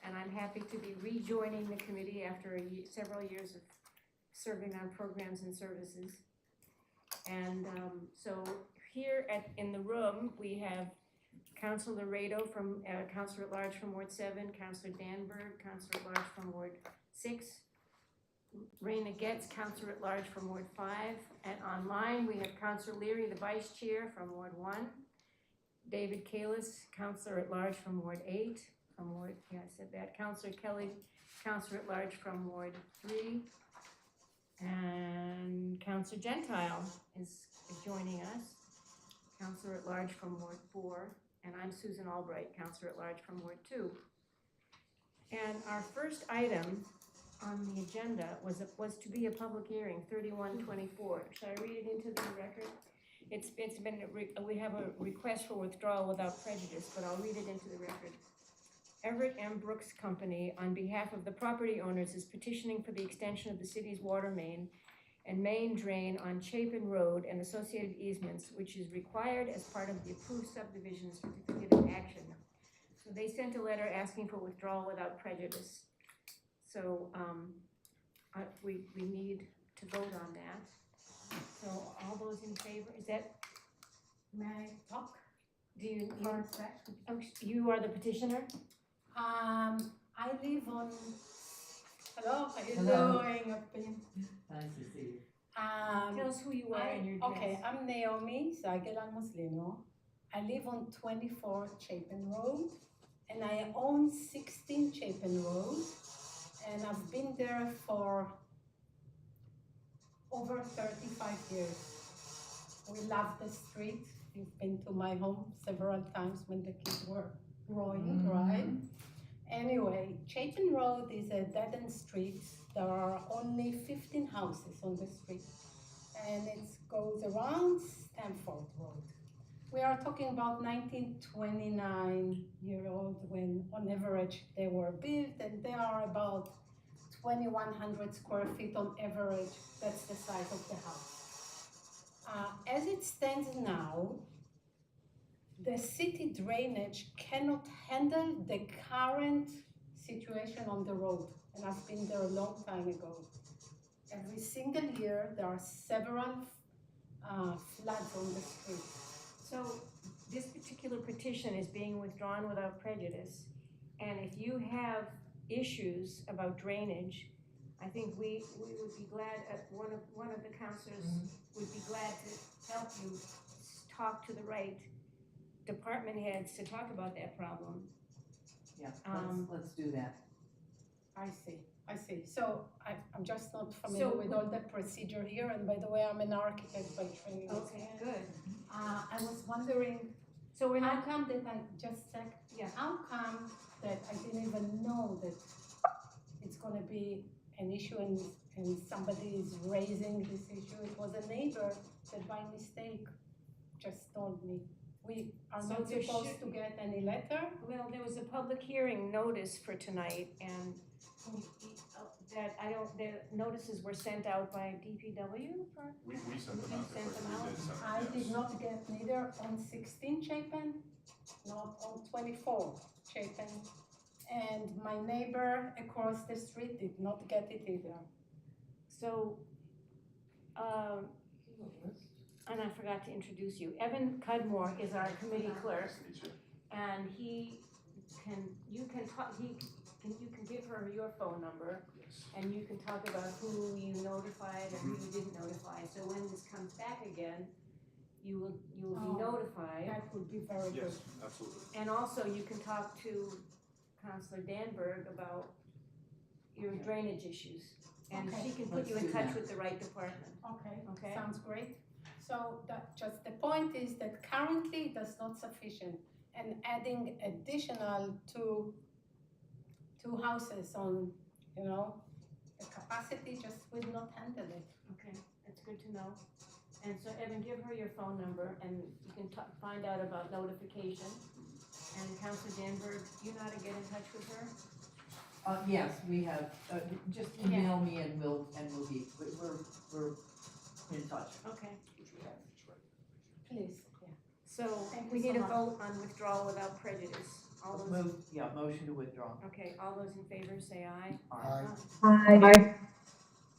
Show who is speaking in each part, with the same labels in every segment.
Speaker 1: and I'm happy to be rejoining the committee after several years of serving on programs and services. And so here in the room, we have Councilor Rado from, Councilor at Large from Ward 7, Councilor Danberg, Councilor at Large from Ward 6, Raina Getz, Councilor at Large from Ward 5, and online we have Councilor Leary, the Vice Chair from Ward 1, David Kalis, Councilor at Large from Ward 8, from Ward, yeah, I said that, Councilor Kelly, Councilor at Large from Ward 3, and Councilor Gentile is joining us, Councilor at Large from Ward 4, and I'm Susan Albright, Councilor at Large from Ward 2. And our first item on the agenda was to be a public hearing, 3124. Should I read it into the record? It's been, we have a request for withdrawal without prejudice, but I'll read it into the record. Everett M. Brooks Company, on behalf of the property owners, is petitioning for the extension of the city's water main and main drain on Chapin Road and associated easements, which is required as part of the approved subdivision certificate of action. So they sent a letter asking for withdrawal without prejudice. So we need to vote on that. So all those in favor, is that?
Speaker 2: May I talk?
Speaker 1: Do you?
Speaker 2: For a sec?
Speaker 1: Oh, you are the petitioner?
Speaker 2: I live on. Hello, how you
Speaker 3: Hello.
Speaker 2: doing? I've been.
Speaker 3: Nice to see you.
Speaker 1: Tell us who you are and your address.
Speaker 2: Okay, I'm Naomi Zagelan Muslimo. I live on 24 Chapin Road, and I own 16 Chapin Road, and I've been there for over 35 years. We love the street. You've been to my home several times when the kids were growing, right? Anyway, Chapin Road is a dead-end street. There are only 15 houses on the street, and it goes around Stamford Road. We are talking about 1929-year-old when, on average, they were built, and they are about 2,100 square feet on average. That's the size of the house. As it stands now, the city drainage cannot handle the current situation on the road, and I've been there a long time ago. Every single year, there are several floods on the street.
Speaker 1: So this particular petition is being withdrawn without prejudice, and if you have issues about drainage, I think we would be glad, one of the counselors would be glad to help you talk to the right department heads to talk about that problem.
Speaker 3: Yeah, let's do that.
Speaker 2: I see. So I'm just not familiar with all the procedure here, and by the way, I'm an architect by training.
Speaker 1: Okay, good.
Speaker 2: I was wondering,
Speaker 1: So we're
Speaker 2: how
Speaker 1: not,
Speaker 2: come that I just checked?
Speaker 1: Yeah.
Speaker 2: How come that I didn't even know that it's gonna be an issue and somebody is raising this issue? It was a neighbor that by mistake just told me. We are
Speaker 1: So
Speaker 2: not
Speaker 1: there
Speaker 2: supposed to get any letter?
Speaker 1: well, there was a public hearing notice for tonight, and that the notices were sent out by DPW for?
Speaker 4: We sent them out.
Speaker 1: You sent them out?
Speaker 4: We did send them,
Speaker 2: I
Speaker 4: yes.
Speaker 2: did not get neither on 16 Chapin, not on 24 Chapin. And my neighbor across the street did not get it either.
Speaker 1: So, and I forgot to introduce you. Evan Cudmore is our committee clerk,
Speaker 4: Nice to meet you.
Speaker 1: and you can give her your phone number,
Speaker 4: Yes.
Speaker 1: and you can talk about who you notified and who you didn't notify. So when this comes back again, you will be notified.
Speaker 2: That would be very good.
Speaker 4: Yes, absolutely.
Speaker 1: And also you can talk to Councilor Danberg about your drainage issues. And
Speaker 2: Okay.
Speaker 1: she can put you in
Speaker 3: Let's do
Speaker 1: touch
Speaker 3: that.
Speaker 1: with the right department.
Speaker 2: Okay,
Speaker 1: Okay.
Speaker 2: sounds great. So that just the point is that currently that's not sufficient, and adding additional two houses on, the capacity just will not handle it.
Speaker 1: Okay, that's good to know. And so Evan, give her your phone number and you can find out about notification. And Councilor Danberg, you know how to get in touch with her?
Speaker 3: Yes, we have, just email me and we're in touch.
Speaker 1: Okay,
Speaker 2: Please, yeah.
Speaker 1: so
Speaker 2: Thank
Speaker 1: we
Speaker 2: you so
Speaker 1: need a
Speaker 2: much.
Speaker 1: vote on withdrawal without prejudice. All those,
Speaker 3: Motion to withdraw.
Speaker 1: okay, all those in favor say aye.
Speaker 4: Aye.
Speaker 5: Aye.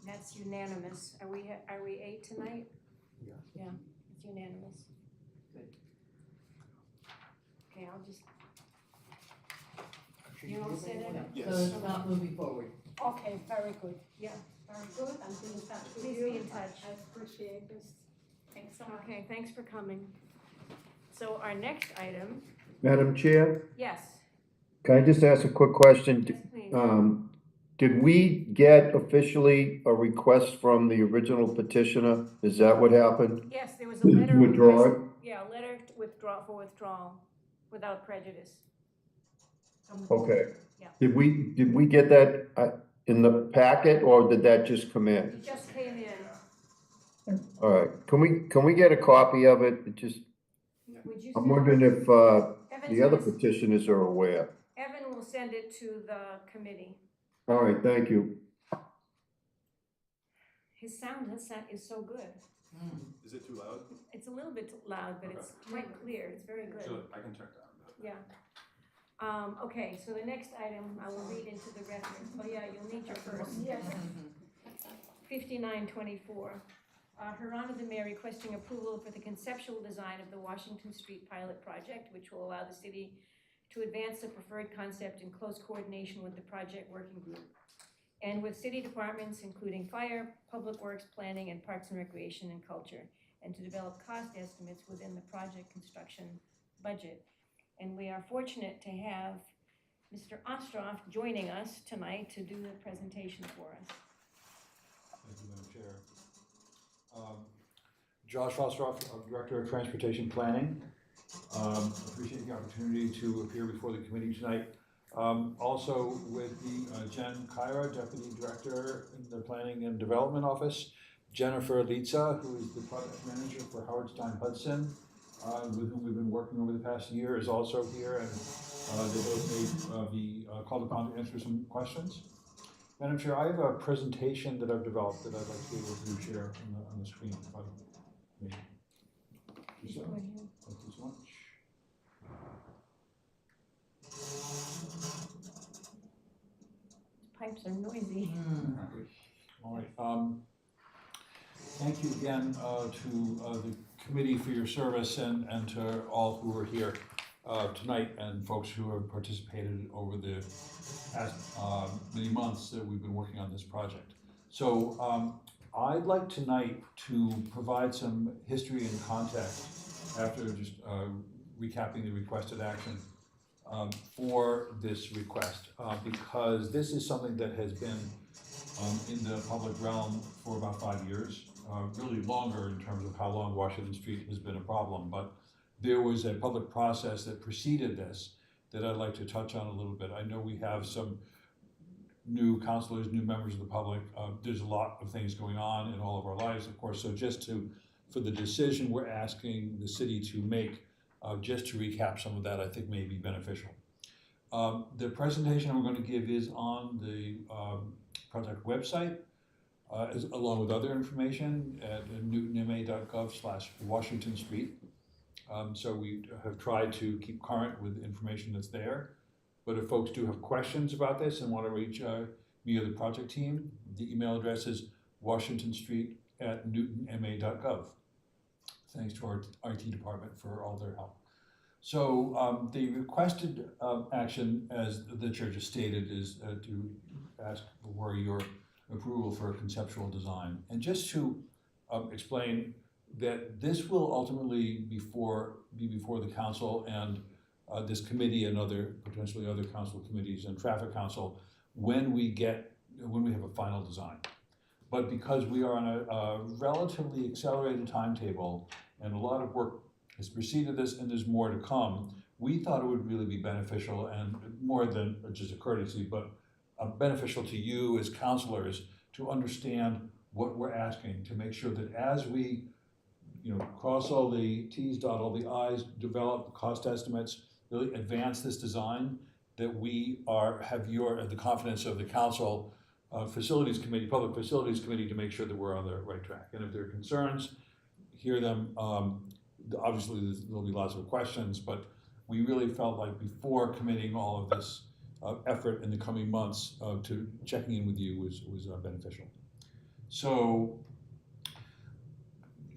Speaker 1: That's unanimous. Are we 8 tonight?
Speaker 4: Yeah.
Speaker 1: Yeah, it's unanimous.
Speaker 3: Good.
Speaker 1: Okay, I'll just,
Speaker 4: Should
Speaker 1: you all
Speaker 4: move
Speaker 1: say
Speaker 4: anyone?
Speaker 1: that?
Speaker 4: Yes.
Speaker 3: So it's not moving forward.
Speaker 2: Okay, very good.
Speaker 1: yeah,
Speaker 2: Very good. I'm being in touch with
Speaker 1: Please
Speaker 2: you.
Speaker 1: be in touch.
Speaker 2: I appreciate this. Thanks so much.
Speaker 1: okay, thanks for coming. So our next item,
Speaker 5: Madam Chair,
Speaker 1: yes,
Speaker 5: can I just ask a quick question?
Speaker 1: yes, please.
Speaker 5: Did we get officially a request from the original petitioner? Is that what happened?
Speaker 1: Yes, there was a letter.
Speaker 5: To withdraw
Speaker 1: request-
Speaker 5: it?
Speaker 1: Yeah, a letter to withdraw, for withdrawal, without prejudice.
Speaker 5: Okay.
Speaker 1: Yeah.
Speaker 5: Did we get that in the packet, or did that just come in?
Speaker 1: It just came in.
Speaker 5: All right, can we get a copy of it? It just,
Speaker 1: Would you?
Speaker 5: I'm
Speaker 1: send-
Speaker 5: wondering if,
Speaker 1: Evan's
Speaker 5: the other
Speaker 1: gonna-
Speaker 5: petitioners are aware.
Speaker 1: Evan will send it to the committee.
Speaker 5: All right, thank you.
Speaker 1: His sound is so good.
Speaker 6: Is it too loud?
Speaker 1: It's a little bit loud, but it's quite clear. It's very good.
Speaker 6: So I can turn it down.
Speaker 1: Yeah. Okay, so the next item I will read into the record. Oh, yeah, you'll need your first.
Speaker 2: Yes.
Speaker 1: 5924. Her Honor the Mayor requesting approval for the conceptual design of the Washington Street pilot project, which will allow the city to advance the preferred concept in close coordination with the project working group and with city departments, including fire, public works, planning, and parks and recreation and culture, and to develop cost estimates within the project construction budget. And we are fortunate to have Mr. Ostroff joining us tonight to do the presentation for us.
Speaker 7: Thank you, Madam Chair. Josh Ostroff, Director of Transportation Planning. Appreciate the opportunity to appear before the committee tonight. Also with me, Jen Kyra, Deputy Director in the Planning and Development Office. Jennifer Litza, who is the Project Manager for Howard Stein Hudson, with whom we've been working over the past year, is also here, and they both may be called upon to answer some questions. Madam Chair, I have a presentation that I've developed that I'd like to be able to share on the screen. If I may do so. Thank you so much.
Speaker 1: Pipes are noisy.
Speaker 7: All right. Thank you again to the committee for your service and to all who are here tonight and folks who have participated over the past many months that we've been working on this project. So I'd like tonight to provide some history and context after just recapping the requested action for this request, because this is something that has been in the public realm for about 5 years, really longer in terms of how long Washington Street has been a problem. But there was a public process that preceded this that I'd like to touch on a little bit. I know we have some new councilors, new members of the public. There's a lot of things going on in all of our lives, of course. So just for the decision we're asking the city to make, just to recap some of that, I think may be beneficial. The presentation I'm going to give is on the project website, along with other information at newtonma.gov/Washington Street. So we have tried to keep current with information that's there. But if folks do have questions about this and want to reach me or the project team, the email address is washingtonstreet@newtonma.gov. Thanks to our IT department for all their help. So the requested action, as the chair just stated, is to ask for your approval for a conceptual design. And just to explain that this will ultimately be before the council and this committee and potentially other council committees and traffic council when we have a final design. But because we are on a relatively accelerated timetable and a lot of work has preceded this and there's more to come, we thought it would really be beneficial and more than just a courtesy, but beneficial to you as councilors to understand what we're asking, to make sure that as we cross all the T's, dot all the I's, develop cost estimates, really advance this design, that we have the confidence of the council facilities committee, public facilities committee, to make sure that we're on the right track. And if there are concerns, hear them. Obviously, there'll be lots of questions, but we really felt like before committing all of this effort in the coming months to checking in with you was beneficial. So,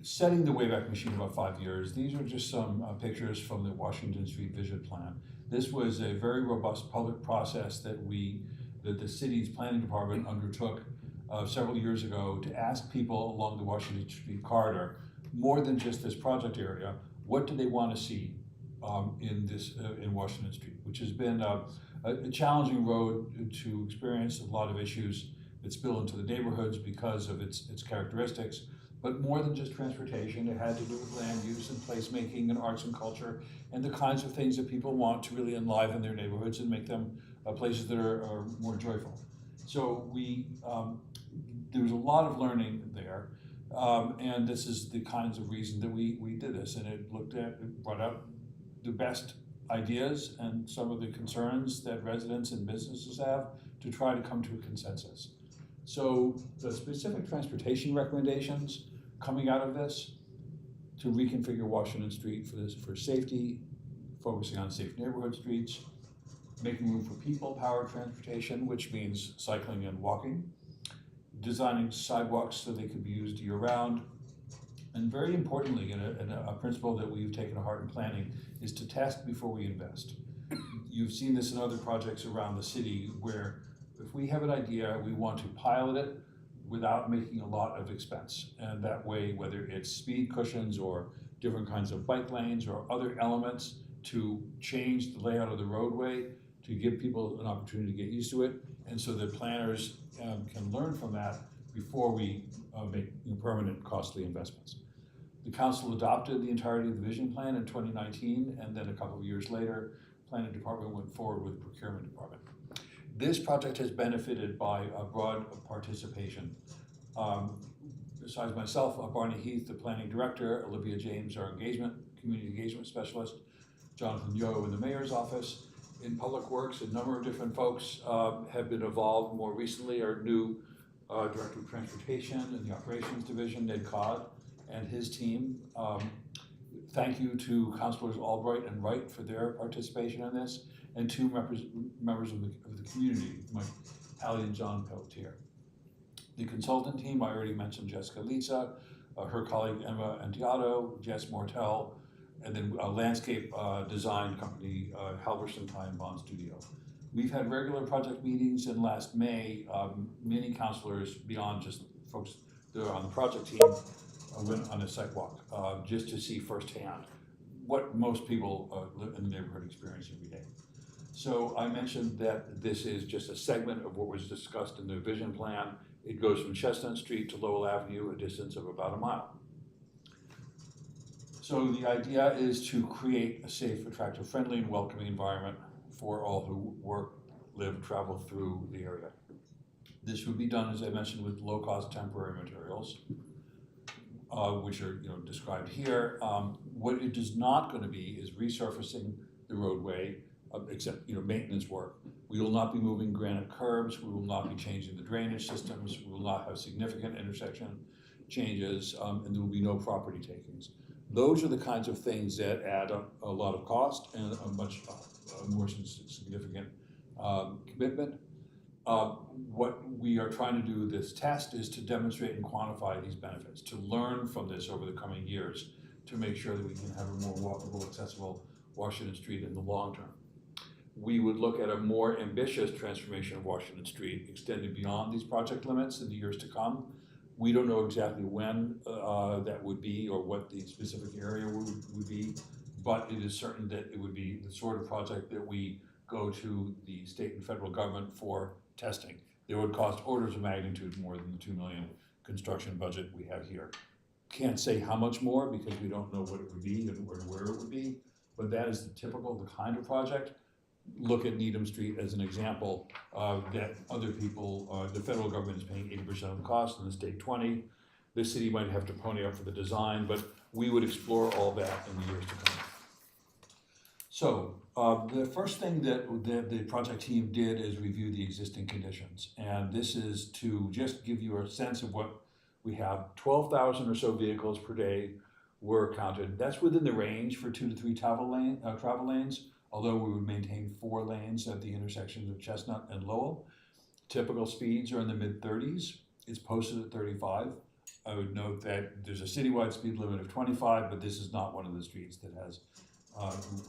Speaker 7: setting the Wayback Machine about 5 years, these are just some pictures from the Washington Street Vision Plan. This was a very robust public process that the city's planning department undertook several years ago to ask people along the Washington Street corridor, more than just this project area, what do they want to see in Washington Street, which has been a challenging road to experience, a lot of issues that spill into the neighborhoods because of its characteristics. But more than just transportation, it had to do with land use and placemaking and arts and culture and the kinds of things that people want to really enliven their neighborhoods and make them places that are more joyful. So there was a lot of learning there, and this is the kinds of reason that we did this, and it brought out the best ideas and some of the concerns that residents and businesses have to try to come to a consensus. So the specific transportation recommendations coming out of this to reconfigure Washington Street for safety, focusing on safe neighborhood streets, making room for people-powered transportation, which means cycling and walking, designing sidewalks so they could be used year-round, and very importantly, and a principle that we've taken to heart in planning, is to test before we invest. You've seen this in other projects around the city where if we have an idea, we want to pilot it without making a lot of expense. And that way, whether it's speed cushions or different kinds of bike lanes or other elements to change the layout of the roadway, to give people an opportunity to get used to it, and so that planners can learn from that before we make permanent costly investments. The council adopted the entirety of the vision plan in 2019, and then a couple of years later, planning department went forward with the procurement department. This project has benefited by a broad participation. Besides myself, Barney Heath, the planning director, Olivia James, our community engagement specialist, Jonathan Yo in the mayor's office. In Public Works, a number of different folks have been involved. More recently, our new Director of Transportation in the Operations Division, Ned Codd, and his team. Thank you to Councilors Albright and Wright for their participation in this, and two members of the community, Mike Hallie and John Pelletier. The consultant team, I already mentioned Jessica Lisa, her colleague Emma Antiato, Jess Mortel, and then a landscape design company, Halverson Time Bond Studio. We've had regular project meetings, and last May, many councilors, beyond just folks that are on the project team, went on a site walk just to see firsthand what most people in the neighborhood experience every day. So I mentioned that this is just a segment of what was discussed in the vision plan. It goes from Chestnut Street to Lowell Avenue, a distance of about a mile. So the idea is to create a safe, attractive, friendly, and welcoming environment for all who work, live, travel through the area. This would be done, as I mentioned, with low-cost temporary materials, which are described here. What it is not going to be is resurfacing the roadway, except maintenance work. We will not be moving granite curbs. We will not be changing the drainage systems. We will not have significant intersection changes, and there will be no property takings. Those are the kinds of things that add up a lot of cost and a much more significant commitment. What we are trying to do this test is to demonstrate and quantify these benefits, to learn from this over the coming years, to make sure that we can have a more walkable, accessible Washington Street in the long term. We would look at a more ambitious transformation of Washington Street, extended beyond these project limits in the years to come. We don't know exactly when that would be or what the specific area would be, but it is certain that it would be the sort of project that we go to the state and federal government for testing. It would cost orders of magnitude more than the $2 million construction budget we have here. Can't say how much more because we don't know what it would be and where it would be, but that is the kind of project. Look at Needham Street as an example that other people, the federal government is paying 80% of the cost and the state 20%. The city might have to pony up for the design, but we would explore all that in the years to come. So the first thing that the project team did is review the existing conditions. And this is to just give you a sense of what we have. 12,000 or so vehicles per day were counted. That's within the range for 2 to 3 travel lanes, although we would maintain 4 lanes at the intersections of Chestnut and Lowell. Typical speeds are in the mid-30s. It's posted at 35. I would note that there's a citywide speed limit of 25, but this is not one of the streets that has,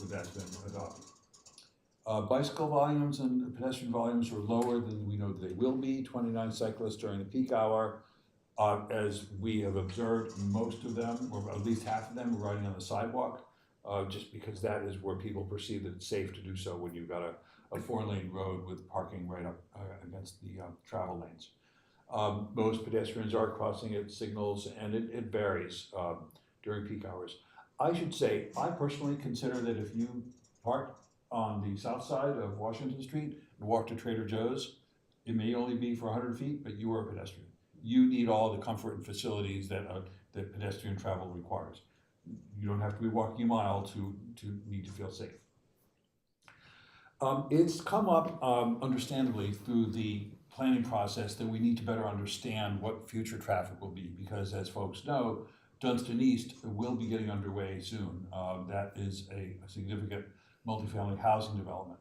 Speaker 7: that's been adopted. Bicycle volumes and pedestrian volumes were lower than we know that they will be, 29 cyclists during the peak hour. As we have observed, most of them, or at least half of them, are riding on the sidewalk, just because that is where people perceive that it's safe to do so when you've got a 4-lane road with parking right up against the travel lanes. Most pedestrians are crossing at signals, and it varies during peak hours. I should say, I personally consider that if you park on the south side of Washington Street and walk to Trader Joe's, it may only be for 100 feet, but you are a pedestrian. You need all the comfort and facilities that pedestrian travel requires. You don't have to be walking a mile to need to feel safe. It's come up, understandably, through the planning process that we need to better understand what future traffic will be, because as folks know, Dunstan East will be getting underway soon. That is a significant multifamily housing development.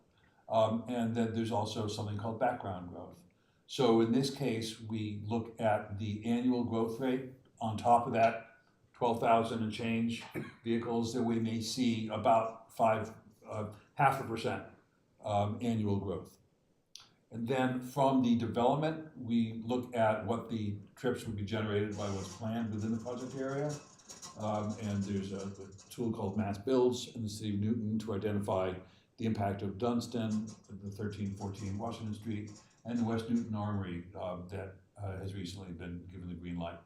Speaker 7: And then there's also something called background growth. So in this case, we look at the annual growth rate. On top of that, 12,000 and change vehicles that we may see about 0.5% annual growth. And then from the development, we look at what the trips would be generated by what's planned within the project area. And there's a tool called Mass Builds in the city of Newton to identify the impact of Dunstan, the 1314 Washington Street, and the West Newton Armory that has recently been given the green light.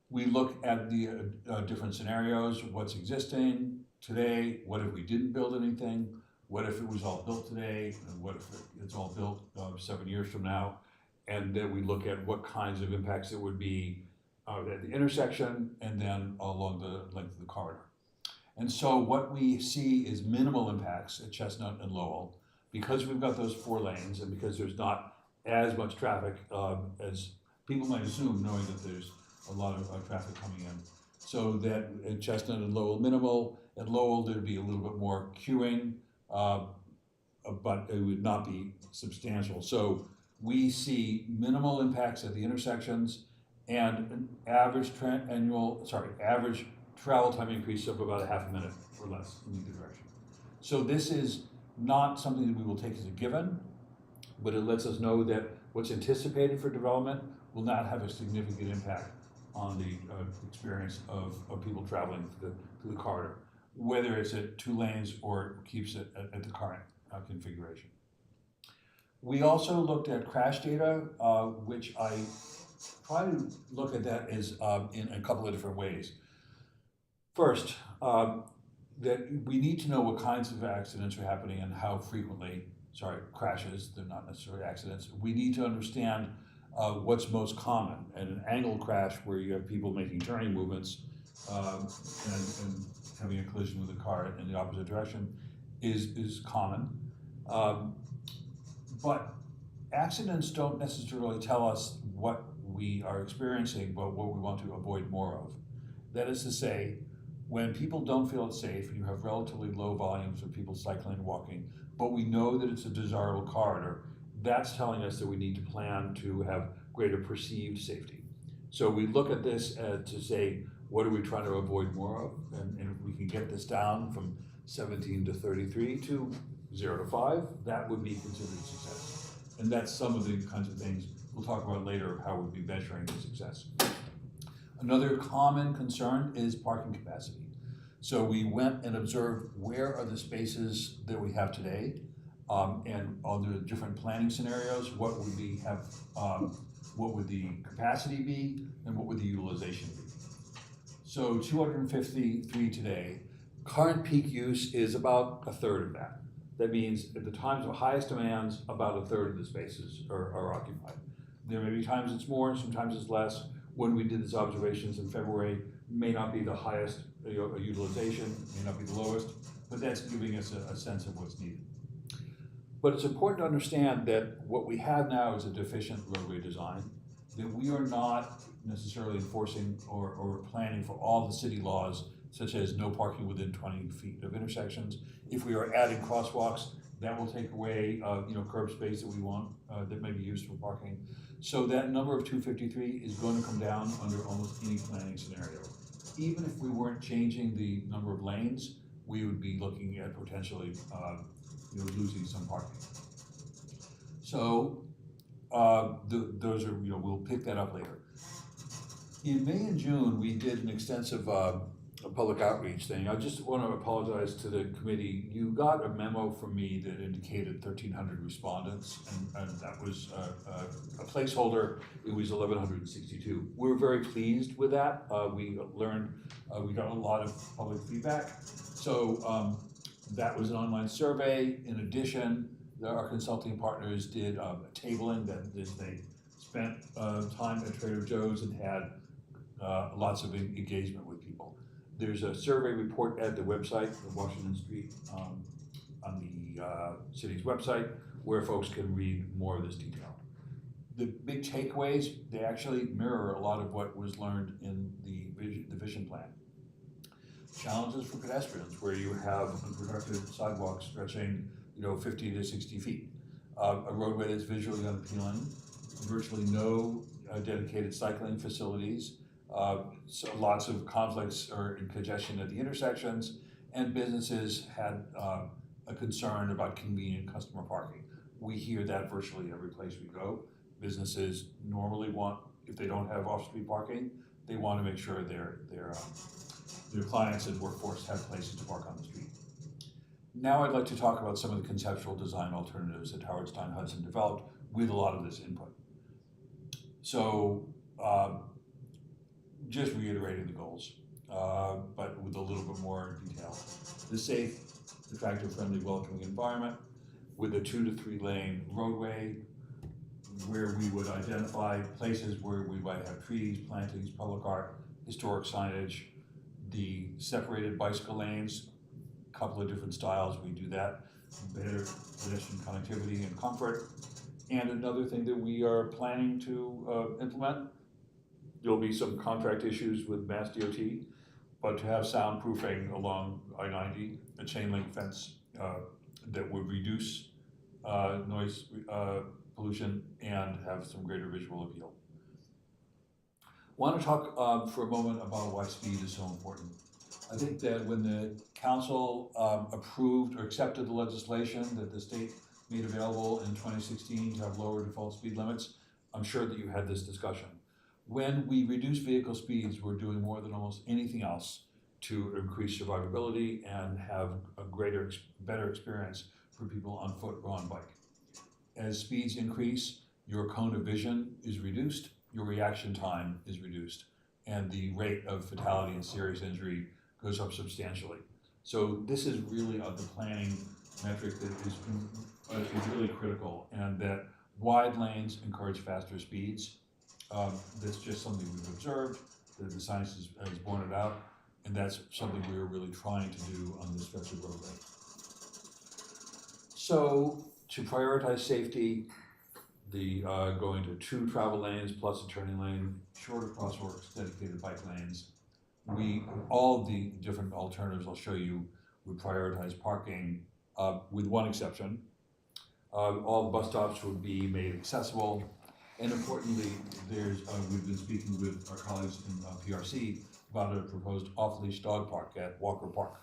Speaker 7: We look at the different scenarios, what's existing today, what if we didn't build anything, what if it was all built today, and what if it's all built 7 years from now, and then we look at what kinds of impacts it would be at the intersection and then along the length of the corridor. And so what we see is minimal impacts at Chestnut and Lowell because we've got those 4 lanes and because there's not as much traffic as people might assume, knowing that there's a lot of traffic coming in. So that at Chestnut and Lowell minimal, at Lowell there'd be a little bit more queuing, but it would not be substantial. So we see minimal impacts at the intersections and an average average travel time increase of about a half a minute or less in either direction. So this is not something that we will take as a given, but it lets us know that what's anticipated for development will not have a significant impact on the experience of people traveling through the corridor, whether it's at 2 lanes or keeps it at the current configuration. We also looked at crash data, which I try to look at that as in a couple of different ways. First, that we need to know what kinds of accidents are happening and how frequently, crashes, they're not necessarily accidents. We need to understand what's most common. And an angle crash where you have people making turning movements and having a collision with a car in the opposite direction is common. But accidents don't necessarily tell us what we are experiencing, but what we want to avoid more of. That is to say, when people don't feel it's safe, you have relatively low volumes of people cycling and walking, but we know that it's a desirable corridor, that's telling us that we need to plan to have greater perceived safety. So we look at this to say, what are we trying to avoid more of? And if we can get this down from 17 to 33 to 0 to 5, that would be considered a success. And that's some of the kinds of things we'll talk about later, how we'll be measuring the success. Another common concern is parking capacity. So we went and observed where are the spaces that we have today, and on the different planning scenarios, what would we have, what would the capacity be, and what would the utilization be? So 253 today. Current peak use is about a third of that. That means at the times of highest demands, about a third of the spaces are occupied. There may be times it's more, sometimes it's less. When we did these observations in February, may not be the highest utilization, may not be the lowest, but that's giving us a sense of what's needed. But it's important to understand that what we have now is a deficient roadway design. that we are not necessarily enforcing or planning for all the city laws, such as no parking within 20 feet of intersections. If we are adding crosswalks, that will take away, curb space that we want, that may be used for parking. So that number of 253 is going to come down under almost any planning scenario. Even if we weren't changing the number of lanes, we would be looking at potentially, losing some parking. So, those are, we'll pick that up later. In May and June, we did an extensive a public outreach thing. I just want to apologize to the committee. You got a memo from me that indicated 1,300 respondents, and that was a placeholder. It was 1,162. We're very pleased with that. We learned, we got a lot of public feedback. So that was an online survey. In addition, our consulting partners did a tabling that they spent time at Trader Joe's and had lots of engagement with people. There's a survey report at the website, the Washington Street, on the city's website, where folks can read more of this detail. The big takeaways, they actually mirror a lot of what was learned in the vision plan. Challenges for pedestrians, where you have unproductive sidewalks stretching 50 to 60 feet. A roadway that's visually unappealing, virtually no dedicated cycling facilities, so lots of conflicts or congestion at the intersections, and businesses had a concern about convenient customer parking. We hear that virtually every place we go. Businesses normally want, if they don't have off-street parking, they want to make sure their clients and workforce have places to park on the street. Now I'd like to talk about some of the conceptual design alternatives that Howard Stein Hudson developed with a lot of this input. So, just reiterating the goals, but with a little bit more detail. The safe, attractive, friendly, welcoming environment with a 2 to 3 lane roadway where we would identify places where we might have trees, plantings, public art, historic signage, the separated bicycle lanes, a couple of different styles, we do that, better pedestrian connectivity and comfort. And another thing that we are planning to implement, there'll be some contract issues with Mass DOT, but to have soundproofing along I-90, a chain link fence that would reduce noise pollution and have some greater visual appeal. Want to talk for a moment about why speed is so important. I think that when the council approved or accepted the legislation that the state made available in 2016 to have lower default speed limits, I'm sure that you had this discussion. When we reduce vehicle speeds, we're doing more than almost anything else to increase survivability and have a better experience for people on foot or on bike. As speeds increase, your cone of vision is reduced, your reaction time is reduced, and the rate of fatality and serious injury goes up substantially. So this is really the planning metric that is really critical, and that wide lanes encourage faster speeds. That's just something we've observed, that the science has borne it out, and that's something we're really trying to do on this stretch of roadway. So to prioritize safety, the going to 2 travel lanes plus a turning lane, shorter crosswalks, dedicated bike lanes. All the different alternatives I'll show you would prioritize parking with one exception. All the bus stops would be made accessible. And importantly, we've been speaking with our colleagues in PRC about a proposed off-leash dog park at Walker Park,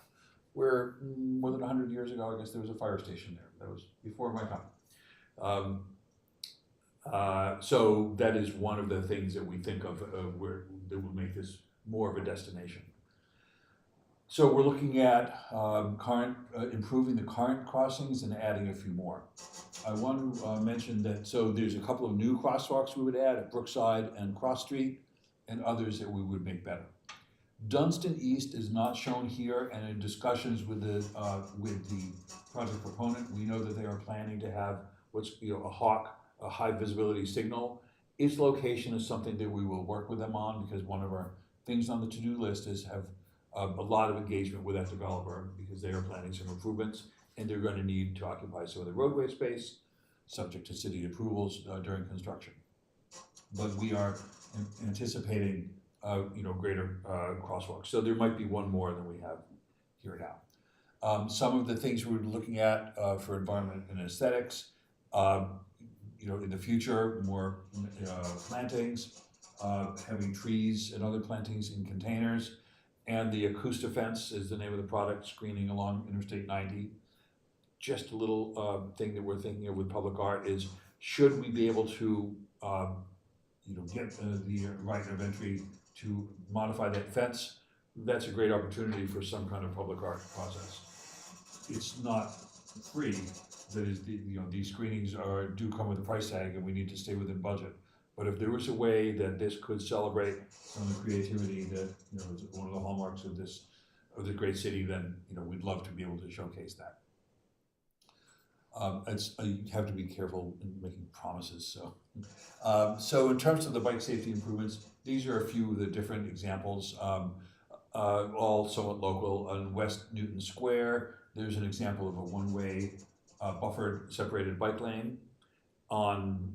Speaker 7: where more than 100 years ago, I guess there was a fire station there. That was before my time. So that is one of the things that we think of that will make this more of a destination. So we're looking at improving the current crossings and adding a few more. I want to mention that, so there's a couple of new crosswalks we would add at Brookside and Cross Street, and others that we would make better. Dunstan East is not shown here, and in discussions with the project proponent, we know that they are planning to have what's a HAWK, a high visibility signal. Its location is something that we will work with them on, because one of our things on the to-do list is have a lot of engagement with that developer, because they are planning some improvements and they're going to need to occupy some of the roadway space, subject to city approvals during construction. but we are anticipating, greater crosswalks. So there might be one more than we have here now. Some of the things we're looking at for environment and aesthetics, in the future, more plantings, having trees and other plantings in containers, and the Acoustafence is the name of the product, screening along Interstate 90. Just a little thing that we're thinking of with public art is, should we be able to, get the right of entry to modify that fence? That's a great opportunity for some kind of public art process. It's not free. That is, these screenings do come with a price tag, and we need to stay within budget. But if there was a way that this could celebrate some of the creativity that is one of the hallmarks of this great city, then we'd love to be able to showcase that. You have to be careful in making promises. So in terms of the bike safety improvements, these are a few of the different examples, all somewhat local. On West Newton Square, there's an example of a one-way buffered separated bike lane. On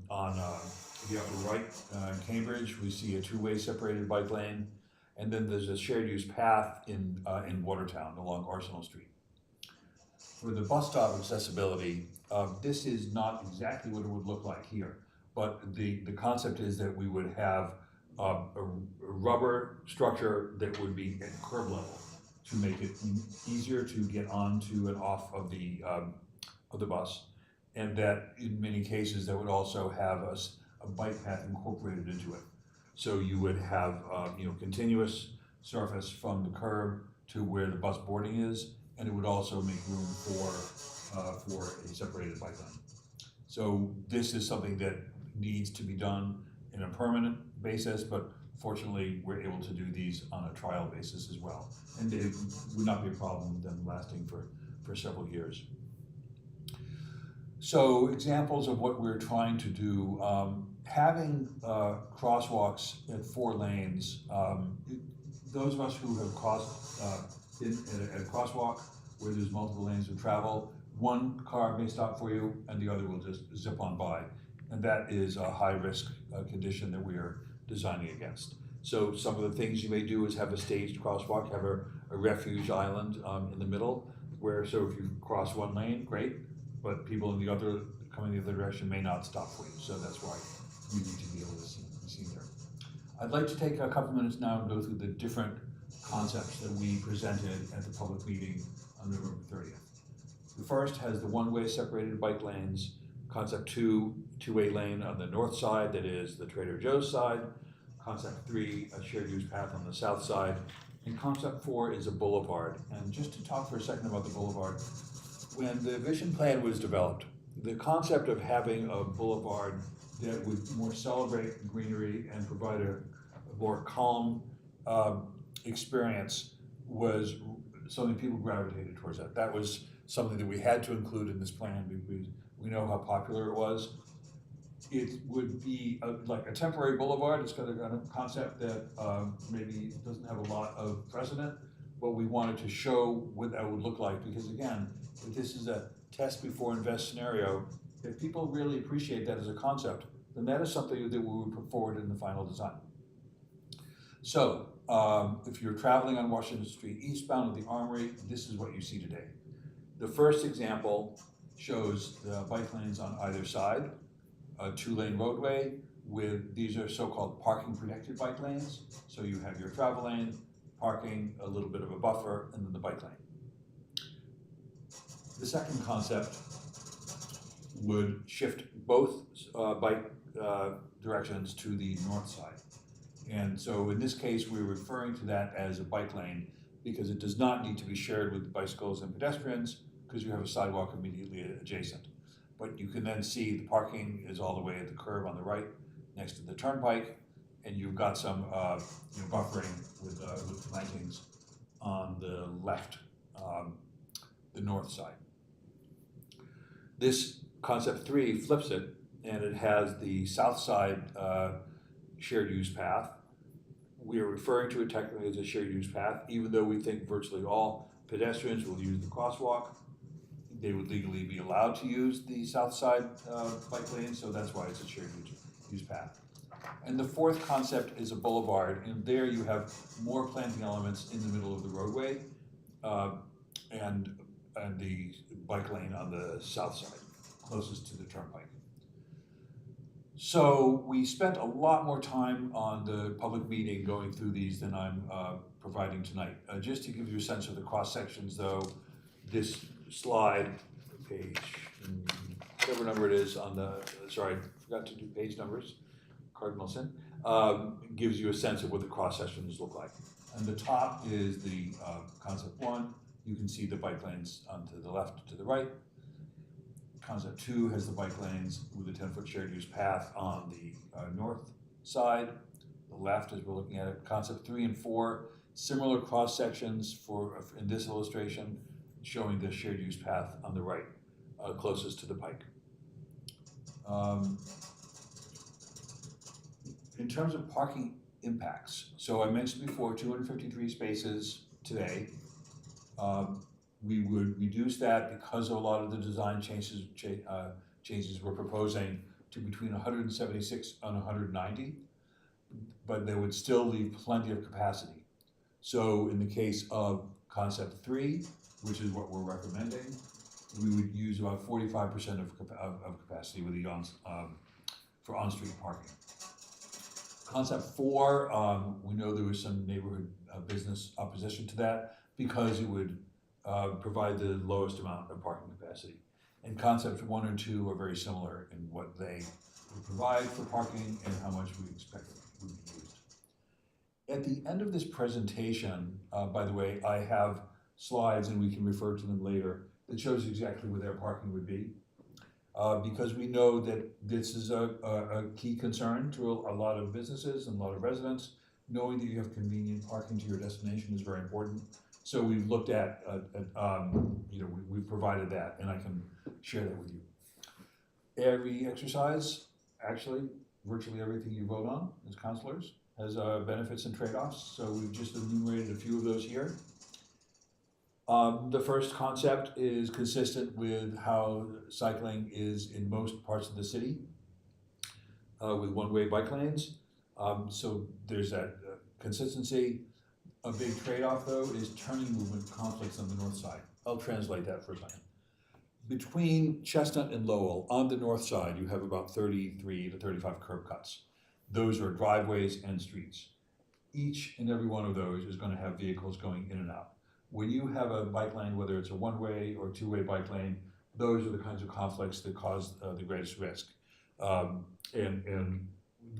Speaker 7: the upper right, in Cambridge, we see a two-way separated bike lane. And then there's a shared use path in Watertown along Arsenal Street. For the bus stop accessibility, this is not exactly what it would look like here, but the concept is that we would have a rubber structure that would be at curb level to make it easier to get onto and off of the bus, and that in many cases that would also have a bike path incorporated into it. So you would have continuous surface from the curb to where the bus boarding is, and it would also make room for a separated bike lane. So this is something that needs to be done in a permanent basis, but fortunately we're able to do these on a trial basis as well. And it would not be a problem with them lasting for several years. So examples of what we're trying to do, having crosswalks at 4 lanes, those of us who have been at a crosswalk where there's multiple lanes of travel, one car may stop for you and the other will just zip on by. And that is a high risk condition that we are designing against. So some of the things you may do is have a staged crosswalk, have a refuge island in the middle, so if you cross one lane, great, but people coming the other direction may not stop for you. So that's why you need to be able to be seen there. I'd like to take a couple minutes now and go through the different concepts that we presented at the public meeting on November 30th. The first has the one-way separated bike lanes. Concept 2, two-way lane on the north side, that is the Trader Joe's side. Concept 3, a shared use path on the south side. And concept 4 is a boulevard. And just to talk for a second about the boulevard, when the vision plan was developed, the concept of having a boulevard that would more celebrate greenery and provide a more calm experience was something people gravitated towards. That was something that we had to include in this plan because we know how popular it was. It would be like a temporary boulevard. It's got a kind of concept that maybe doesn't have a lot of precedent, but we wanted to show what that would look like because, again, if this is a test before invest scenario, if people really appreciate that as a concept, then that is something that we would put forward in the final design. So if you're traveling on Washington Street eastbound of the Armory, this is what you see today. The first example shows the bike lanes on either side, a 2-lane roadway with, these are so-called parking protected bike lanes. So you have your travel lane, parking, a little bit of a buffer, and then the bike lane. The second concept would shift both bike directions to the north side. And so in this case, we're referring to that as a bike lane because it does not need to be shared with bicycles and pedestrians because you have a sidewalk immediately adjacent. But you can then see the parking is all the way at the curb on the right next to the turnpike, and you've got some buffering with plantings on the left, the north side. This concept 3 flips it, and it has the south side shared use path. We are referring to it technically as a shared use path, even though we think virtually all pedestrians will use the crosswalk. They would legally be allowed to use the south side bike lane, so that's why it's a shared use path. And the fourth concept is a boulevard, and there you have more planting elements in the middle of the roadway, and the bike lane on the south side, closest to the turnpike. So we spent a lot more time on the public meeting going through these than I'm providing tonight. Just to give you a sense of the cross sections though, this slide, page, whatever number it is on the, sorry, I forgot to do page numbers, cardinal sin, gives you a sense of what the cross sections look like. And the top is the concept 1. You can see the bike lanes onto the left to the right. Concept 2 has the bike lanes with a 10-foot shared use path on the north side, the left as we're looking at it. Concept 3 and 4, similar cross sections for in this illustration, showing the shared use path on the right, closest to the pike. In terms of parking impacts, so I mentioned before 253 spaces today. We would reduce that because of a lot of the design changes we're proposing to between 176 and 190, but they would still leave plenty of capacity. So in the case of concept 3, which is what we're recommending, we would use about 45% of capacity with the for on-street parking. Concept 4, we know there was some neighborhood business opposition to that because it would provide the lowest amount of parking capacity. And concepts 1 and 2 are very similar in what they would provide for parking and how much we expect would be used. At the end of this presentation, by the way, I have slides, and we can refer to them later, that shows exactly where their parking would be. Because we know that this is a key concern to a lot of businesses and a lot of residents. Knowing that you have convenient parking to your destination is very important. So we've looked at, we've provided that, and I can share that with you. Every exercise, actually, virtually everything you vote on as counselors has benefits and trade-offs. So we've just enumerated a few of those here. The first concept is consistent with how cycling is in most parts of the city, with one-way bike lanes. So there's that consistency. A big trade-off, though, is turning movement conflicts on the north side. I'll translate that for a second. Between Chestnut and Lowell, on the north side, you have about 33 to 35 curb cuts. Those are driveways and streets. Each and every one of those is going to have vehicles going in and out. When you have a bike lane, whether it's a one-way or two-way bike lane, those are the kinds of conflicts that cause the greatest risk, and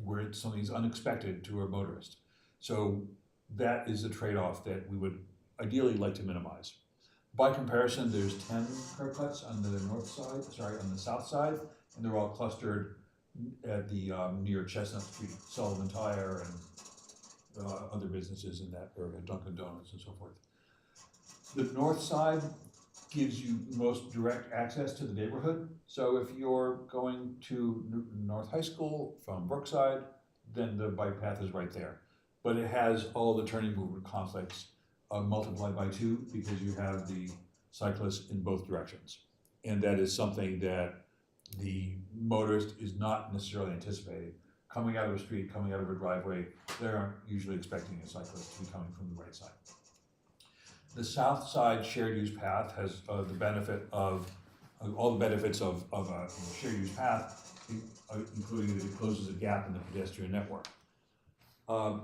Speaker 7: where something's unexpected to a motorist. So that is a trade-off that we would ideally like to minimize. By comparison, there's 10 curb cuts on the on the south side, and they're all clustered at the near Chestnut Street, Sullivan Tire, and other businesses in that area, Dunkin' Donuts and so forth. The north side gives you most direct access to the neighborhood. So if you're going to North High School from Brookside, then the bike path is right there. But it has all the turning movement conflicts multiplied by 2 because you have the cyclists in both directions. And that is something that the motorist is not necessarily anticipating. Coming out of a street, coming out of a driveway, they aren't usually expecting a cyclist to be coming from the right side. The south side shared use path has the benefit of all the benefits of a shared use path, including that it closes a gap in the pedestrian network.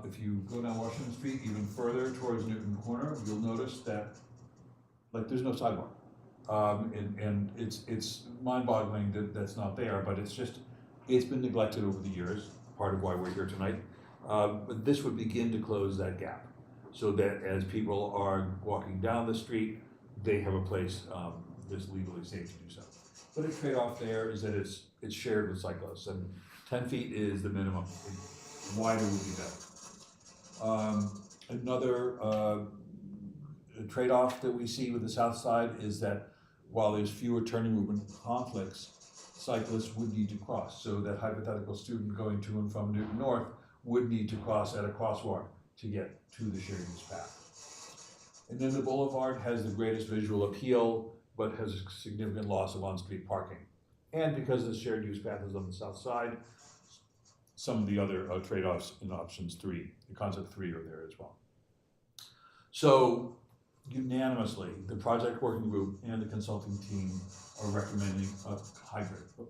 Speaker 7: If you go down Washington Street even further towards Newton Corner, you'll notice that there's no sidewalk. And it's mind-boggling that that's not there, but it's been neglected over the years, part of why we're here tonight. But this would begin to close that gap, so that as people are walking down the street, they have a place that's legally safe to do so. But a trade-off there is that it's shared with cyclists, and 10 feet is the minimum. Wider would be better. Another trade-off that we see with the south side is that while there's fewer turning movement conflicts, cyclists would need to cross. So that hypothetical student going to and from Newton North would need to cross at a crosswalk to get to the shared use path. And then the boulevard has the greatest visual appeal, but has a significant loss of on-street parking. And because the shared use path is on the south side, some of the other trade-offs in options 3, the concept 3 are there as well. So unanimously, the project working group and the consulting team are recommending a hybrid. Sorry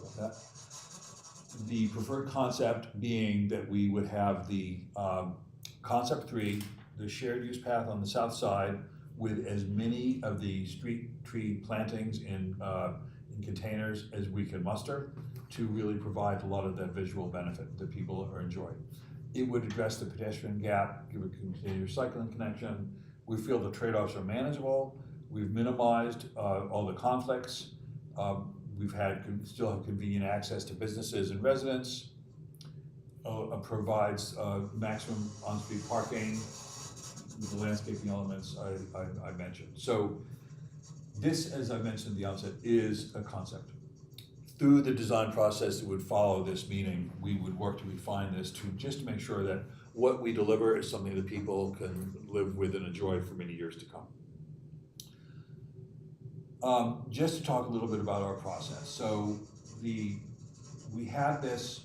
Speaker 7: about that. The preferred concept being that we would have the concept 3, the shared use path on the south side with as many of the street tree plantings in containers as we can muster to really provide a lot of that visual benefit that people are enjoying. It would address the pedestrian gap, give a continuous cycling connection. We feel the trade-offs are manageable. We've minimized all the conflicts. We've still have convenient access to businesses and residents. Provides maximum on-street parking with the landscaping elements I mentioned. So this, as I mentioned at the outset, is a concept. Through the design process that would follow this meeting, we would work to refine this just to make sure that what we deliver is something that people can live with and enjoy for many years to come. Just to talk a little bit about our process. So we had this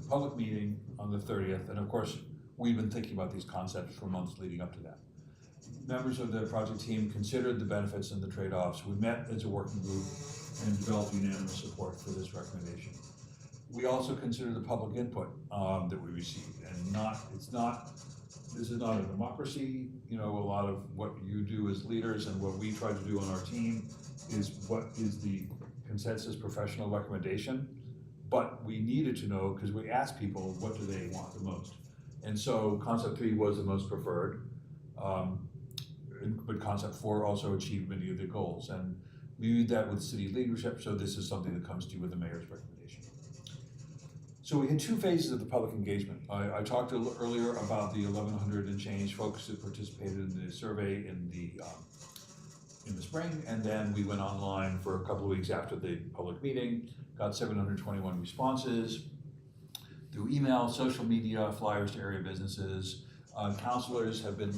Speaker 7: public meeting on the 30th, and of course, we've been thinking about these concepts for months leading up to that. Members of the project team considered the benefits and the trade-offs. We met as a working group and developed unanimous support for this recommendation. We also considered the public input that we received, and this is not a democracy. You know, a lot of what you do as leaders and what we try to do on our team is what is the consensus professional recommendation. But we needed to know, because we asked people, what do they want the most? And so concept 3 was the most preferred, but concept 4 also achieved many of the goals. And we viewed that with city leadership, so this is something that comes to you with the mayor's recommendation. So we had 2 phases of the public engagement. I talked a little earlier about the 1,100 and change folks that participated in the survey in the spring, and then we went online for a couple of weeks after the public meeting, got 721 responses through email, social media, flyers to area businesses. Counselors have been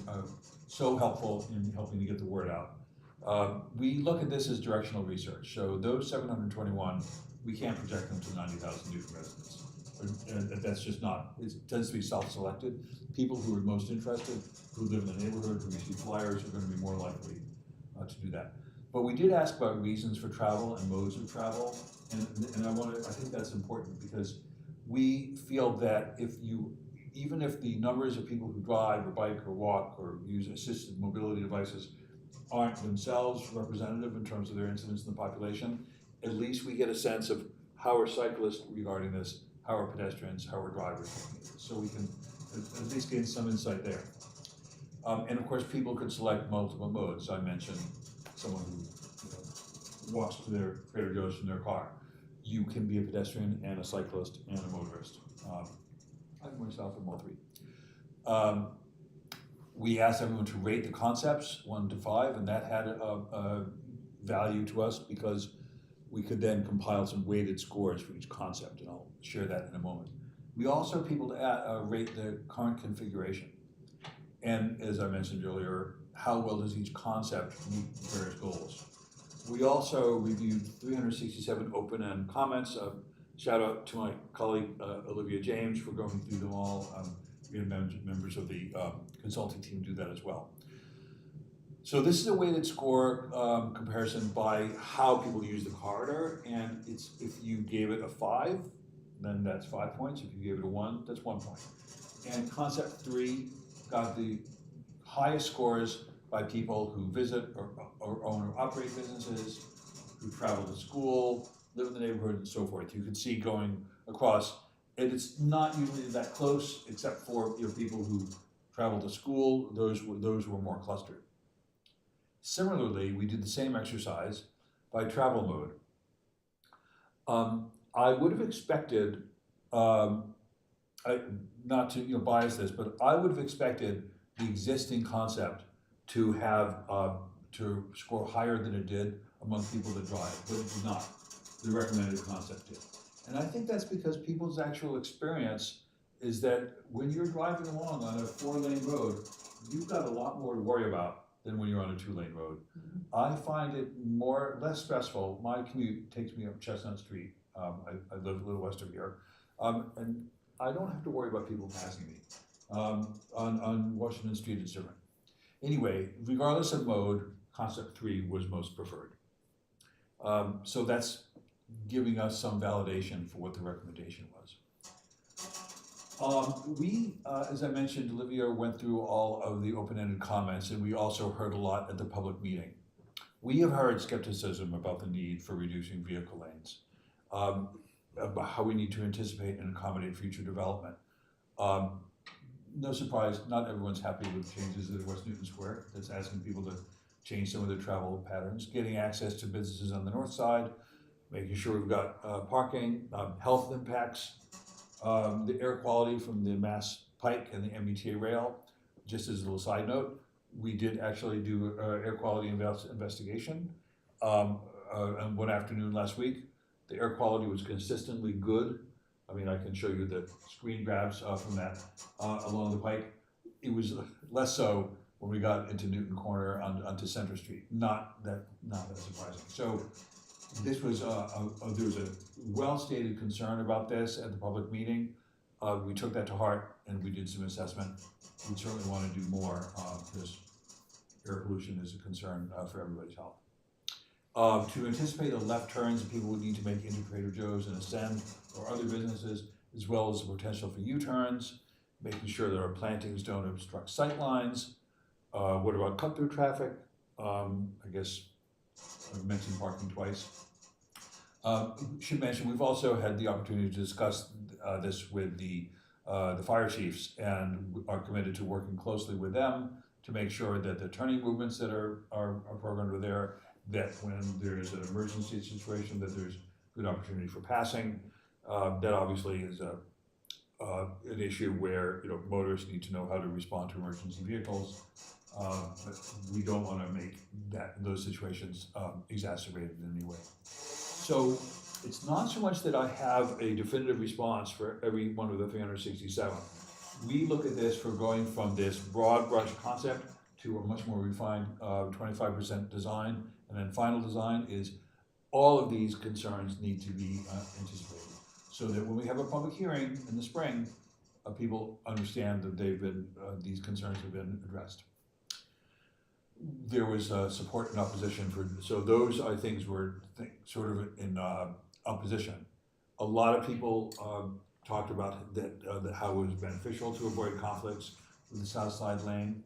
Speaker 7: so helpful in helping to get the word out. We look at this as directional research. So those 721, we can't project them to 90,000 Newton residents. That's just not, it tends to be self-selected. People who are most interested, who live in the neighborhood, who receive flyers, are going to be more likely to do that. But we did ask about reasons for travel and modes of travel, and I think that's important because we feel that even if the numbers of people who drive or bike or walk or use assisted mobility devices aren't themselves representative in terms of their incidence in the population, at least we get a sense of how are cyclists regarding this, how are pedestrians, how are drivers looking at this, so we can at least gain some insight there. And of course, people could select multiple modes. I mentioned someone who walks to their Trader Joe's in their car. You can be a pedestrian and a cyclist and a motorist. I myself am all 3. We asked everyone to rate the concepts 1 to 5, and that had a value to us because we could then compile some weighted scores for each concept, and I'll share that in a moment. We also had people to rate the current configuration. And as I mentioned earlier, how well does each concept meet various goals? We also reviewed 367 open-end comments. Shout out to my colleague Olivia James for going through them all. We had members of the consulting team do that as well. So this is a weighted score comparison by how people use the corridor, and it's if you gave it a 5, then that's 5 points. If you gave it a 1, that's 1 point. And concept 3 got the highest scores by people who visit or own or operate businesses, who travel to school, live in the neighborhood, and so forth. You can see going across, and it's not usually that close, except for people who travel to school. Those were more clustered. Similarly, we did the same exercise by travel mode. I would have expected, not to bias this, but I would have expected the existing concept to have to score higher than it did among people that drive, but it did not. The recommended concept did. And I think that's because people's actual experience is that when you're driving along on a 4-lane road, you've got a lot more to worry about than when you're on a two-lane road. I find it less stressful. My commute takes me up Chestnut Street. I live a little west of here. And I don't have to worry about people passing me. On Washington Street, it's different. Anyway, regardless of mode, concept 3 was most preferred. So that's giving us some validation for what the recommendation was. We, as I mentioned, Olivia went through all of the open-ended comments, and we also heard a lot at the public meeting. We have heard skepticism about the need for reducing vehicle lanes, about how we need to anticipate and accommodate future development. No surprise, not everyone's happy with changes at West Newton Square. That's asking people to change some of their travel patterns, getting access to businesses on the north side, making sure we've got parking, health impacts, the air quality from the Mass Pike and the MBTA rail. Just as a little side note, we did actually do air quality investigation on one afternoon last week. The air quality was consistently good. I mean, I can show you the screen grabs from that along the Pike. It was less so when we got into Newton Corner onto Center Street. Not that surprising. So this was there was a well-stated concern about this at the public meeting. We took that to heart and we did some assessment. We certainly want to do more because air pollution is a concern for everybody's health. To anticipate the left turns that people would need to make into Trader Joe's and Ascend or other businesses, as well as the potential for U-turns, making sure that our plantings don't obstruct sight lines. What about cut-through traffic? I guess I've mentioned parking twice. Should mention, we've also had the opportunity to discuss this with the fire chiefs and are committed to working closely with them to make sure that the turning movements that are programmed are there, that when there's an emergency situation, that there's good opportunity for passing. That obviously is an issue where motorists need to know how to respond to emergency vehicles. But we don't want to make those situations exacerbated in any way. So it's not so much that I have a definitive response for every one of the 367. We look at this for going from this broad brush concept to a much more refined 25% design, and then final design is all of these concerns need to be anticipated, so that when we have a public hearing in the spring, people understand that these concerns have been addressed. There was support and opposition so those I think were sort of in opposition. A lot of people talked about that how it was beneficial to avoid conflicts with the south side lane.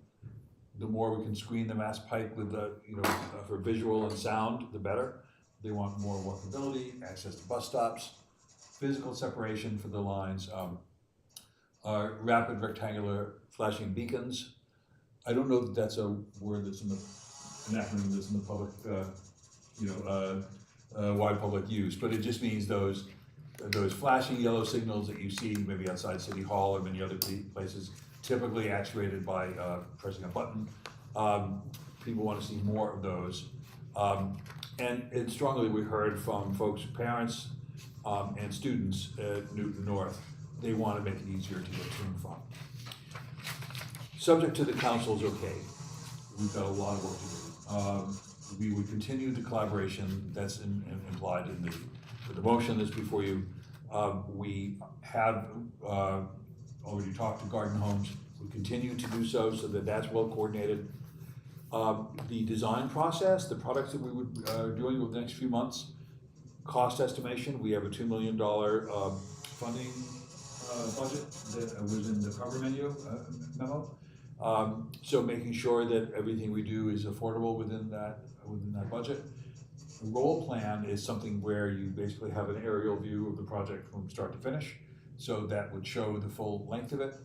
Speaker 7: The more we can screen the Mass Pike with for visual and sound, the better. They want more walkability, access to bus stops, physical separation for the lines, rapid rectangular flashing beacons. I don't know that that's a word that's an acronym that's in the public, wide public use, but it just means those flashing yellow signals that you see maybe outside City Hall or many other places, typically actuated by pressing a button. People want to see more of those. And strongly we heard from folks, parents and students at Newton North, they want to make it easier to get to and from. Subject to the council's okay. We've got a lot of work to do. We would continue the collaboration that's implied in the motion that's before you. We have already talked to Garden Homes. We continue to do so that that's well coordinated. The design process, the products that we would doing over the next few months, cost estimation, we have a $2 million funding budget that was in the cover memo. So making sure that everything we do is affordable within that budget. The role plan is something where you basically have an aerial view of the project from start to finish. So that would show the full length of it,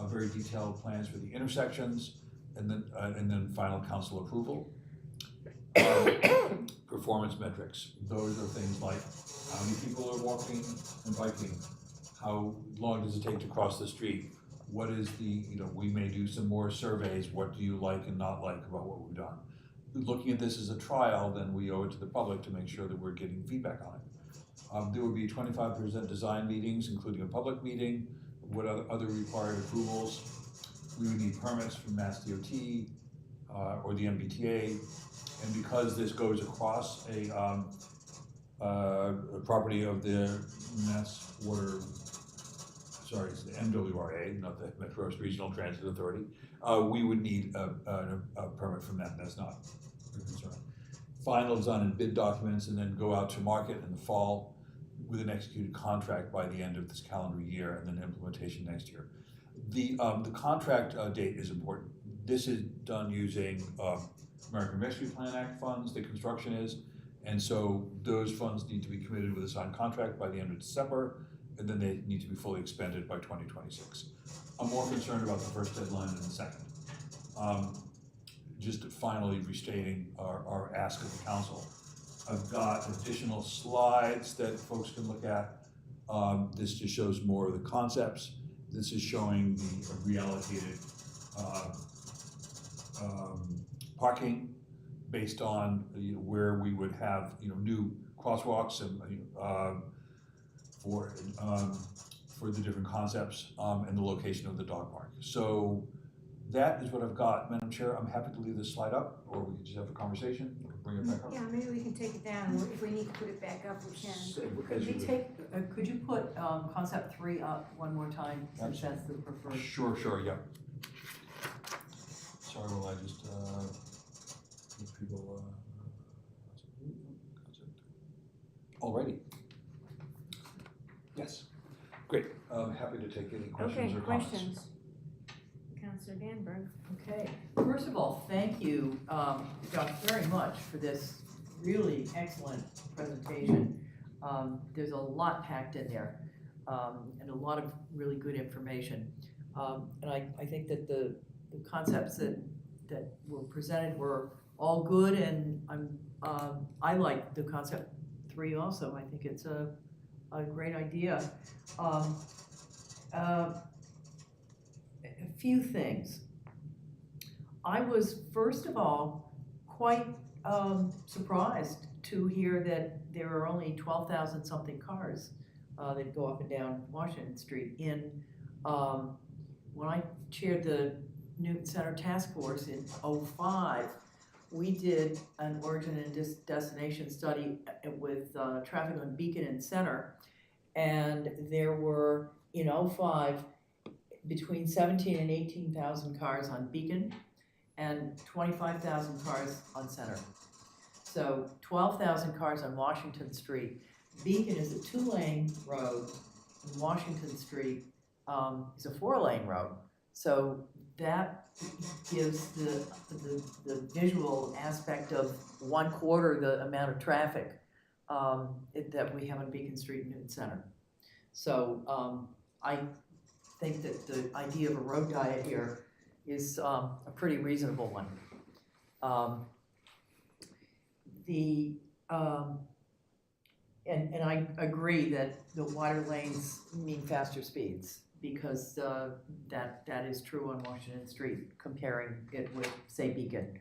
Speaker 7: very detailed plans for the intersections, and then final council approval. Performance metrics. Those are things like how many people are walking and biking, how long does it take to cross the street, what is we may do some more surveys, what do you like and not like about what we've done. Looking at this as a trial, then we owe it to the public to make sure that we're getting feedback on it. There would be 25% design meetings, including a public meeting, what other required approvals. We would need permits from Mass DOT, or the MBTA. And because this goes across a property of the Mass Water, sorry, it's the MWRA, not the Metro West Regional Transit Authority, we would need a permit from them. That's not a concern. Final design and bid documents, and then go out to market in the fall with an executed contract by the end of this calendar year, and then implementation next year. The contract date is important. This is done using American Rescue Plan Act funds, the construction is, and so those funds need to be committed with a signed contract by the end of December, and then they need to be fully expended by 2026. I'm more concerned about the first deadline than the second. Just finally restating our ask of the council. I've got additional slides that folks can look at. This just shows more of the concepts. This is showing the reallocated parking based on where we would have new crosswalks and for the different concepts and the location of the dog park. So that is what I've got, Madam Chair. I'm happy to leave this slide up, or we can just have a conversation, or bring it back up.
Speaker 1: Yeah, maybe we can take it down, or if we need to put it back up, we can.
Speaker 7: As you would.
Speaker 3: Could you put concept 3 up one more time, since that's the preferred?
Speaker 7: Sure, yeah. Sorry, will I just, give people, alrighty. Yes, great. Happy to take any questions
Speaker 1: Okay,
Speaker 7: or comments.
Speaker 1: questions? Councilor Danberg.
Speaker 3: Okay, first of all, thank you, Josh, very much for this really excellent presentation. There's a lot packed in there, and a lot of really good information. And I think that the concepts that were presented were all good, and I like the concept 3 also. I think it's a great idea. A few things. I was, first of all, quite surprised to hear that there are only 12,000 something cars that go up and down Washington Street. When I chaired the Newton Center Task Force in '05, we did an origin and destination study with traffic on Beacon and Center, and there were, in '05, between 17 and 18,000 cars on Beacon and 25,000 cars on Center. So 12,000 cars on Washington Street. Beacon is a 2-lane road, and Washington Street is a 4-lane road. So that gives the visual aspect of 1/4 the amount of traffic that we have on Beacon Street and Newton Center. So I think that the idea of a road diet here is a pretty reasonable one. And I agree that the wider lanes mean faster speeds, because that is true on Washington Street, comparing it with, say, Beacon.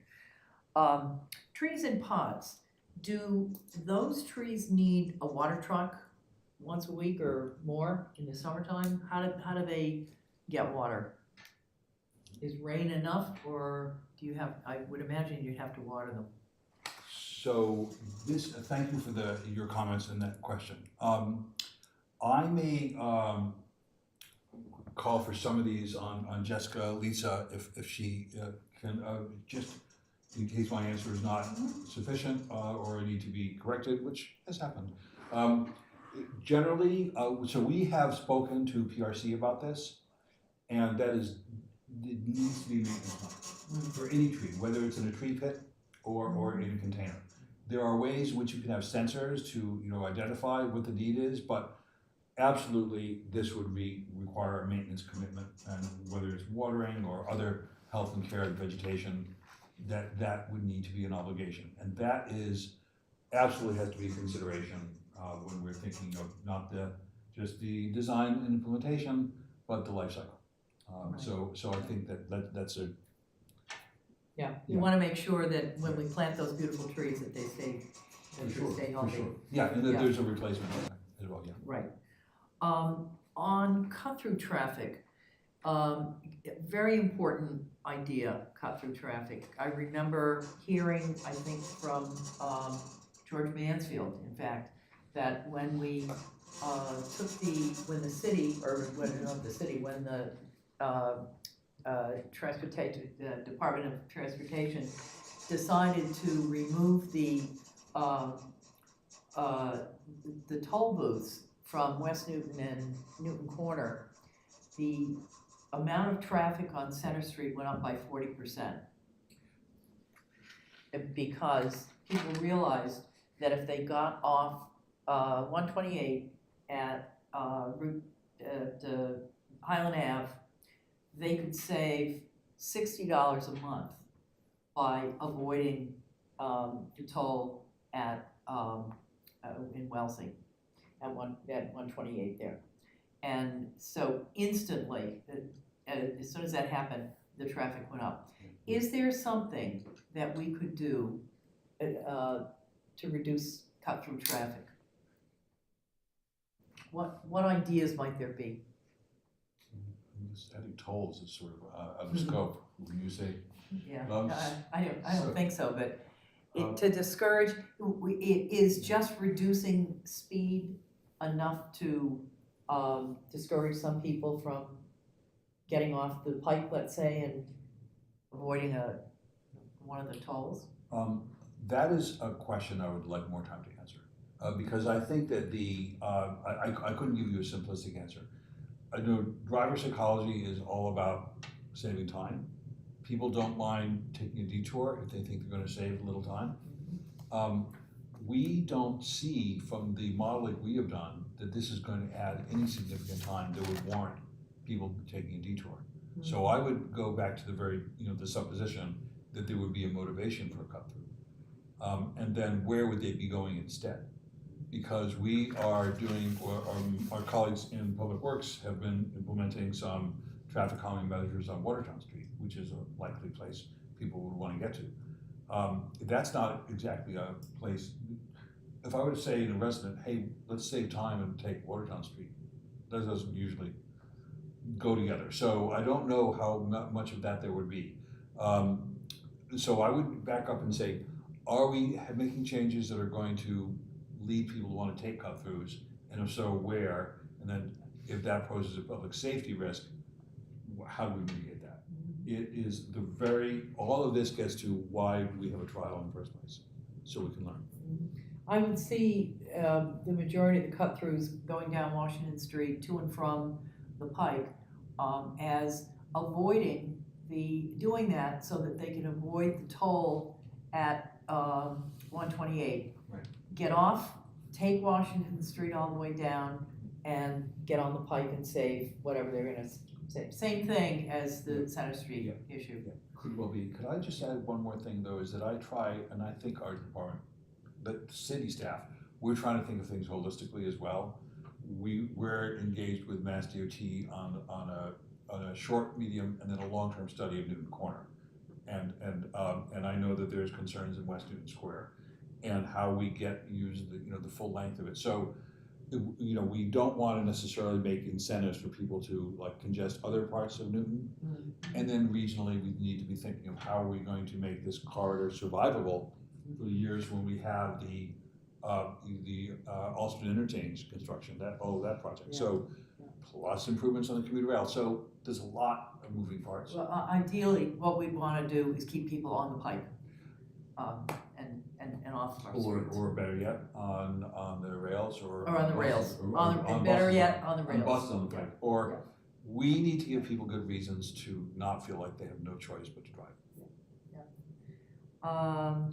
Speaker 3: Trees in pots, do those trees need a water truck once a week or more in the summertime? How do they get water? Is rain enough, or do you have, I would imagine you'd have to water them.
Speaker 7: So thank you for your comments and that question. I may call for some of these on Jessica, Lisa, if she can, just in case my answer is not sufficient or I need to be corrected, which has happened. Generally, so we have spoken to PRC about this, and it needs to be maintenance monitored for any tree, whether it's in a tree pit or in a container. There are ways in which you can have sensors to identify what the need is, but absolutely this would require a maintenance commitment, and whether it's watering or other health and care of vegetation, that would need to be an obligation, and that is absolutely has to be a consideration when we're thinking of not just the design and implementation, but the life cycle. So I think that's a
Speaker 3: Yeah, you want to make sure that when we plant those beautiful trees that they stay healthy.
Speaker 7: Sure. Yeah, and that there's a replacement as well. Yeah.
Speaker 3: Right. On cut-through traffic, Very important idea, cut-through traffic. I remember hearing, I think from George Mansfield, in fact, that when we when the city, or when, not the city, when the Department of Transportation decided to remove the toll booths from West Newton and Newton Corner, the amount of traffic on Center Street went up by 40%. Because people realized that if they got off 128 at Highland Ave, they could save $60 a month by avoiding the toll at in Wellesley at 128 there. And so instantly, as soon as that happened, the traffic went up. Is there something that we could do to reduce cut-through traffic? What ideas might there be?
Speaker 7: Just adding tolls is sort of out of scope, when you say,
Speaker 3: Yeah,
Speaker 7: Um,
Speaker 3: I don't
Speaker 7: so-
Speaker 3: think so, but
Speaker 7: Um,
Speaker 3: to discourage, is just reducing speed enough to discourage some people from getting off the pike, let's say, and avoiding one of the tolls?
Speaker 7: That is a question I would like more time to answer, because I think that I couldn't give you a simplistic answer. I know driver psychology is all about saving time. People don't mind taking a detour if they think they're gonna save a little time. We don't see from the modeling we have done that this is going to add any significant time that would warrant people taking a detour. So I would go back to the supposition that there would be a motivation for a cut through. And then where would they be going instead? Because we are doing, or our colleagues in Public Works have been implementing some traffic calming measures on Watertown Street, which is a likely place people would want to get to. That's not exactly a place. If I were to say to a resident, hey, let's save time and take Watertown Street, that doesn't usually go together. So I don't know how much of that there would be. So I would back up and say, are we making changes that are going to lead people to want to take cut-throughs? And if so, where? And then if that poses a public safety risk, how do we mitigate that? It is all of this gets to why we have a trial in the first place, so we can learn.
Speaker 3: I would see the majority of the cut-throughs going down Washington Street to and from the pike as doing that so that they can avoid the toll at 128.
Speaker 7: Right.
Speaker 3: Get off, take Washington Street all the way down, and get on the pike and save whatever they're gonna save. Same thing as the Center Street issue.
Speaker 7: Yeah, could well be. Could I just add one more thing though, is that I try, and I think our department, the city staff, we're trying to think of things holistically as well. We're engaged with Mass DOT on a short, medium, and then a long-term study of Newton Corner. And I know that there's concerns in West Newton Square and how we use the full length of it. So, we don't want to necessarily make incentives for people to congest other parts of Newton. And then regionally, we need to be thinking of how are we going to make this corridor survivable for the years when we have the Alston Interchange construction, that project.
Speaker 3: Yeah.
Speaker 7: So plus improvements on the commuter rail. So there's a lot of moving parts.
Speaker 3: Well, ideally, what we'd wanna do is keep people on the pike and off our streets.
Speaker 7: Or better yet, on the rails or
Speaker 3: Or on the rails, and better
Speaker 7: buses.
Speaker 3: yet, on the rails.
Speaker 7: On buses on the pike. Or we need to give people good reasons to not feel like they have no choice but to drive.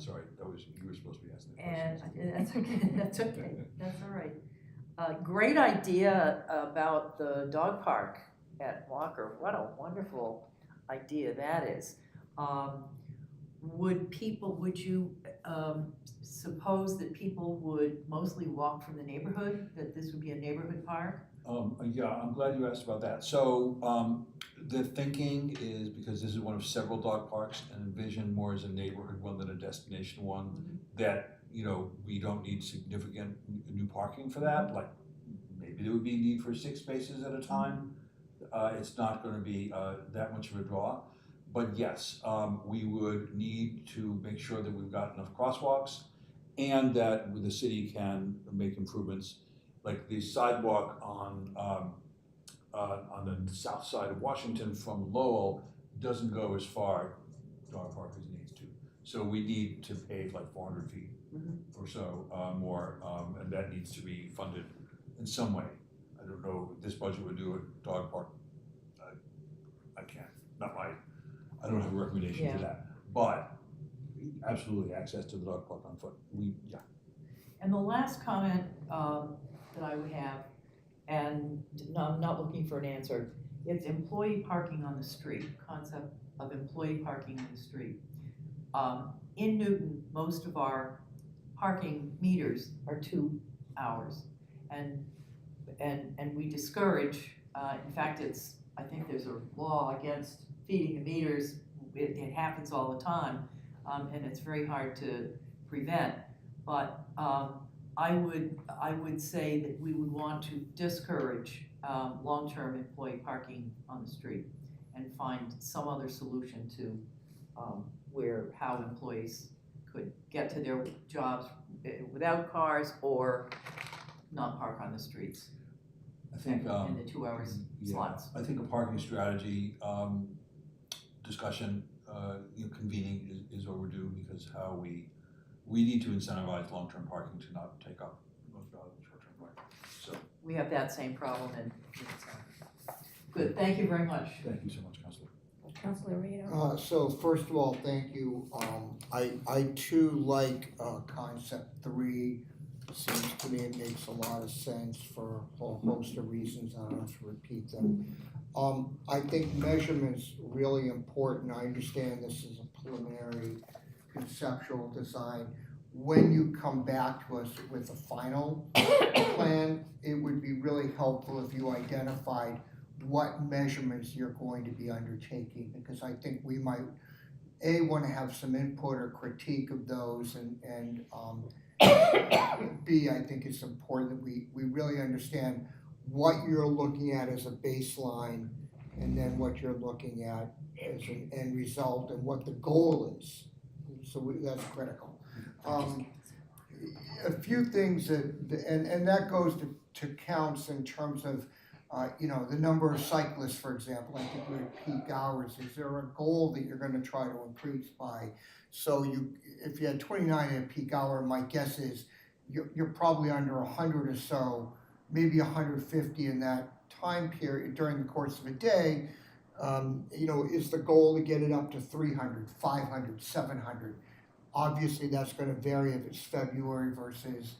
Speaker 7: Sorry, you were supposed to be asking that question.
Speaker 3: And that's okay, that's all right. Great idea about the dog park at Walker. What a wonderful idea that is. Would you suppose that people would mostly walk from the neighborhood, that this would be a neighborhood park?
Speaker 7: Yeah, I'm glad you asked about that. So the thinking is, because this is one of several dog parks and envisioned more as a neighborhood one than a destination one, that we don't need significant new parking for that. Like maybe there would be need for 6 spaces at a time. it's not gonna be, that much of a draw. But yes, we would need to make sure that we've got enough crosswalks and that the city can make improvements, like the sidewalk on the south side of Washington from Lowell doesn't go as far dog park as it needs to. So we need to pave like 400 feet or so more, and that needs to be funded in some way. I don't know if this budget would do it, dog park. I can't, I don't have a recommendation
Speaker 3: Yeah.
Speaker 7: for that. But absolutely access to the dog park on foot.
Speaker 3: And the last comment that I would have, and no, I'm not looking for an answer, it's employee parking on the street, concept of employee parking on the street. In Newton, most of our parking meters are 2 hours. And we discourage, in fact, I think there's a law against feeding the meters. It happens all the time, and it's very hard to prevent. But I would say that we would want to discourage long-term employee parking on the street and find some other solution to how employees could get to their jobs without cars or not park on the streets
Speaker 7: I think,
Speaker 3: in the 2 hours
Speaker 7: yeah,
Speaker 3: slots.
Speaker 7: I think a parking strategy discussion, convening is overdue, because how we need to incentivize long-term parking to not take up most valuable short-term parking. So,
Speaker 3: We have that same problem and good, thank you very much.
Speaker 7: thank you so much, Councilor.
Speaker 1: Councilor Rito?
Speaker 4: So first of all, thank you. I too like concept 3. Seems to me it makes a lot of sense for a whole host of reasons. I don't have to repeat them. I think measurement's really important. I understand this is a preliminary conceptual design. When you come back to us with a final plan, it would be really helpful if you identified what measurements you're going to be undertaking, because I think we might, want to have some input or critique of those, and B, I think it's important that we really understand what you're looking at as a baseline, and then what you're looking at as an end result, and what the goal is. So that's critical. A few things and that goes to counts in terms of the number of cyclists, for example. I think we're at peak hours. Is there a goal that you're gonna try to increase by? So if you had 29 at a peak hour, my guess is you're probably under 100 or so, maybe 150 in that time period during the course of a day. Is the goal to get it up to 300, 500, 700? Obviously, that's gonna vary if it's February versus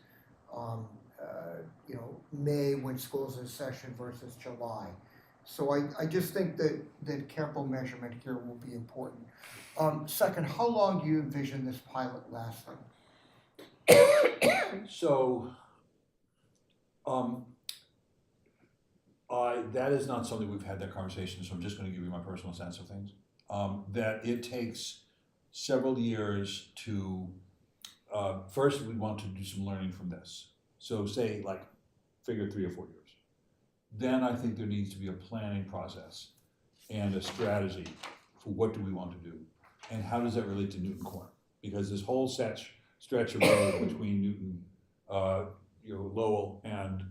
Speaker 4: May when school's in session versus July. So I just think that careful measurement here will be important. Second, how long do you envision this pilot lasting?
Speaker 7: So, that is not something we've had that conversation, so I'm just gonna give you my personal sense of things. That it takes several years to, first we want to do some learning from this. So say figure 3 or 4 years. Then I think there needs to be a planning process and a strategy for what do we want to do, and how does that relate to Newton Corner? Because this whole stretch of road between Newton, Lowell and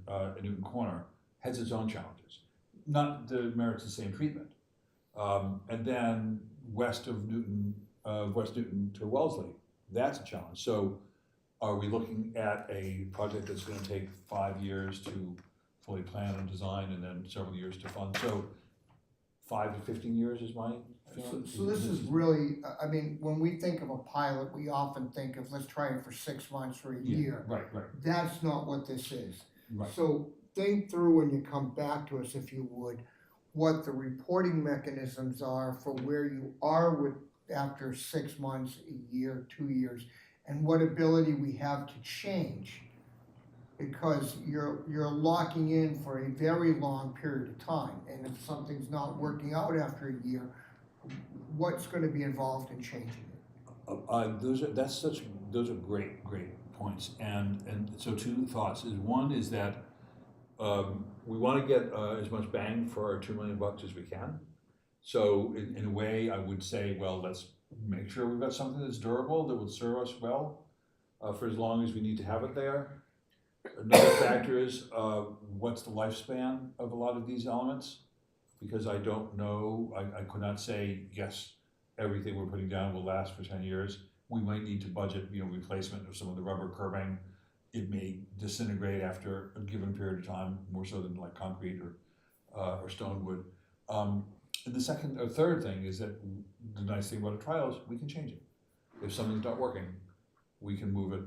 Speaker 7: Newton Corner has its own challenges. Not that it merits the same treatment. And then west of Newton, West Newton to Wellesley, that's a challenge. So are we looking at a project that's gonna take 5 years to fully plan and design, and then several years to fund? So 5 to 15 years is my feeling.
Speaker 4: So this is really, when we think of a pilot, we often think of, let's try it for 6 months or a year.
Speaker 7: Right.
Speaker 4: That's not what this is.
Speaker 7: Right.
Speaker 4: So think through when you come back to us, if you would, what the reporting mechanisms are for where you are with after 6 months, a year, 2 years, and what ability we have to change. Because you're locking in for a very long period of time, and if something's not working out after a year, what's gonna be involved in changing it?
Speaker 7: Those are great points, and so 2 thoughts is, one is that we wanna get, as much bang for our $2 million as we can. So in a way, I would say, well, let's make sure we've got something that's durable, that will serve us well, for as long as we need to have it there. Another factor is, what's the lifespan of a lot of these elements? Because I don't know, I could not say, yes, everything we're putting down will last for 10 years. We might need to budget, replacement of some of the rubber curbing. It may disintegrate after a given period of time, more so than like concrete or stone would. And the second or third thing is that the nice thing about a trial is we can change it. If something's not working, we can move it,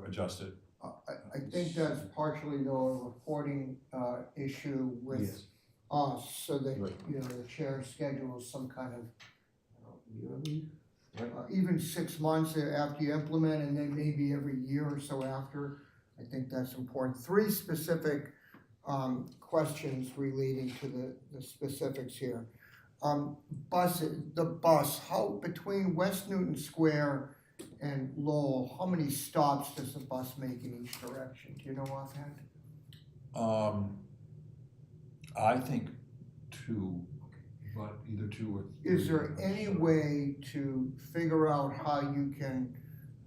Speaker 7: adjust it.
Speaker 4: I think that's partially though a reporting issue with
Speaker 7: Yes.
Speaker 4: us, so that,
Speaker 7: Right.
Speaker 4: the chair schedules some kind of, yearly,
Speaker 7: Right.
Speaker 4: even 6 months after you implement, and then maybe every year or so after. I think that's important. 3 specific questions relating to the specifics here. The bus, how, between West Newton Square and Lowell, how many stops does the bus make in each direction? Do you know offhand?
Speaker 7: I think 2, but either 2 or 3.
Speaker 4: Is there any way to figure out how you can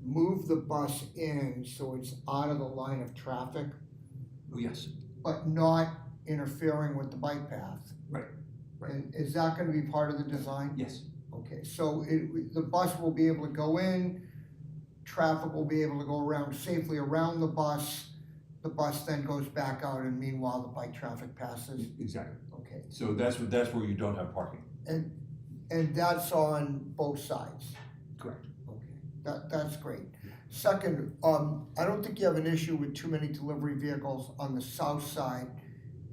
Speaker 4: move the bus in so it's out of the line of traffic,
Speaker 7: Yes,
Speaker 4: but not interfering with the bike path?
Speaker 7: Right.
Speaker 4: And is that gonna be part of the design?
Speaker 7: yes,
Speaker 4: Okay, so the bus will be able to go in, traffic will be able to go around safely around the bus then goes back out, and meanwhile the bike traffic passes?
Speaker 7: exactly.
Speaker 4: Okay,
Speaker 7: So that's where you don't have parking.
Speaker 4: and that's on both sides?
Speaker 7: Correct.
Speaker 4: Okay, that's great. Second, I don't think you have an issue with too many delivery vehicles on the south side,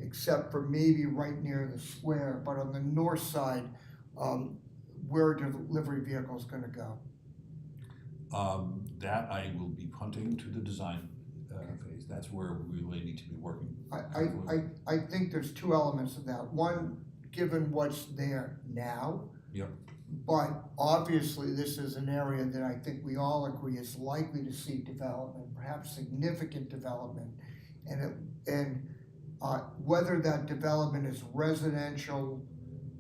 Speaker 4: except for maybe right near the square, but on the north side, where are delivery vehicles gonna go?
Speaker 7: That I will be punting to the design phase. That's where we really need to be working.
Speaker 4: I think there's 2 elements of that. One, given what's there now.
Speaker 7: Yep.
Speaker 4: But obviously, this is an area that I think we all agree is likely to see development, perhaps significant development. And whether that development is residential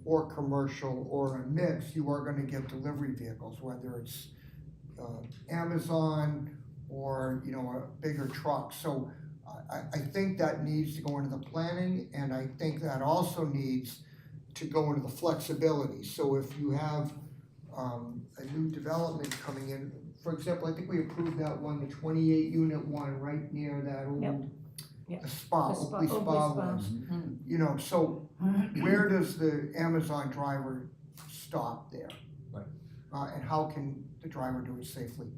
Speaker 4: or commercial or a mix, you are gonna get delivery vehicles, whether it's Amazon or, a bigger truck. So I think that needs to go into the planning, and I think that also needs to go into the flexibility. So if you have a new development coming in, for example, I think we approved that one, the 28 unit one, right near that old,
Speaker 1: Yep. Yep.
Speaker 4: the spa,
Speaker 1: The spa-
Speaker 4: Oakley Spa
Speaker 1: Oakley Spa.
Speaker 4: was. So where does the Amazon driver stop there?
Speaker 7: Right.
Speaker 4: And how can the driver do it safely?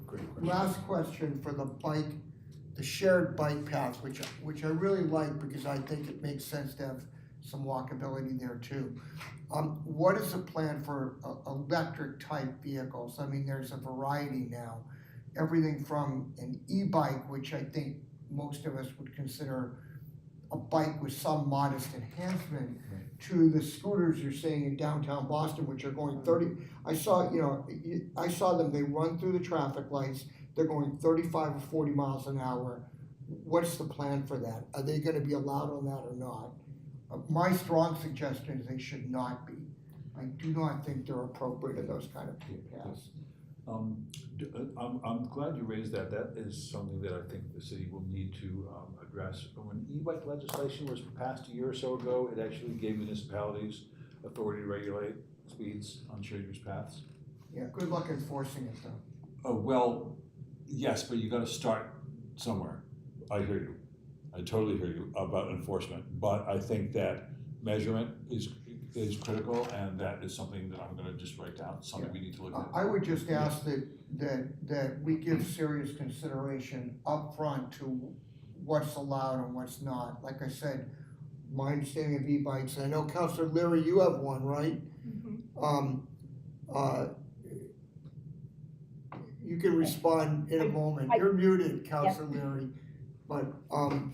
Speaker 7: Great question.
Speaker 4: Last question for the shared bike path, which I really like because I think it makes sense to have some walkability there too. What is the plan for electric type vehicles? I mean, there's a variety now. Everything from an e-bike, which I think most of us would consider a bike with some modest enhancement, to the scooters you're seeing in downtown Boston, which are going 30. I saw them, they run through the traffic lights, they're going 35 or 40 miles an hour. What's the plan for that? Are they gonna be allowed on that or not? My strong suggestion is they should not be. I do not think they're appropriate in those kind of paths.
Speaker 7: I'm glad you raised that. That is something that I think the city will need to address. When e-bike legislation was passed a year or so ago, it actually gave municipalities authority to regulate speeds on shared use paths.
Speaker 4: Yeah, good luck enforcing it though.
Speaker 7: Oh, well, yes, but you gotta start somewhere. I hear you. I totally hear you about enforcement, but I think that measurement is critical, and that is something that I'm gonna just write down, something we need to look at.
Speaker 4: I would just ask that we give serious consideration upfront to what's allowed and what's not. Like I said, my understanding of e-bikes, I know Councilor Leary, you have one, right? You can respond in a moment. You're muted, Councilor Leary, but
Speaker 8: I'm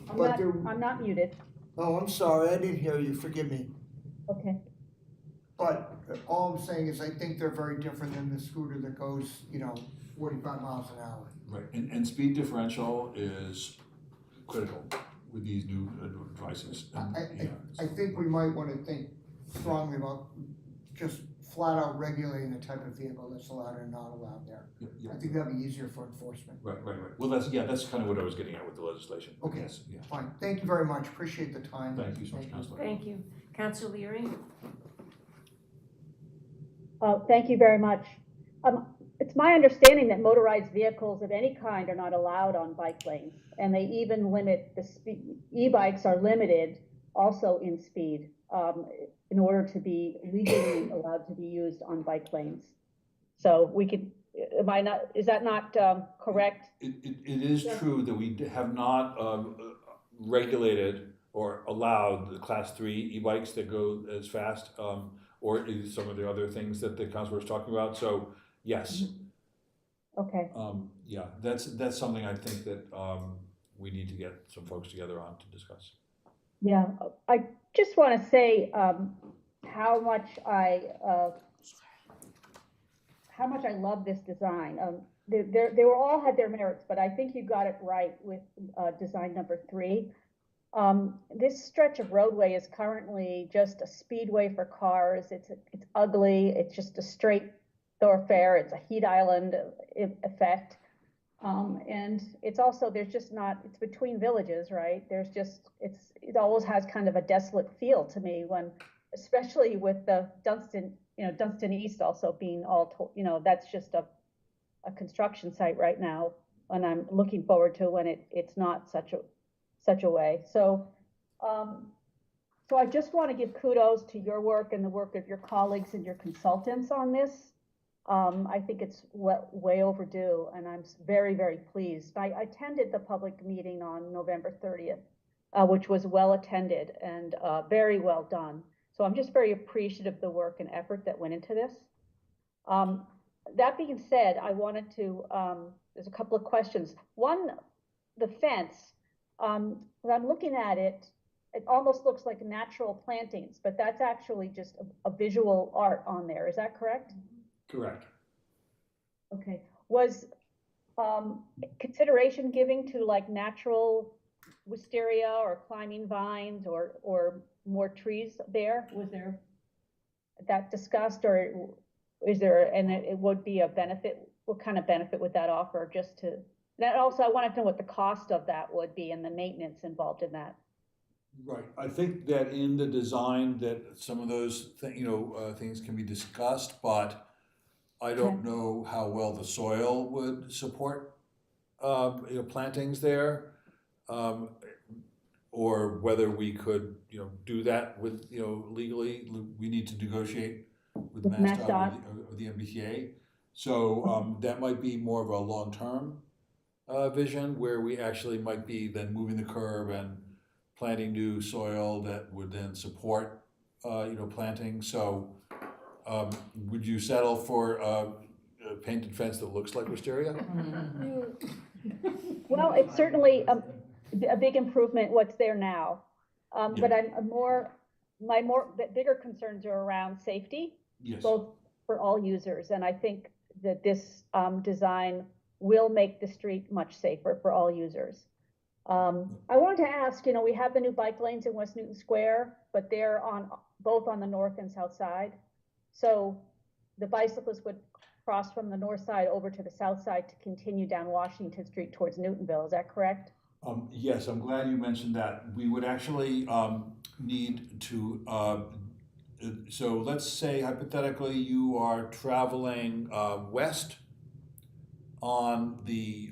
Speaker 8: not muted.
Speaker 4: oh, I'm sorry, I didn't hear you, forgive me.
Speaker 8: Okay.
Speaker 4: But all I'm saying is I think they're very different than the scooter that goes, 45 miles an hour.
Speaker 7: Right, and speed differential is critical. with these new devices. And, yeah,
Speaker 4: I think we might wanna think strongly about just flat out regulating the type of vehicle that's allowed and not allowed there.
Speaker 7: yeah,
Speaker 4: I think that'd be easier for enforcement.
Speaker 7: right. Well, that's kind of what I was getting at with the legislation.
Speaker 4: Okay.
Speaker 7: Yes, yeah.
Speaker 4: Fine, thank you very much, appreciate the time.
Speaker 7: Thank you so much, Counselor.
Speaker 1: Thank you. Council Leary?
Speaker 8: Thank you very much. It's my understanding that motorized vehicles of any kind are not allowed on bike lanes, and they even limit the speed. E-bikes are limited also in speed, in order to be legally allowed to be used on bike lanes. So we could, is that not correct?
Speaker 7: It is true that we have not regulated or allowed the class 3 e-bikes that go as fast, or some of the other things that the councilor was talking about. So yes,
Speaker 8: Okay,
Speaker 7: yeah, that's something I think that we need to get some folks together on to discuss.
Speaker 8: yeah, I just want to say how much I love this design. They were all had their merits, but I think you got it right with design number 3. This stretch of roadway is currently just a speedway for cars. It's ugly. It's just a straight thoroughfare. It's a heat island effect. And it's also, there's just not, it's between villages, right? There's just, it always has kind of a desolate feel to me when, especially with the Dunstan East also being that's just a construction site right now. And I'm looking forward to when it's not such a way. So I just want to give kudos to your work and the work of your colleagues and your consultants on this. I think it's way overdue, and I'm very, very pleased. I attended the public meeting on November 30th, which was well attended and very well done. So I'm just very appreciative of the work and effort that went into this. That being said, I wanted to, there's a couple of questions. One, the fence. When I'm looking at it, it almost looks like natural plantings, but that's actually just a visual art on there. Is that correct?
Speaker 7: Correct.
Speaker 8: Okay. Was consideration given to like natural wisteria or climbing vines or more trees there? Was there that discussed, or is there, and it would be a benefit? What kind of benefit would that offer? Just to that also, I wanted to know what the cost of that would be and the maintenance involved in that.
Speaker 7: Right. I think that in the design that some of those things can be discussed, but I don't know how well the soil would support plantings there, or whether we could do that with legally. We need to negotiate with MassDOT or the MBTA. So that might be more of a long-term vision where we actually might be then moving the curb and planting new soil that would then support planting. So would you settle for a painted fence that looks like wisteria?
Speaker 8: Well, it's certainly a big improvement what's there now. But my bigger concerns are around safety,
Speaker 7: Yes.
Speaker 8: both for all users. And I think that this design will make the street much safer for all users. I wanted to ask, we have the new bike lanes in West Newton Square, but they're both on the north and south side. So the bicyclists would cross from the north side over to the south side to continue down Washington Street towards Newtonville. Is that correct?
Speaker 7: Yes, I'm glad you mentioned that. We would actually need to, so let's say hypothetically you are traveling west on the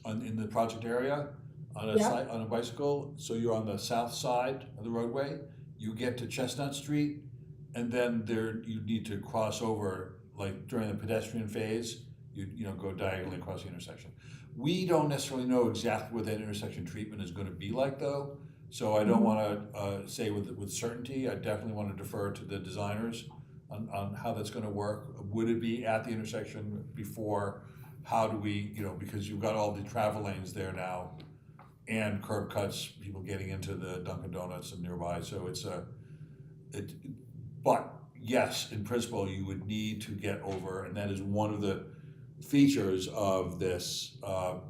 Speaker 7: in the project area on a bicycle. So you're on the south side of the roadway. You get to Chestnut Street, and then you need to cross over, like during the pedestrian phase. You go diagonally across the intersection. We don't necessarily know exactly what that intersection treatment is going to be like, though. So I don't want to say with certainty. I definitely want to defer to the designers on how that's going to work. Would it be at the intersection before? How do we, because you've got all the travel lanes there now and curb cuts, people getting into the Dunkin' Donuts and nearby. So but yes, in principle, you would need to get over, and that is one of the features of this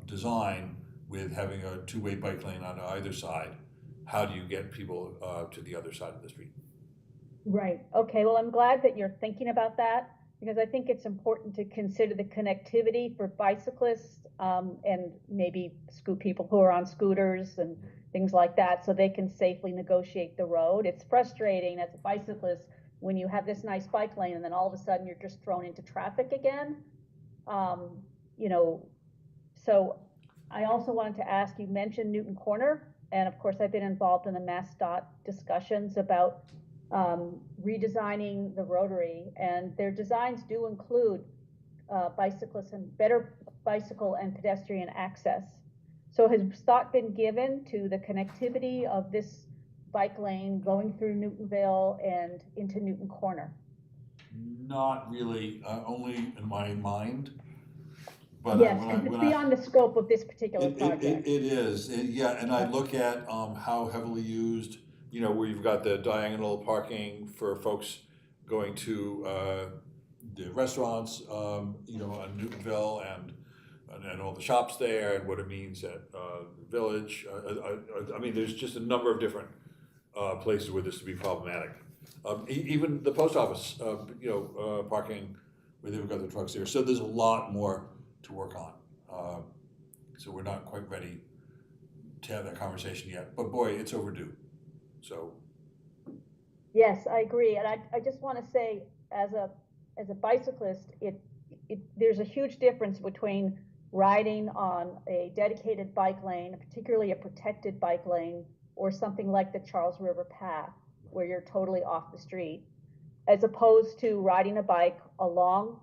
Speaker 7: design, with having a two-way bike lane on either side, how do you get people to the other side of the street?
Speaker 8: Right, okay, well, I'm glad that you're thinking about that, because I think it's important to consider the connectivity for bicyclists, and maybe people who are on scooters and things like that, so they can safely negotiate the road. It's frustrating as a bicyclist when you have this nice bike lane and then all of a sudden you're just thrown into traffic again. You know, so I also wanted to ask, you mentioned Newton Corner, and of course I've been involved in the MassDOT discussions about redesigning the rotary, and their designs do include bicyclists and better bicycle and pedestrian access. So has thought been given to the connectivity of this bike lane going through Newtonville and into Newton Corner?
Speaker 7: Not really, only in my mind. But
Speaker 8: Yes, because it's beyond the scope of this particular project.
Speaker 7: It is, yeah, and I look at how heavily used, you know, where you've got the diagonal parking for folks going to the restaurants, you know, on Newtonville and all the shops there, and what it means at the village. I mean, there's just a number of different places where this would be problematic. Even the post office, you know, parking where they've got the trucks there. So there's a lot more to work on. So we're not quite ready to have that conversation yet, but boy, it's overdue. So.
Speaker 8: Yes, I agree, and I just want to say, as a bicyclist, there's a huge difference between riding on a dedicated bike lane, particularly a protected bike lane, or something like the Charles River Path, where you're totally off the street, as opposed to riding a bike along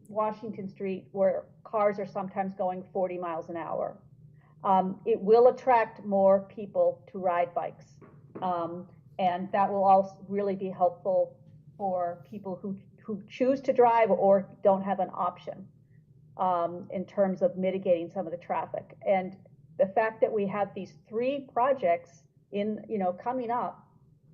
Speaker 8: Washington Street, where cars are sometimes going 40 miles an hour. It will attract more people to ride bikes. And that will also really be helpful for people who choose to drive or don't have an option, in terms of mitigating some of the traffic. And the fact that we have these 3 projects coming up,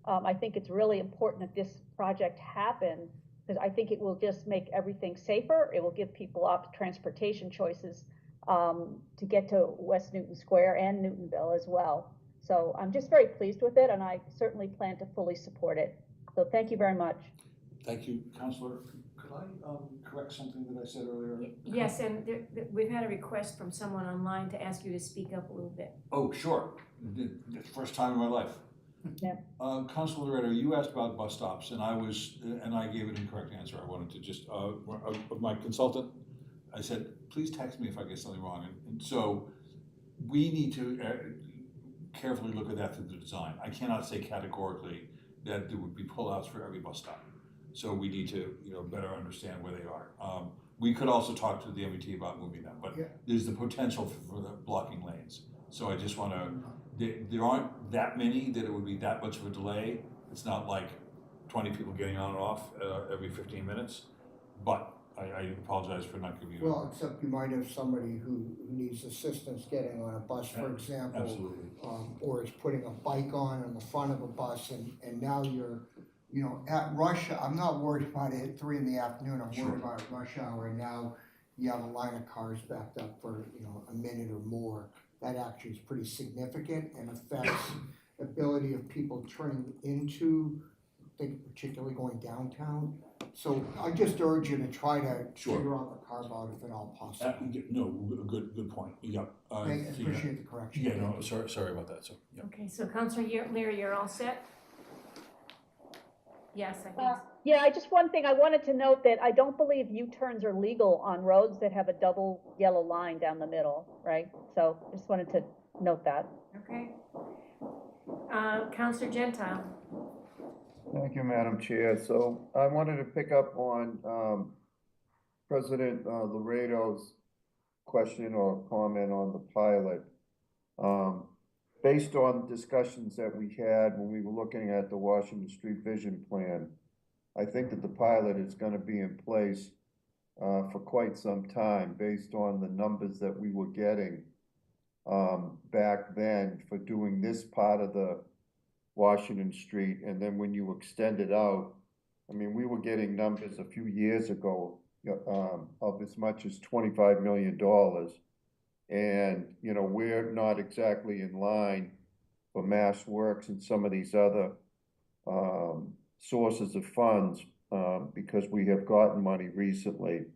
Speaker 8: I think it's really important that this project happen, because I think it will just make everything safer. It will give people transportation choices to get to West Newton Square and Newtonville as well. So I'm just very pleased with it, and I certainly plan to fully support it. So thank you very much.
Speaker 7: Thank you, Councilor. Could I correct something that I said earlier?
Speaker 1: Yes, and we've had a request from someone online to ask you to speak up a little bit.
Speaker 7: Oh, sure. The first time in my life.
Speaker 8: Yeah.
Speaker 7: Councilor Loretta, you asked about bus stops, and I gave an incorrect answer. I wanted to just, my consultant, I said, please text me if I get something wrong. And so we need to carefully look at that through the design. I cannot say categorically that there would be pullouts for every bus stop. So we need to, better understand where they are. We could also talk to the MBT about moving them, but there's the potential for the blocking lanes. So I just want to, there aren't that many that it would be that much of a delay. It's not like 20 people getting on and off every 15 minutes, but I apologize for not giving you.
Speaker 4: Well, except you might have somebody who needs assistance getting on a bus, for example.
Speaker 7: Absolutely.
Speaker 4: Or is putting a bike on the front of a bus, and now you're, at rush. I'm not worried about it at 3 p.m. I'm worried about rush hour, and now you have a line of cars backed up for, a minute or more. That actually is pretty significant and affects ability of people turning into, I think particularly going downtown. So I just urge you to try to figure out the carve out if at all possible.
Speaker 7: No, good point. Yeah.
Speaker 4: I appreciate the correction.
Speaker 7: Yeah, no, sorry about that. So, yeah.
Speaker 1: Okay, so Councilor Leary, you're all set? Yes, I think so.
Speaker 8: Yeah, one thing I wanted to note that I don't believe U-turns are legal on roads that have a double yellow line down the middle, right? So just wanted to note that.
Speaker 1: Okay. Councilor Gentile.
Speaker 5: Thank you, Madam Chair. So I wanted to pick up on President Laredo's question or comment on the pilot. Based on discussions that we had when we were looking at the Washington Street Vision Plan, I think that the pilot is going to be in place for quite some time based on the numbers that we were getting back then for doing this part of the Washington Street. And then when you extend it out, I mean, we were getting numbers a few years ago of as much as $25 million And, you know, we're not exactly in line for Mass Works and some of these other sources of funds, because we have gotten money recently.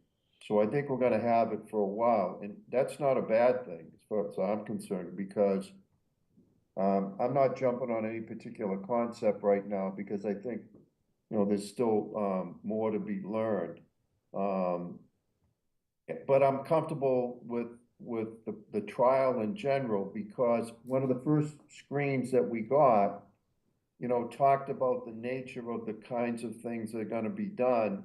Speaker 5: So I think we're gonna have it for a while, and that's not a bad thing as far as I'm concerned, because I'm not jumping on any particular concept right now, because I think, you know, there's still more to be learned. But I'm comfortable with the trial in general, because one of the first screens that we got, you know, talked about the nature of the kinds of things that are gonna be done.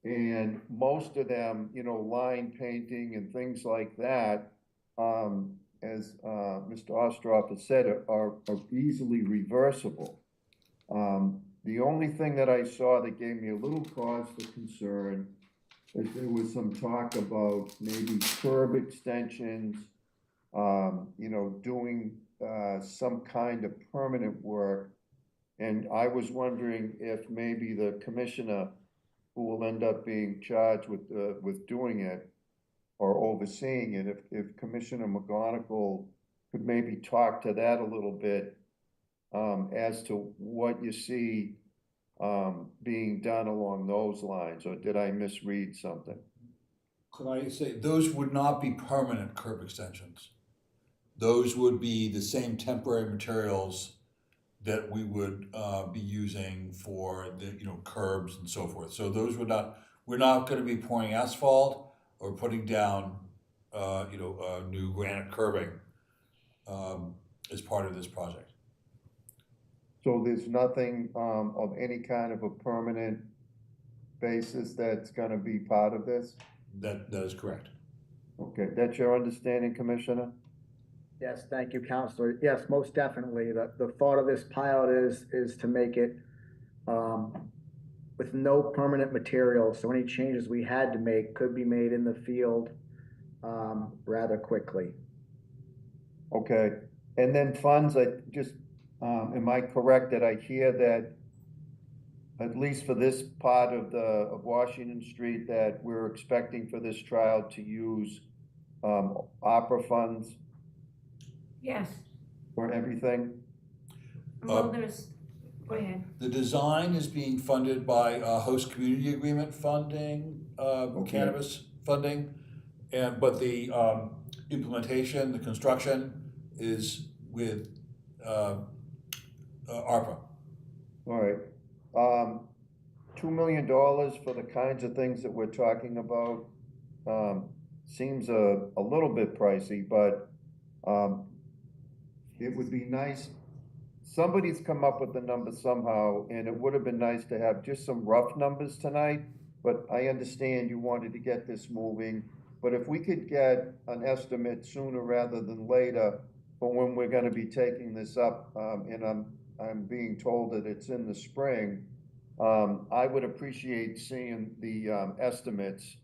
Speaker 5: And most of them, you know, line painting and things like that, as Mr. Ostroff has said, are easily reversible. The only thing that I saw that gave me a little cause for concern is there was some talk about maybe curb extensions, you know, doing some kind of permanent work. And I was wondering if maybe the commissioner who will end up being charged with doing it or overseeing it, if Commissioner McGonigal could maybe talk to that a little bit, as to what you see being done along those lines, or did I misread something?
Speaker 7: Could I say, those would not be permanent curb extensions. Those would be the same temporary materials that we would be using for the, you know, curbs and so forth. So those would not, we're not gonna be pouring asphalt or putting down, you know, new granite curbing as part of this project.
Speaker 5: So there's nothing of any kind of a permanent basis that's gonna be part of this?
Speaker 7: That is correct.
Speaker 5: Okay, that's your understanding, Commissioner?
Speaker 9: Yes, thank you, Counselor. Yes, most definitely. The thought of this pilot is to make it with no permanent material, so any changes we had to make could be made in the field rather quickly.
Speaker 5: Okay, and then funds, I just, am I correct that I hear that at least for this part of Washington Street, that we're expecting for this trial to use opera funds
Speaker 1: Yes,
Speaker 5: for everything?
Speaker 1: well, there's, go ahead.
Speaker 7: The design is being funded by host community agreement funding, cannabis funding, but the implementation, the construction is with ARPA.
Speaker 5: All right, $2 million for the kinds of things that we're talking about, seems a little bit pricey, but, it would be nice, somebody's come up with the number somehow, and it would have been nice to have just some rough numbers tonight, but I understand you wanted to get this moving. But if we could get an estimate sooner rather than later for when we're gonna be taking this up, and I'm being told that it's in the spring, I would appreciate seeing the estimates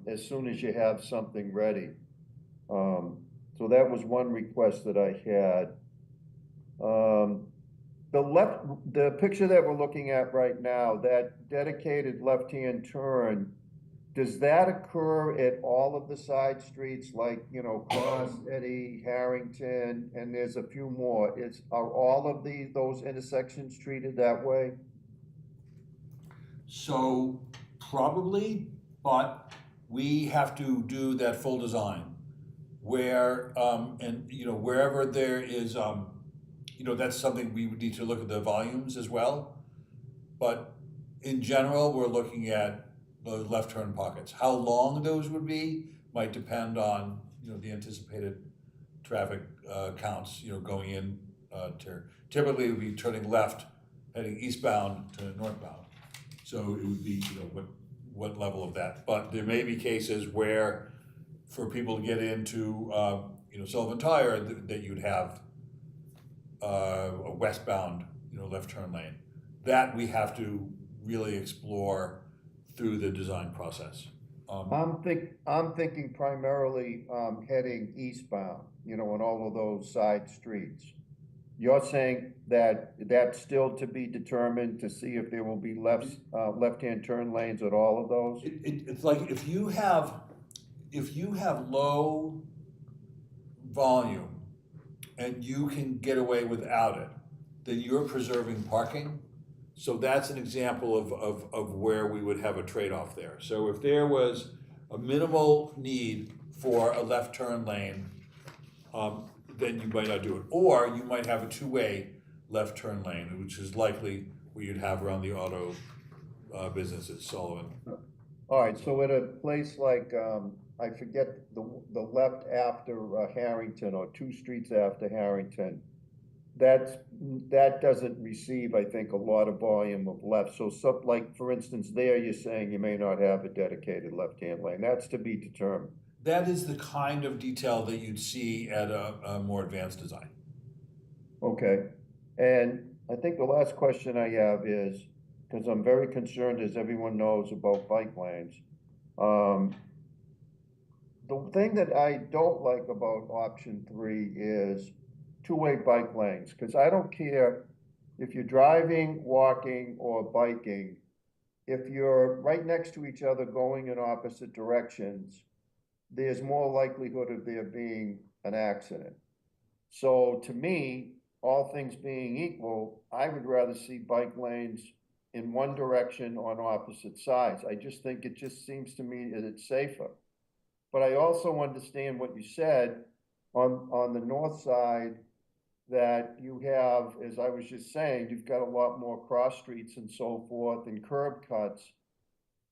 Speaker 5: as soon as you have something ready. So that was one request that I had. The picture that we're looking at right now, that dedicated left-hand turn, does that occur at all of the side streets, like, you know, Cross, Eddy, Harrington, and there's a few more? Are all of those intersections treated that way?
Speaker 7: So probably, but we have to do that full design where, and, you know, wherever there is, you know, that's something we would need to look at the volumes as well. But in general, we're looking at the left turn pockets. How long those would be might depend on, you know, the anticipated traffic counts, you know, going in typically it would be turning left, heading eastbound to northbound. So it would be, you know, what level of that. But there may be cases where for people to get into, you know, Sullivan Tire, that you'd have a westbound, you know, left turn lane. That we have to really explore through the design process.
Speaker 5: I'm thinking primarily heading eastbound, you know, on all of those side streets. You're saying that that's still to be determined to see if there will be left-hand turn lanes at all of those?
Speaker 7: It's like if you have low volume and you can get away without it, then you're preserving parking. So that's an example of where we would have a trade-off there. So if there was a minimal need for a left turn lane, then you might not do it. Or you might have a two-way left turn lane, which is likely what you'd have around the auto business at Sullivan.
Speaker 5: All right, so at a place like, I forget the left after Harrington or 2 streets after Harrington, that doesn't receive, I think, a lot of volume of left. So like, for instance, there you're saying you may not have a dedicated left-hand lane. That's to be determined.
Speaker 7: That is the kind of detail that you'd see at a more advanced design.
Speaker 5: Okay, and I think the last question I have is, because I'm very concerned, as everyone knows, about bike lanes. The thing that I don't like about option 3 is two-way bike lanes, because I don't care if you're driving, walking, or biking. If you're right next to each other going in opposite directions, there's more likelihood of there being an accident. So to me, all things being equal, I would rather see bike lanes in one direction on opposite sides. I just think it just seems to me that it's safer. But I also understand what you said on the north side, that you have, as I was just saying, you've got a lot more cross streets and so forth and curb cuts.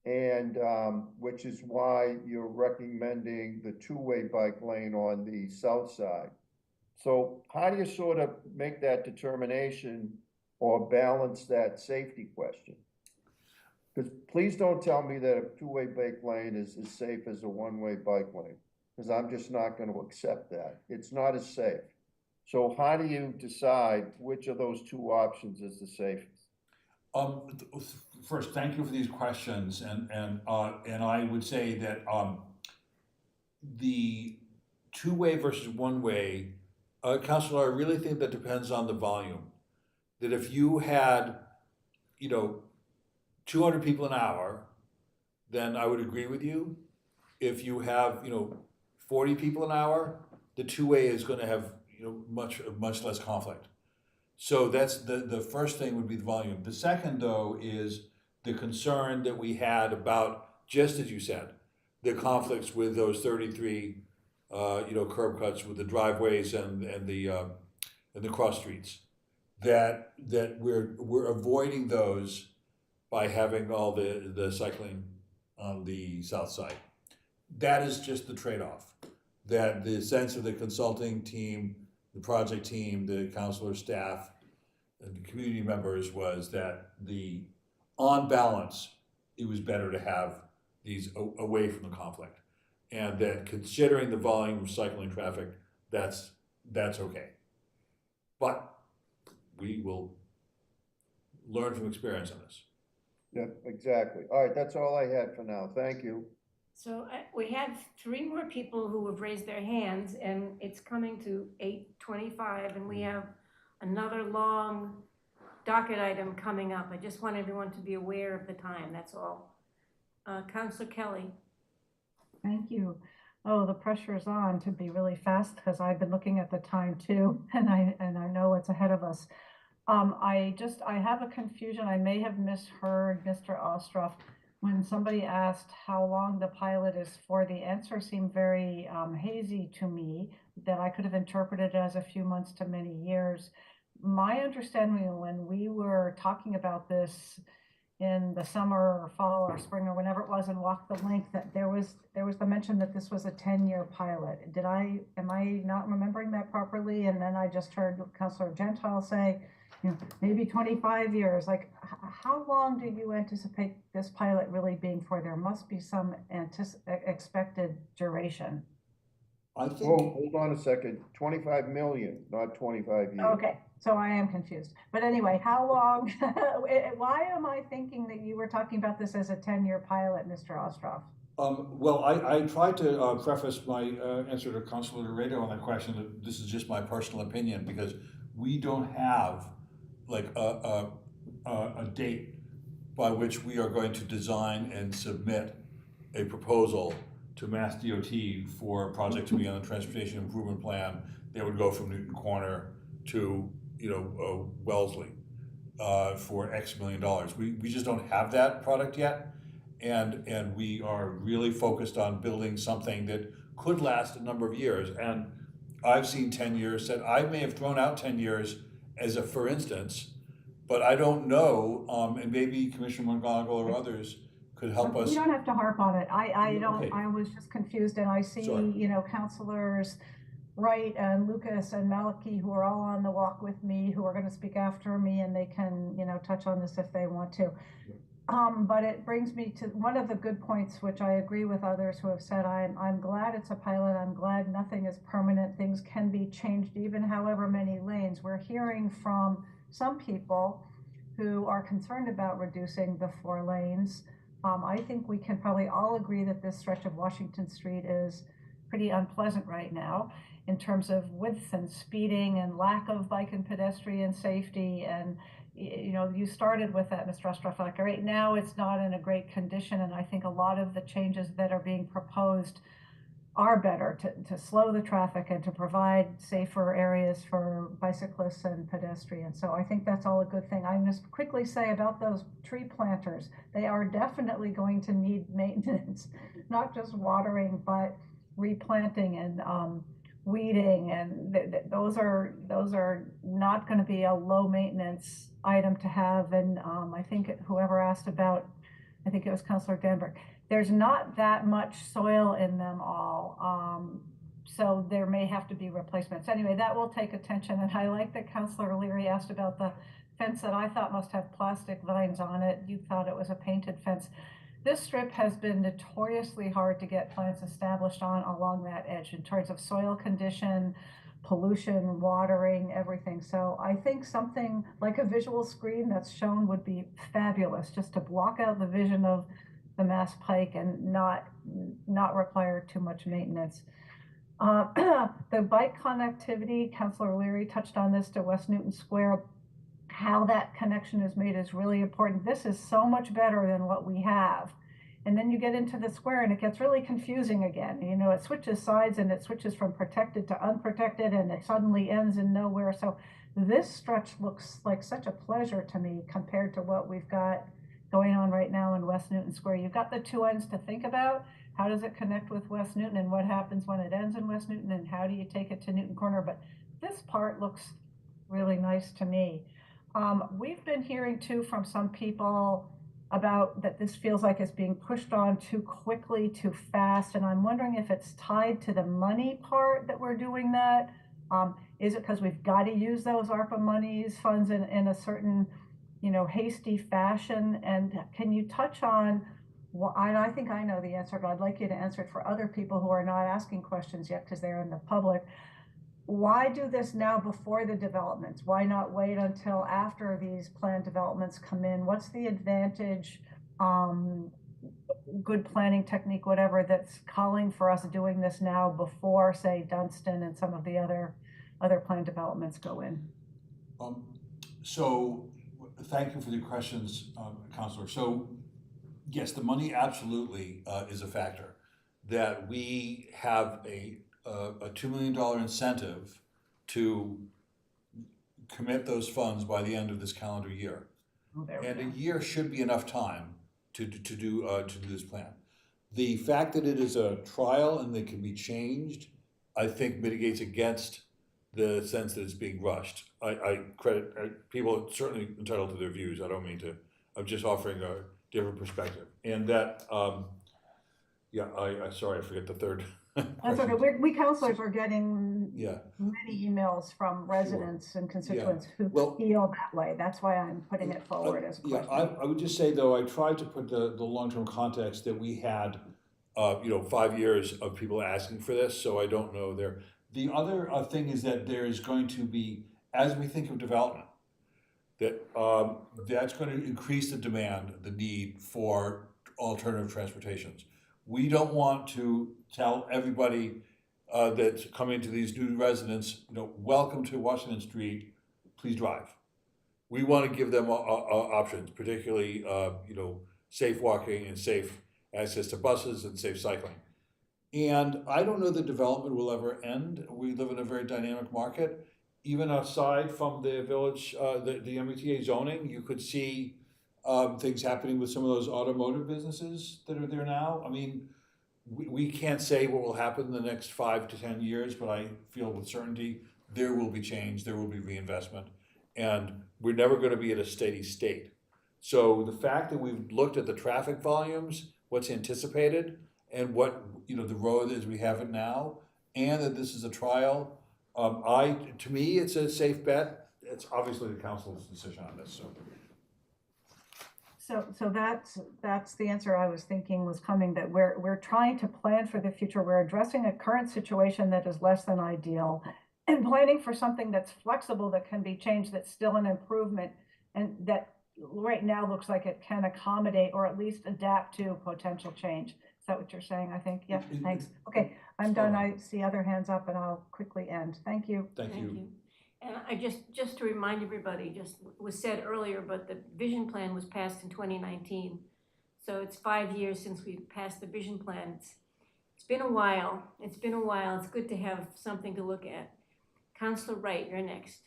Speaker 5: And which is why you're recommending the two-way bike lane on the south side. So how do you sort of make that determination or balance that safety question? Because please don't tell me that a two-way bike lane is as safe as a one-way bike lane, because I'm just not going to accept that. It's not as safe. So how do you decide which of those two options is the safest?
Speaker 7: First, thank you for these questions, and I would say that the two-way versus one-way, Councilor, I really think that depends on the volume. That if you had, 200 people an hour, then I would agree with you. If you have, 40 people an hour, the two-way is going to have, much less conflict. So that's the first thing would be the volume. The second, though, is the concern that we had about, just as you said, the conflicts with those 33, curb cuts with the driveways and the cross streets. That we're avoiding those by having all the cycling on the south side. That is just the trade-off. That the sense of the consulting team, the project team, the counselor staff, and the community members was that on balance, it was better to have these away from the conflict. And that considering the volume of cycling traffic, that's okay. But we will learn from experience on this.
Speaker 5: Yeah, exactly. All right, that's all I had for now. Thank you.
Speaker 1: So we have 3 more people who have raised their hands, and it's coming to 8:25, and we have another long docket item coming up. I just want everyone to be aware of the time, that's all. Councilor Kelly.
Speaker 10: Thank you. Oh, the pressure is on to be really fast because I've been looking at the time too, and I know what's ahead of us. I have a confusion. I may have misheard Mr. Ostroff when somebody asked how long the pilot is for. The answer seemed very hazy to me, that I could have interpreted as a few months to many years. My understanding when we were talking about this in the summer or fall or spring or whenever it was and Walk the Link, that there was the mention that this was a 10-year pilot. Am I not remembering that properly? And then I just heard Councilor Gentile say, maybe 25 years. Like, how long do you anticipate this pilot really being for? There must be some expected duration.
Speaker 7: I think.
Speaker 5: Hold on a second. 25 million, not 25 years.
Speaker 10: Okay, so I am confused. But anyway, how long? Why am I thinking that you were talking about this as a 10-year pilot, Mr. Ostroff?
Speaker 7: Well, I tried to preface my answer to Councilor Laredo on that question that this is just my personal opinion, because we don't have like a date by which we are going to design and submit a proposal to Mass DOT for a project to be on the transportation improvement plan, they would go from Newton Corner to, Wellesley, for X million dollars. We just don't have that product yet. And we are really focused on building something that could last a number of years. And I've seen 10 years, said I may have thrown out 10 years as a for instance, but I don't know, and maybe Commissioner McGonigal or others could help us.
Speaker 10: We don't have to harp on it. I don't,
Speaker 7: Okay.
Speaker 10: I was just confused, and I see,
Speaker 7: Sure.
Speaker 10: Counselors Wright and Lucas and Maliki, who are all on the walk with me, who are gonna speak after me, and they can, touch on this if they want to. But it brings me to one of the good points, which I agree with others who have said, I'm glad it's a pilot, I'm glad nothing is permanent, things can be changed even however many lanes. We're hearing from some people who are concerned about reducing the 4 lanes. I think we can probably all agree that this stretch of Washington Street is pretty unpleasant right now in terms of width and speeding and lack of bike and pedestrian safety. And you started with that, Mr. Ostrowski. Right now, it's not in a great condition, and I think a lot of the changes that are being proposed are better to slow the traffic and to provide safer areas for bicyclists and pedestrians. So I think that's all a good thing. I just quickly say about those tree planters, they are definitely going to need maintenance, not just watering, but replanting and weeding, and those are not going to be a low maintenance item to have. And I think whoever asked about, I think it was Councilor Denberg, there's not that much soil in them all, so there may have to be replacements. Anyway, that will take attention, and I like that Councilor O'Leary asked about the fence that I thought must have plastic vines on it. You thought it was a painted fence. This strip has been notoriously hard to get plants established on along that edge in terms of soil condition, pollution, watering, everything. So I think something like a visual screen that's shown would be fabulous, just to block out the vision of the Mass Pike and not require too much maintenance. The bike connectivity, Councilor Leary touched on this, to West Newton Square. How that connection is made is really important. This is so much better than what we have. And then you get into the square and it gets really confusing again. It switches sides and it switches from protected to unprotected, and it suddenly ends in nowhere. So this stretch looks like such a pleasure to me compared to what we've got going on right now in West Newton Square. You've got the 2 ends to think about. How does it connect with West Newton, and what happens when it ends in West Newton, and how do you take it to Newton Corner? But this part looks really nice to me. We've been hearing too from some people about that this feels like it's being pushed on too quickly, too fast, and I'm wondering if it's tied to the money part that we're doing that. Is it because we've got to use those ARPA monies funds in a certain hasty fashion? And can you touch on, well, I think I know the answer, but I'd like you to answer it for other people who are not asking questions yet because they're in the public. Why do this now before the developments? Why not wait until after these planned developments come in? What's the advantage, good planning technique, whatever, that's calling for us doing this now before, say, Dunstan and some of the other planned developments go in?
Speaker 7: So thank you for the questions, Councilor. So yes, the money absolutely is a factor. That we have a $2 million incentive to commit those funds by the end of this calendar year. And a year should be enough time to do this plan. The fact that it is a trial and they can be changed, I think mitigates against the sense that it's being rushed. I credit people are certainly entitled to their views. I don't mean to. I'm just offering a different perspective. And that, sorry, I forget the third.
Speaker 10: That's okay. We councilors are getting
Speaker 7: Yeah.
Speaker 10: many emails from residents and constituents who
Speaker 7: Well,
Speaker 10: feel that way. That's why I'm putting it forward as a
Speaker 7: Yeah,
Speaker 10: question.
Speaker 7: I would just say though, I tried to put the long-term context that we had, 5 years of people asking for this, so I don't know there. The other thing is that there's going to be, as we think of development, that that's going to increase the demand, the need for alternative transportations. We don't want to tell everybody that's coming to these new residents, welcome to Washington Street, please drive. We want to give them options, particularly, safe walking and safe access to buses and safe cycling. And I don't know that development will ever end. We live in a very dynamic market. Even outside from the village, the MBTA zoning, you could see things happening with some of those automotive businesses that are there now. I mean, we can't say what will happen in the next 5 to 10 years, but I feel with certainty there will be change, there will be reinvestment, and we're never gonna be at a steady state. So the fact that we've looked at the traffic volumes, what's anticipated, and what, the road as we have it now, and that this is a trial, to me, it's a safe bet. It's obviously the council's decision on this, so.
Speaker 10: So that's the answer I was thinking was coming, that we're trying to plan for the future. We're addressing a current situation that is less than ideal and planning for something that's flexible, that can be changed, that's still an improvement, and that right now looks like it can accommodate or at least adapt to potential change. Is that what you're saying, I think? Yeah, thanks. Okay, I'm done. I see other hands up and I'll quickly end. Thank you.
Speaker 7: Thank you.
Speaker 1: And I just to remind everybody, just was said earlier, but the vision plan was passed in 2019. So it's 5 years since we passed the vision plan. It's been a while. It's good to have something to look at. Councilor Wright, you're next.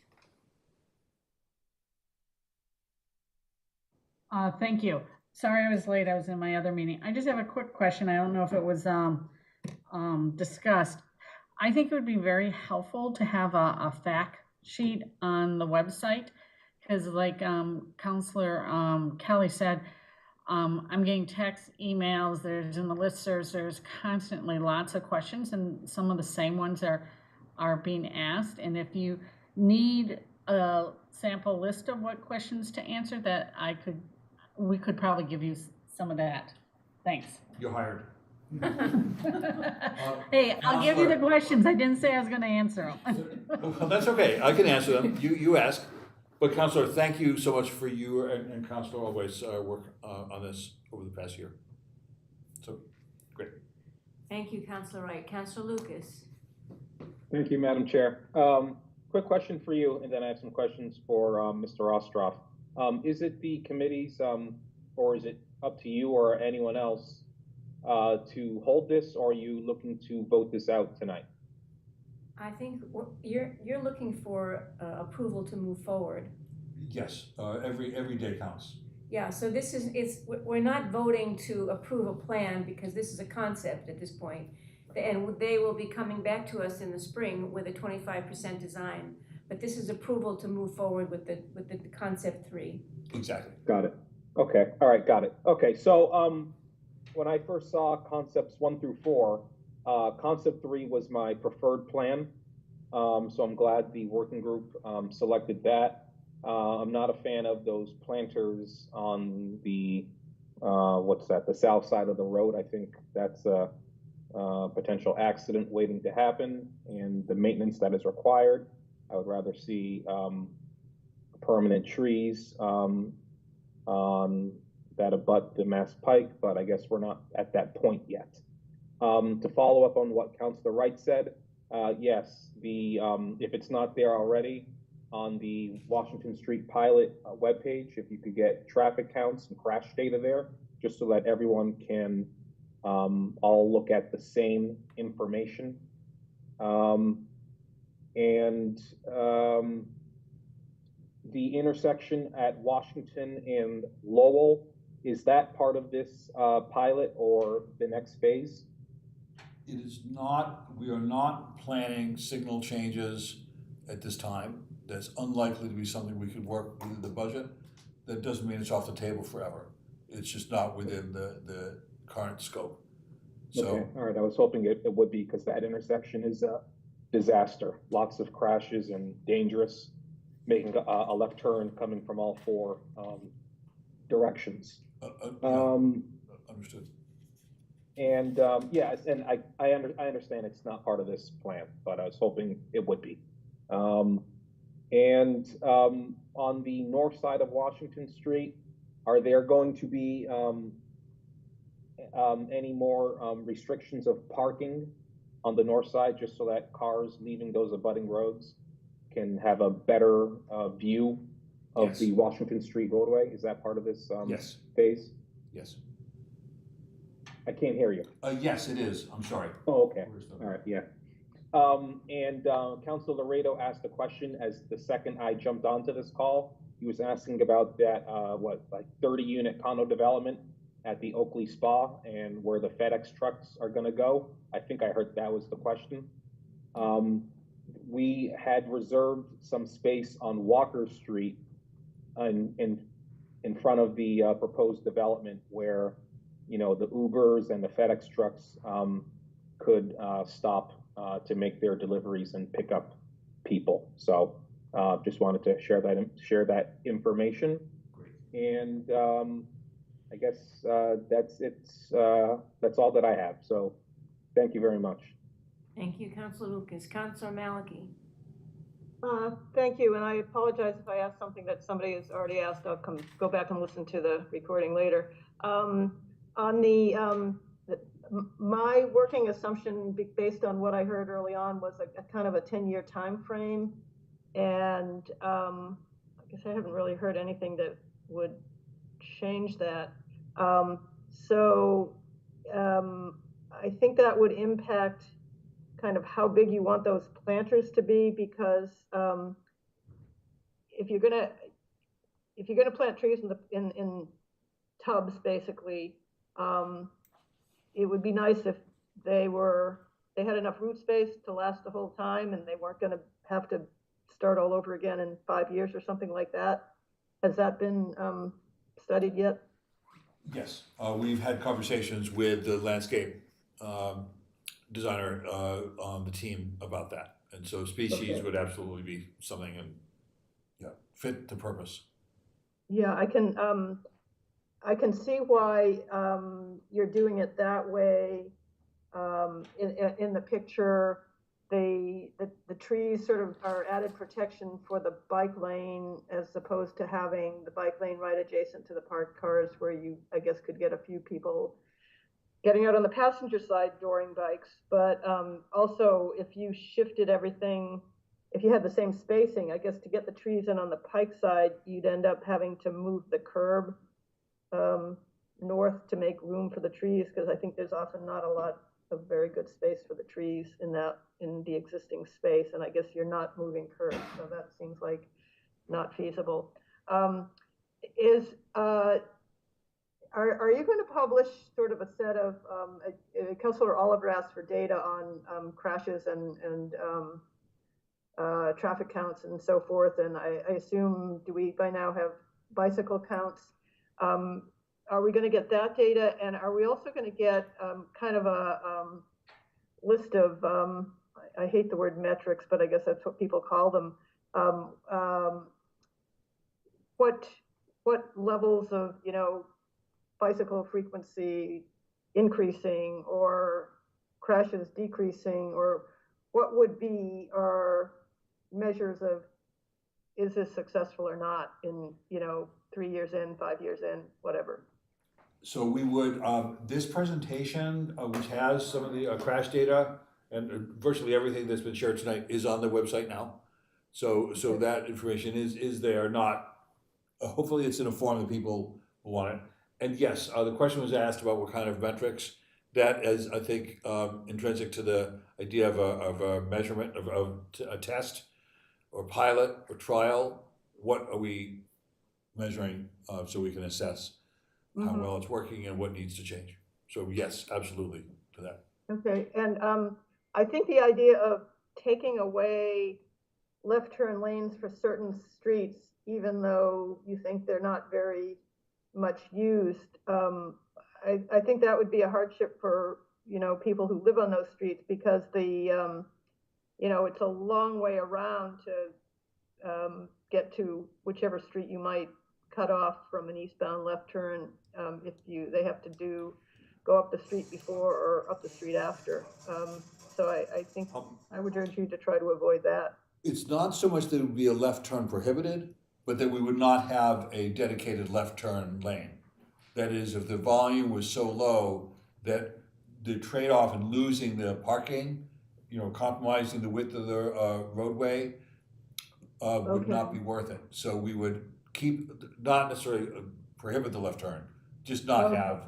Speaker 11: Thank you. Sorry I was late. I was in my other meeting. I just have a quick question. I don't know if it was discussed. I think it would be very helpful to have a fact sheet on the website, because like Councilor Kelly said, I'm getting texts, emails, there's in the listservs, there's constantly lots of questions, and some of the same ones are being asked. And if you need a sample list of what questions to answer, that we could probably give you some of that. Thanks.
Speaker 7: You're hired.
Speaker 11: Hey, I'll give you the questions. I didn't say I was gonna answer them.
Speaker 7: Well, that's okay, I can answer them, you ask. But Counselor, thank you so much for you and Counselor always work on this over the past year. So, great.
Speaker 1: Thank you, Councilor Wright. Councilor Lucas.
Speaker 12: Thank you, Madam Chair. Quick question for you, and then I have some questions for Mr. Ostroff. Is it the committee's, or is it up to you or anyone else to hold this, or are you looking to vote this out tonight?
Speaker 1: I think you're looking for approval to move forward.
Speaker 7: Yes, every day counts.
Speaker 1: Yeah, so we're not voting to approve a plan because this is a concept at this point. And they will be coming back to us in the spring with a 25% design. But this is approval to move forward with the concept 3.
Speaker 7: Exactly.
Speaker 12: Got it. Okay, all right, got it. Okay, so when I first saw concepts 1 through 4, concept 3 was my preferred plan. So I'm glad the working group selected that. I'm not a fan of those planters on the, the south side of the road. I think that's a potential accident waiting to happen, and the maintenance that is required. I would rather see permanent trees that abut the Mass Pike, but I guess we're not at that point yet. To follow up on what Councilor Wright said, yes, if it's not there already, on the Washington Street pilot webpage, if you could get traffic counts and crash data there, just so that everyone can all look at the same information. The intersection at Washington and Lowell, is that part of this pilot or the next phase?
Speaker 7: It is not, we are not planning signal changes at this time. That's unlikely to be something we could work within the budget. That doesn't mean it's off the table forever. It's just not within the current scope. So,
Speaker 12: okay, all right, I was hoping it would be, because that intersection is a disaster. Lots of crashes and dangerous, making a left turn coming from all 4 directions.
Speaker 7: Understood.
Speaker 12: And yes, and I understand it's not part of this plan, but I was hoping it would be. On the north side of Washington Street, are there going to be any more restrictions of parking on the north side, just so that cars leaving those abutting roads can have a better view of
Speaker 7: Yes.
Speaker 12: the Washington Street roadway? Is that part of this
Speaker 7: Yes.
Speaker 12: phase?
Speaker 7: Yes.
Speaker 12: I can't hear you.
Speaker 7: Yes, it is, I'm sorry.
Speaker 12: Oh, okay.
Speaker 7: Where's the-
Speaker 12: All right, yeah. And Councilor Laredo asked a question as the second I jumped onto this call. He was asking about that, like 30-unit condo development at the Oakley Spa and where the FedEx trucks are gonna go. I think I heard that was the question. We had reserved some space on Walker Street in front of the proposed development where, you know, the Ubers and the FedEx trucks could stop to make their deliveries and pick up people. So just wanted to share that information.
Speaker 7: Great.
Speaker 12: And I guess that's all that I have. So thank you very much.
Speaker 1: Thank you, Councilor Lucas. Councilor Maliki.
Speaker 13: Thank you, and I apologize if I asked something that somebody has already asked. I'll go back and listen to the recording later. On my working assumption, based on what I heard early on, was a kind of a 10-year time frame, and I guess I haven't really heard anything that would change that. I think that would impact kind of how big you want those planters to be, because if you're gonna plant trees in tubs, basically, it would be nice if they had enough root space to last the whole time, and they weren't gonna have to start all over again in 5 years or something like that. Has that been studied yet?
Speaker 7: Yes, we've had conversations with the landscape designer on the team about that. And so species would absolutely be something and fit the purpose.
Speaker 13: Yeah, I can see why you're doing it that way. In the picture, the trees sort of are added protection for the bike lane, as opposed to having the bike lane right adjacent to the parked cars, where you, I guess, could get a few people getting out on the passenger side during bikes. But also, if you shifted everything, if you had the same spacing, I guess to get the trees in on the pike side, you'd end up having to move the curb north to make room for the trees, because I think there's often not a lot of very good space for the trees in the existing space, and I guess you're not moving curbs, so that seems like not feasible. Are you going to publish sort of a set of, Councilor Oliver asked for data on crashes and traffic counts and so forth, and I assume, do we by now have bicycle counts? Are we going to get that data, and are we also going to get kind of a list of, I hate the word metrics, but I guess that's what people call them, what levels of, bicycle frequency increasing or crashes decreasing, or what would be our measures of, is this successful or not in 3 years in, 5 years in, whatever?
Speaker 7: So we would, this presentation, which has some of the crash data and virtually everything that's been shared tonight, is on the website now. So that information is there, not, hopefully it's in a form that people want it. And yes, the question was asked about what kind of metrics. That is, I think, intrinsic to the idea of a measurement, of a test or pilot or trial. What are we measuring so we can assess how well it's working and what needs to change? So yes, absolutely to that.
Speaker 13: Okay, and I think the idea of taking away left turn lanes for certain streets, even though you think they're not very much used, I think that would be a hardship for people who live on those streets, because the it's a long way around to get to whichever street you might cut off from an eastbound left turn, if they have to go up the street before or up the street after. So I think I would urge you to try to avoid that.
Speaker 7: It's not so much that it would be a left turn prohibited, but that we would not have a dedicated left turn lane. That is, if the volume was so low that the trade-off in losing the parking, compromising the width of the roadway, would not be worth it. So we would not necessarily prohibit the left turn, just not have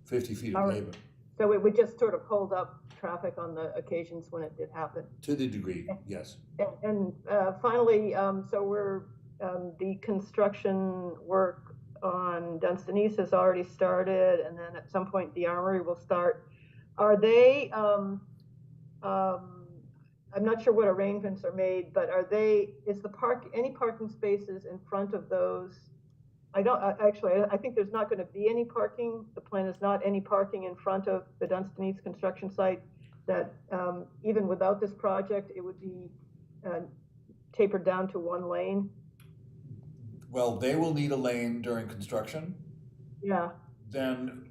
Speaker 7: 50 feet of pavement.
Speaker 13: So it would just sort of hold up traffic on the occasions when it did happen.
Speaker 7: To the degree, yes.
Speaker 13: And finally, so the construction work on Dunstan East has already started, and then at some point the Armory will start. Are they, I'm not sure what arrangements are made, but is any parking spaces in front of those? I think there's not going to be any parking. The plan is not any parking in front of the Dunstan East construction site, that even without this project, it would be tapered down to one lane.
Speaker 7: Well, they will need a lane during construction.
Speaker 13: Yeah.
Speaker 7: Then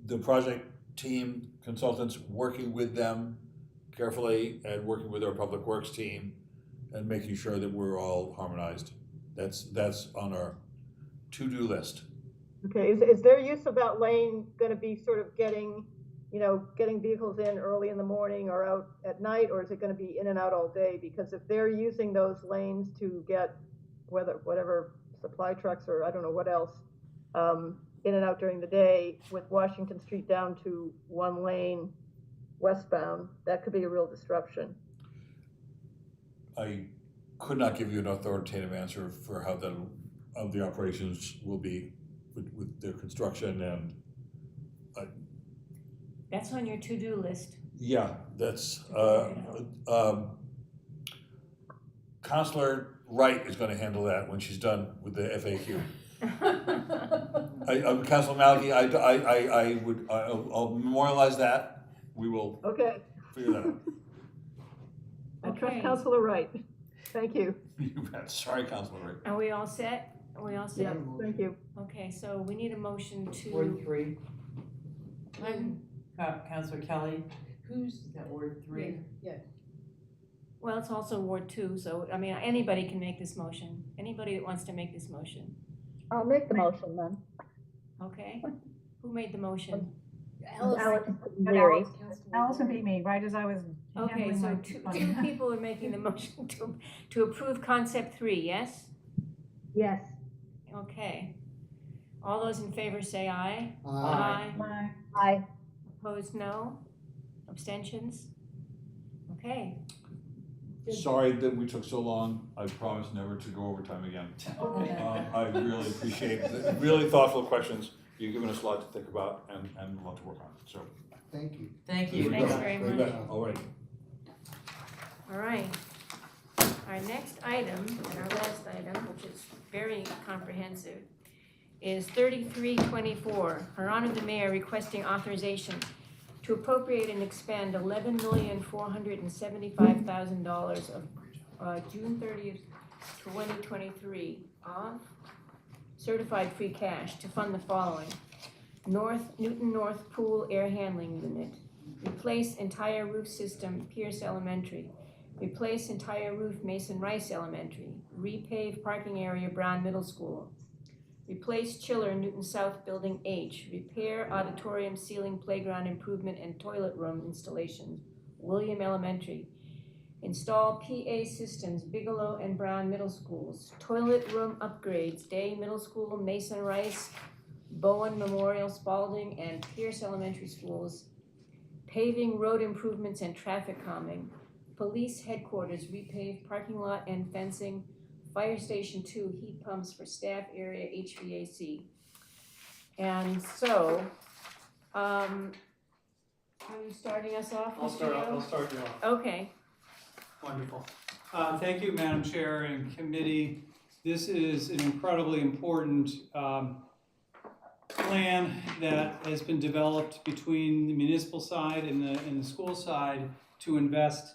Speaker 7: the project team, consultants working with them carefully and working with our public works team and making sure that we're all harmonized. That's on our to-do list.
Speaker 13: Okay, is their use of that lane going to be sort of getting vehicles in early in the morning or out at night, or is it going to be in and out all day? Because if they're using those lanes to get whatever supply trucks or I don't know what else in and out during the day, with Washington Street down to one lane westbound, that could be a real disruption.
Speaker 7: I could not give you an authoritative answer for how the operations will be with their construction and.
Speaker 1: That's on your to-do list.
Speaker 7: Yeah, that's, Counselor Wright is gonna handle that when she's done with the FAQ. Counselor Malky, I'll memorialize that. We will figure that out.
Speaker 13: I trust Councilor Wright. Thank you.
Speaker 7: You bet. Sorry, Counselor Wright.
Speaker 1: Are we all set? Are we all set?
Speaker 13: Yes, thank you.
Speaker 1: Okay, so we need a motion to.
Speaker 3: Ward 3. Counselor Kelly, is that Ward 3?
Speaker 2: Yeah.
Speaker 1: Well, it's also Ward 2, so, I mean, anybody can make this motion. Anybody that wants to make this motion.
Speaker 8: I'll make the motion then.
Speaker 1: Okay? Who made the motion?
Speaker 8: Allison Leary.
Speaker 10: Allison beat me, right as I was.
Speaker 1: Okay,
Speaker 10: handling
Speaker 1: so
Speaker 10: my-
Speaker 1: two people are making the motion to approve concept 3, yes?
Speaker 8: Yes.
Speaker 1: Okay. All those in favor say aye.
Speaker 10: Aye.
Speaker 8: Aye.
Speaker 1: Opposed, no. Abstentions? Okay.
Speaker 7: Sorry that we took so long. I promise never to go over time again. I really appreciate the really thoughtful questions. You've given us a lot to think about and a lot to work on, so.
Speaker 4: Thank you.
Speaker 3: Thank you.
Speaker 1: Thanks very much.
Speaker 7: All right.
Speaker 1: All right. Our next item, and our last item, which is very comprehensive, is 3324. Her Honor the Mayor requesting authorization to appropriate and expend $11,475,000 of June 30th, 2023 of certified free cash to fund the following: Newton North Pool Air Handling Unit, replace entire roof system Pierce Elementary, replace entire roof Mason Rice Elementary, repave parking area Brown Middle School, replace chiller Newton South Building H, repair auditorium ceiling playground improvement and toilet room installation William Elementary, install PA systems Bigelow and Brown Middle Schools, toilet room upgrades Day Middle School, Mason Rice, Bowen Memorial, Spalding, and Pierce Elementary Schools, paving, road improvements, and traffic calming, police headquarters repave parking lot and fencing, Fire Station 2 heat pumps for staff area HVAC. And so, are you starting us off,
Speaker 14: I'll
Speaker 1: Mr.
Speaker 14: start
Speaker 1: Yo?
Speaker 14: you off.
Speaker 1: Okay.
Speaker 14: Wonderful. Thank you, Madam Chair and committee. This is an incredibly important plan that has been developed between the municipal side and the school side to invest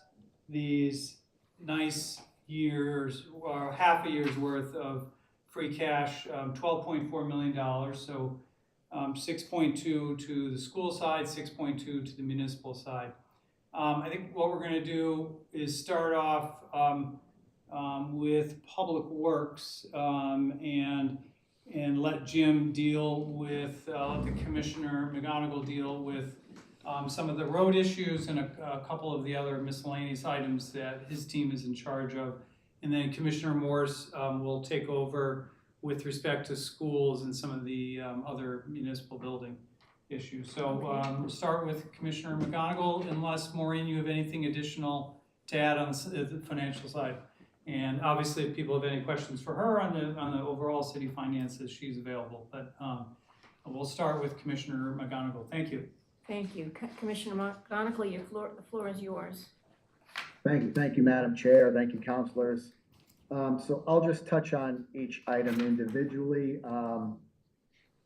Speaker 14: these nice years, or half a year's worth of free cash, $12.4 million. So 6.2 to the school side, 6.2 to the municipal side. I think what we're going to do is start off with Public Works and let Jim deal with, let the Commissioner McGonigal deal with some of the road issues and a couple of the other miscellaneous items that his team is in charge of. And then Commissioner Morse will take over with respect to schools and some of the other municipal building issue. So we'll start with Commissioner McGonigal, unless Maureen, you have anything additional to add on the financial side. And obviously, if people have any questions for her on the overall city finances, she's available. But we'll start with Commissioner McGonigal. Thank you.
Speaker 1: Thank you. Commissioner McGonigal, the floor is yours.
Speaker 9: Thank you, Madam Chair. Thank you, councilors. So I'll just touch on each item individually.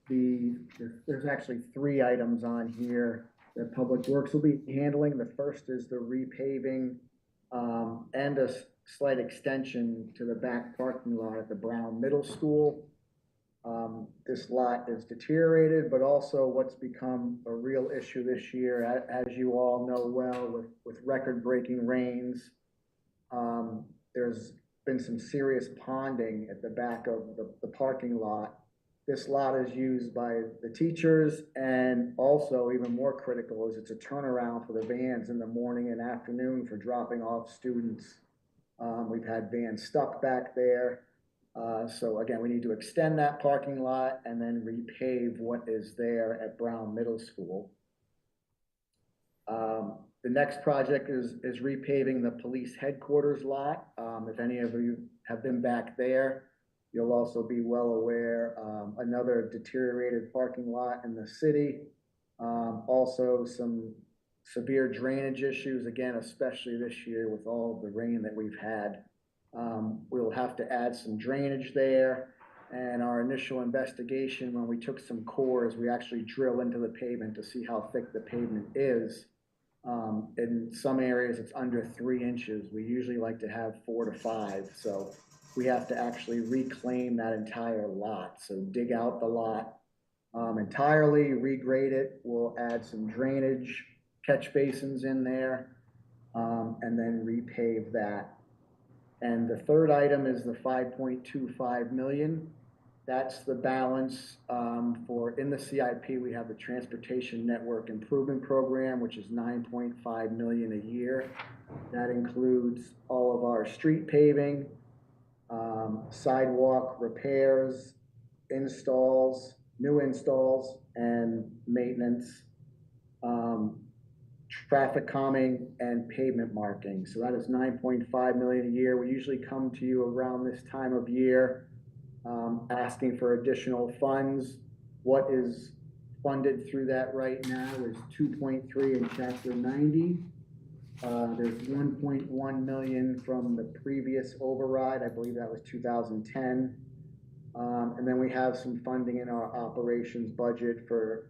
Speaker 9: There's actually 3 items on here that Public Works will be handling. The first is the repaving and a slight extension to the back parking lot at the Brown Middle School. This lot is deteriorated, but also what's become a real issue this year, as you all know well, with record-breaking rains. There's been some serious ponding at the back of the parking lot. This lot is used by the teachers, and also even more critical is it's a turnaround for the vans in the morning and afternoon for dropping off students. We've had vans stuck back there. So again, we need to extend that parking lot and then repave what is there at Brown Middle School. The next project is repaving the police headquarters lot. If any of you have been back there, you'll also be well aware, another deteriorated parking lot in the city. Also some severe drainage issues, again, especially this year with all the rain that we've had. We'll have to add some drainage there. And our initial investigation, when we took some cores, we actually drill into the pavement to see how thick the pavement is. In some areas, it's under 3 inches. We usually like to have 4 to 5. So we have to actually reclaim that entire lot. So dig out the lot entirely, regrade it. We'll add some drainage, catch basins in there, and then repave that. And the third item is the 5.25 million. That's the balance for, in the CIP, we have the Transportation Network Improvement Program, which is 9.5 million a year. That includes all of our street paving, sidewalk repairs, installs, new installs, and maintenance, traffic calming, and pavement marking. So that is 9.5 million a year. We usually come to you around this time of year asking for additional funds. What is funded through that right now is 2.3 in Chapter 90. There's 1.1 million from the previous override. I believe that was 2010. And then we have some funding in our operations budget for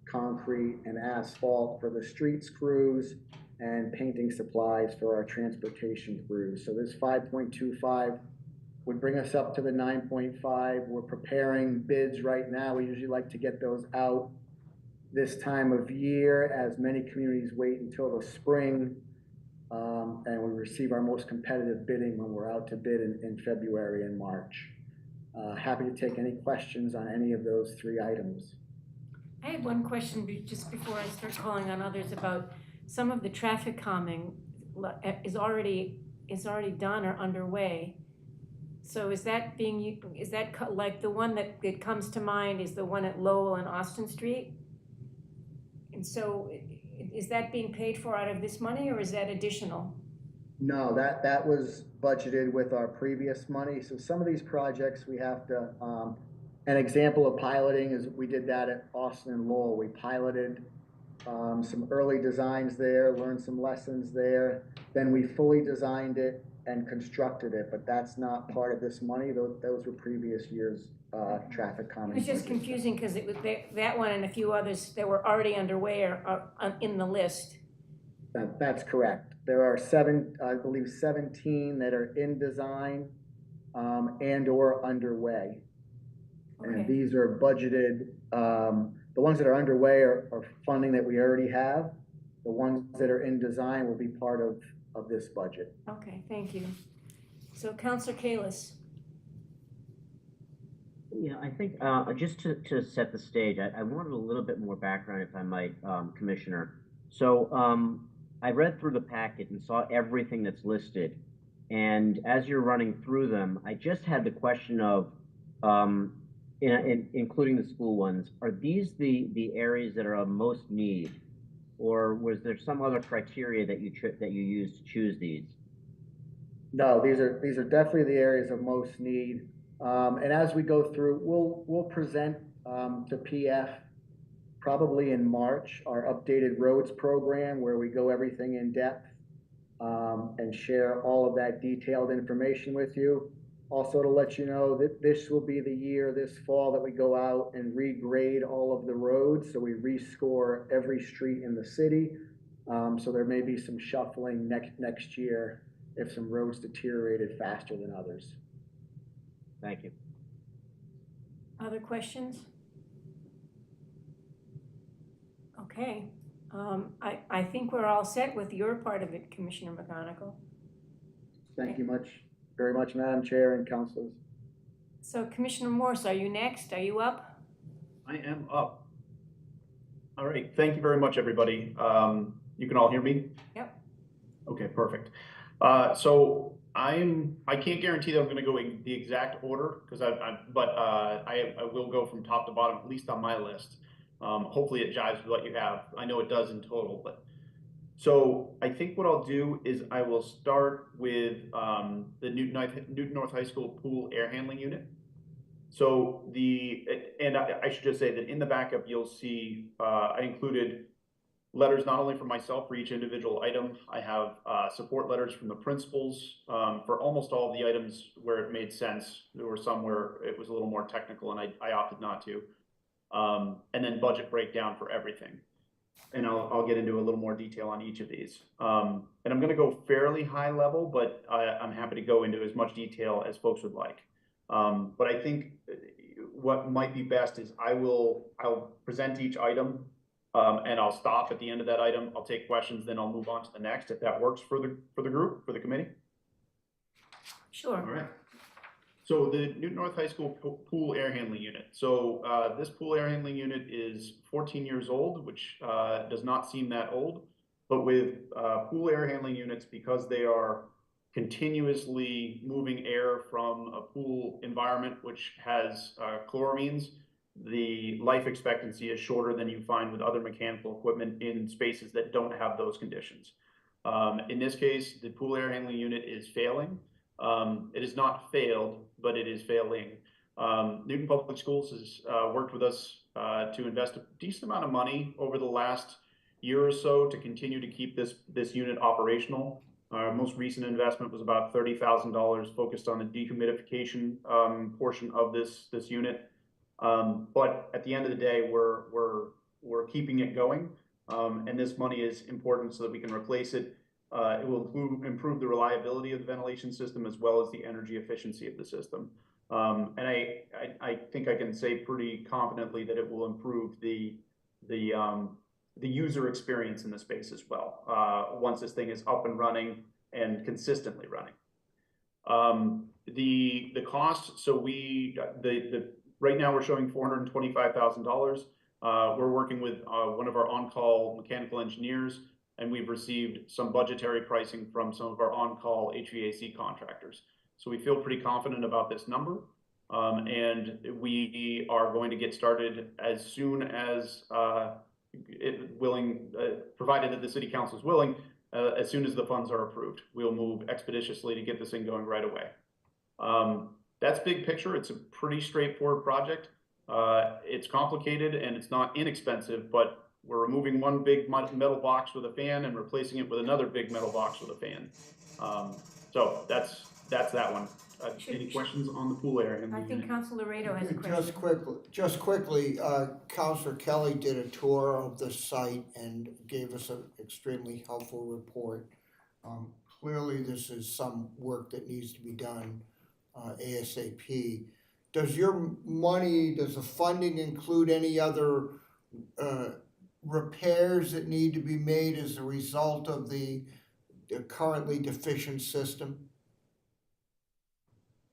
Speaker 9: concrete and asphalt for the streets crews and painting supplies for our transportation crews. So this 5.25 would bring us up to the 9.5. We're preparing bids right now. We usually like to get those out this time of year, as many communities wait until the spring, and we receive our most competitive bidding when we're out to bid in February and March. Happy to take any questions on any of those 3 items.
Speaker 1: I had one question just before I start calling on others about some of the traffic calming is already done or underway. So is that like the one that comes to mind is the one at Lowell and Austin Street? And so is that being paid for out of this money, or is that additional?
Speaker 9: No, that was budgeted with our previous money. So some of these projects we have to, an example of piloting is we did that at Austin and Lowell. We piloted some early designs there, learned some lessons there. Then we fully designed it and constructed it, but that's not part of this money. Those were previous years' traffic calming.
Speaker 1: It was just confusing because it was that one and a few others that were already underway are in the list.
Speaker 9: That's correct. There are 17 that are in design and or underway.
Speaker 1: Okay.
Speaker 9: And these are budgeted. The ones that are underway are funding that we already have. The ones that are in design will be part of this budget.
Speaker 1: Okay, thank you. So Councilor Kalis.
Speaker 15: Yeah, I think just to set the stage, I wanted a little bit more background, if I might, Commissioner. So I read through the packet and saw everything that's listed. And as you're running through them, I just had the question of, including the school ones, are these the areas that are of most need? Or was there some other criteria that you used to choose these?
Speaker 9: No, these are definitely the areas of most need. And as we go through, we'll present to PF probably in March, our updated roads program where we go everything in depth and share all of that detailed information with you. Also to let you know that this will be the year this fall that we go out and regrade all of the roads. So we rescore every street in the city. So there may be some shuffling next year if some roads deteriorated faster than others.
Speaker 15: Thank you.
Speaker 1: Other questions? Okay, I think we're all set with your part of it, Commissioner McGonigal.
Speaker 9: Thank you very much, Madam Chair and councilors.
Speaker 1: So Commissioner Morse, are you next? Are you up?
Speaker 6: I am up. All right, thank you very much, everybody. You can all hear me?
Speaker 1: Yep.
Speaker 6: Okay, perfect. So I can't guarantee that I'm going to go in the exact order because but I will go from top to bottom, at least on my list. Hopefully it jives with what you have. I know it does in total, but so I think what I'll do is I will start with the Newton North High School pool air handling unit. So I should just say that in the backup you'll see I included letters not only from myself for each individual item. I have support letters from the principals for almost all of the items where it made sense. There were some where it was a little more technical and I opted not to. And then budget breakdown for everything. And I'll get into a little more detail on each of these. And I'm going to go fairly high level, but I'm happy to go into as much detail as folks would like. But I think what might be best is I'll present each item and I'll stop at the end of that item. I'll take questions, then I'll move on to the next if that works for the group, for the committee.
Speaker 1: Sure.
Speaker 6: All right. So the Newton North High School pool air handling unit. So this pool air handling unit is 14 years old, which does not seem that old. But with pool air handling units, because they are continuously moving air from a pool environment which has chloramines, the life expectancy is shorter than you find with other mechanical equipment in spaces that don't have those conditions. In this case, the pool air handling unit is failing. It is not failed, but it is failing. Newton Public Schools has worked with us to invest a decent amount of money over the last year or so to continue to keep this unit operational. Our most recent investment was about $30,000 focused on the dehumidification portion of this unit. But at the end of the day, we're keeping it going, and this money is important so that we can replace it. It will improve the reliability of the ventilation system as well as the energy efficiency of the system. And I think I can say pretty confidently that it will improve the user experience in the space as well, once this thing is up and running and consistently running. The cost, so right now we're showing $425,000. We're working with one of our on-call mechanical engineers, and we've received some budgetary pricing from some of our on-call HVAC contractors. So we feel pretty confident about this number, and we are going to get started as soon as provided that the city council is willing, as soon as the funds are approved. We'll move expeditiously to get this thing going right away. That's big picture. It's a pretty straightforward project. It's complicated and it's not inexpensive, but we're removing one big metal box with a fan and replacing it with another big metal box with a fan. So that's that one. Any questions on the pool area?
Speaker 1: I think Councilor Laredo has a question.
Speaker 4: Just quickly, Councilor Kelly did a tour of the site and gave us an extremely helpful report. Clearly, this is some work that needs to be done ASAP. Does the funding include any other repairs that need to be made as a result of the currently deficient system?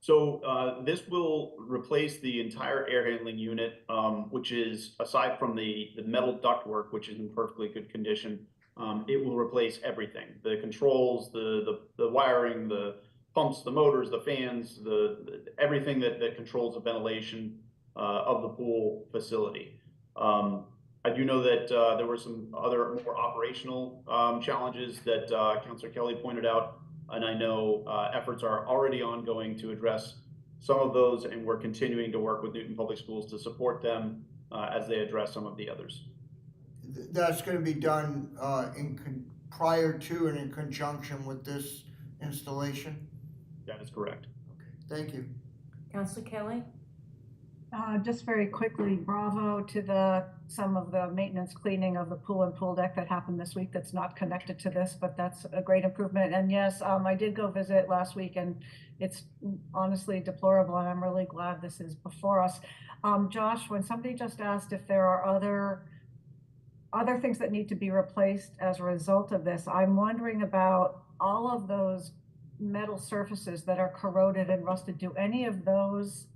Speaker 6: So this will replace the entire air handling unit, which is, aside from the metal ductwork, which is in perfectly good condition, it will replace everything. The controls, the wiring, the pumps, the motors, the fans, everything that controls the ventilation of the pool facility. I do know that there were some other more operational challenges that Councilor Kelly pointed out, and I know efforts are already ongoing to address some of those, and we're continuing to work with Newton Public Schools to support them as they address some of the others.
Speaker 4: That's gonna be done prior to and in conjunction with this installation?
Speaker 6: That is correct.
Speaker 4: Okay, thank you.
Speaker 1: Councilor Kelly?
Speaker 10: Just very quickly, bravo to some of the maintenance cleaning of the pool and pool deck that happened this week that's not connected to this, but that's a great improvement. And yes, I did go visit last week and it's honestly deplorable and I'm really glad this is before us. Josh, when somebody just asked if there are other things that need to be replaced as a result of this, I'm wondering about all of those metal surfaces that are corroded and rusted. Do any of those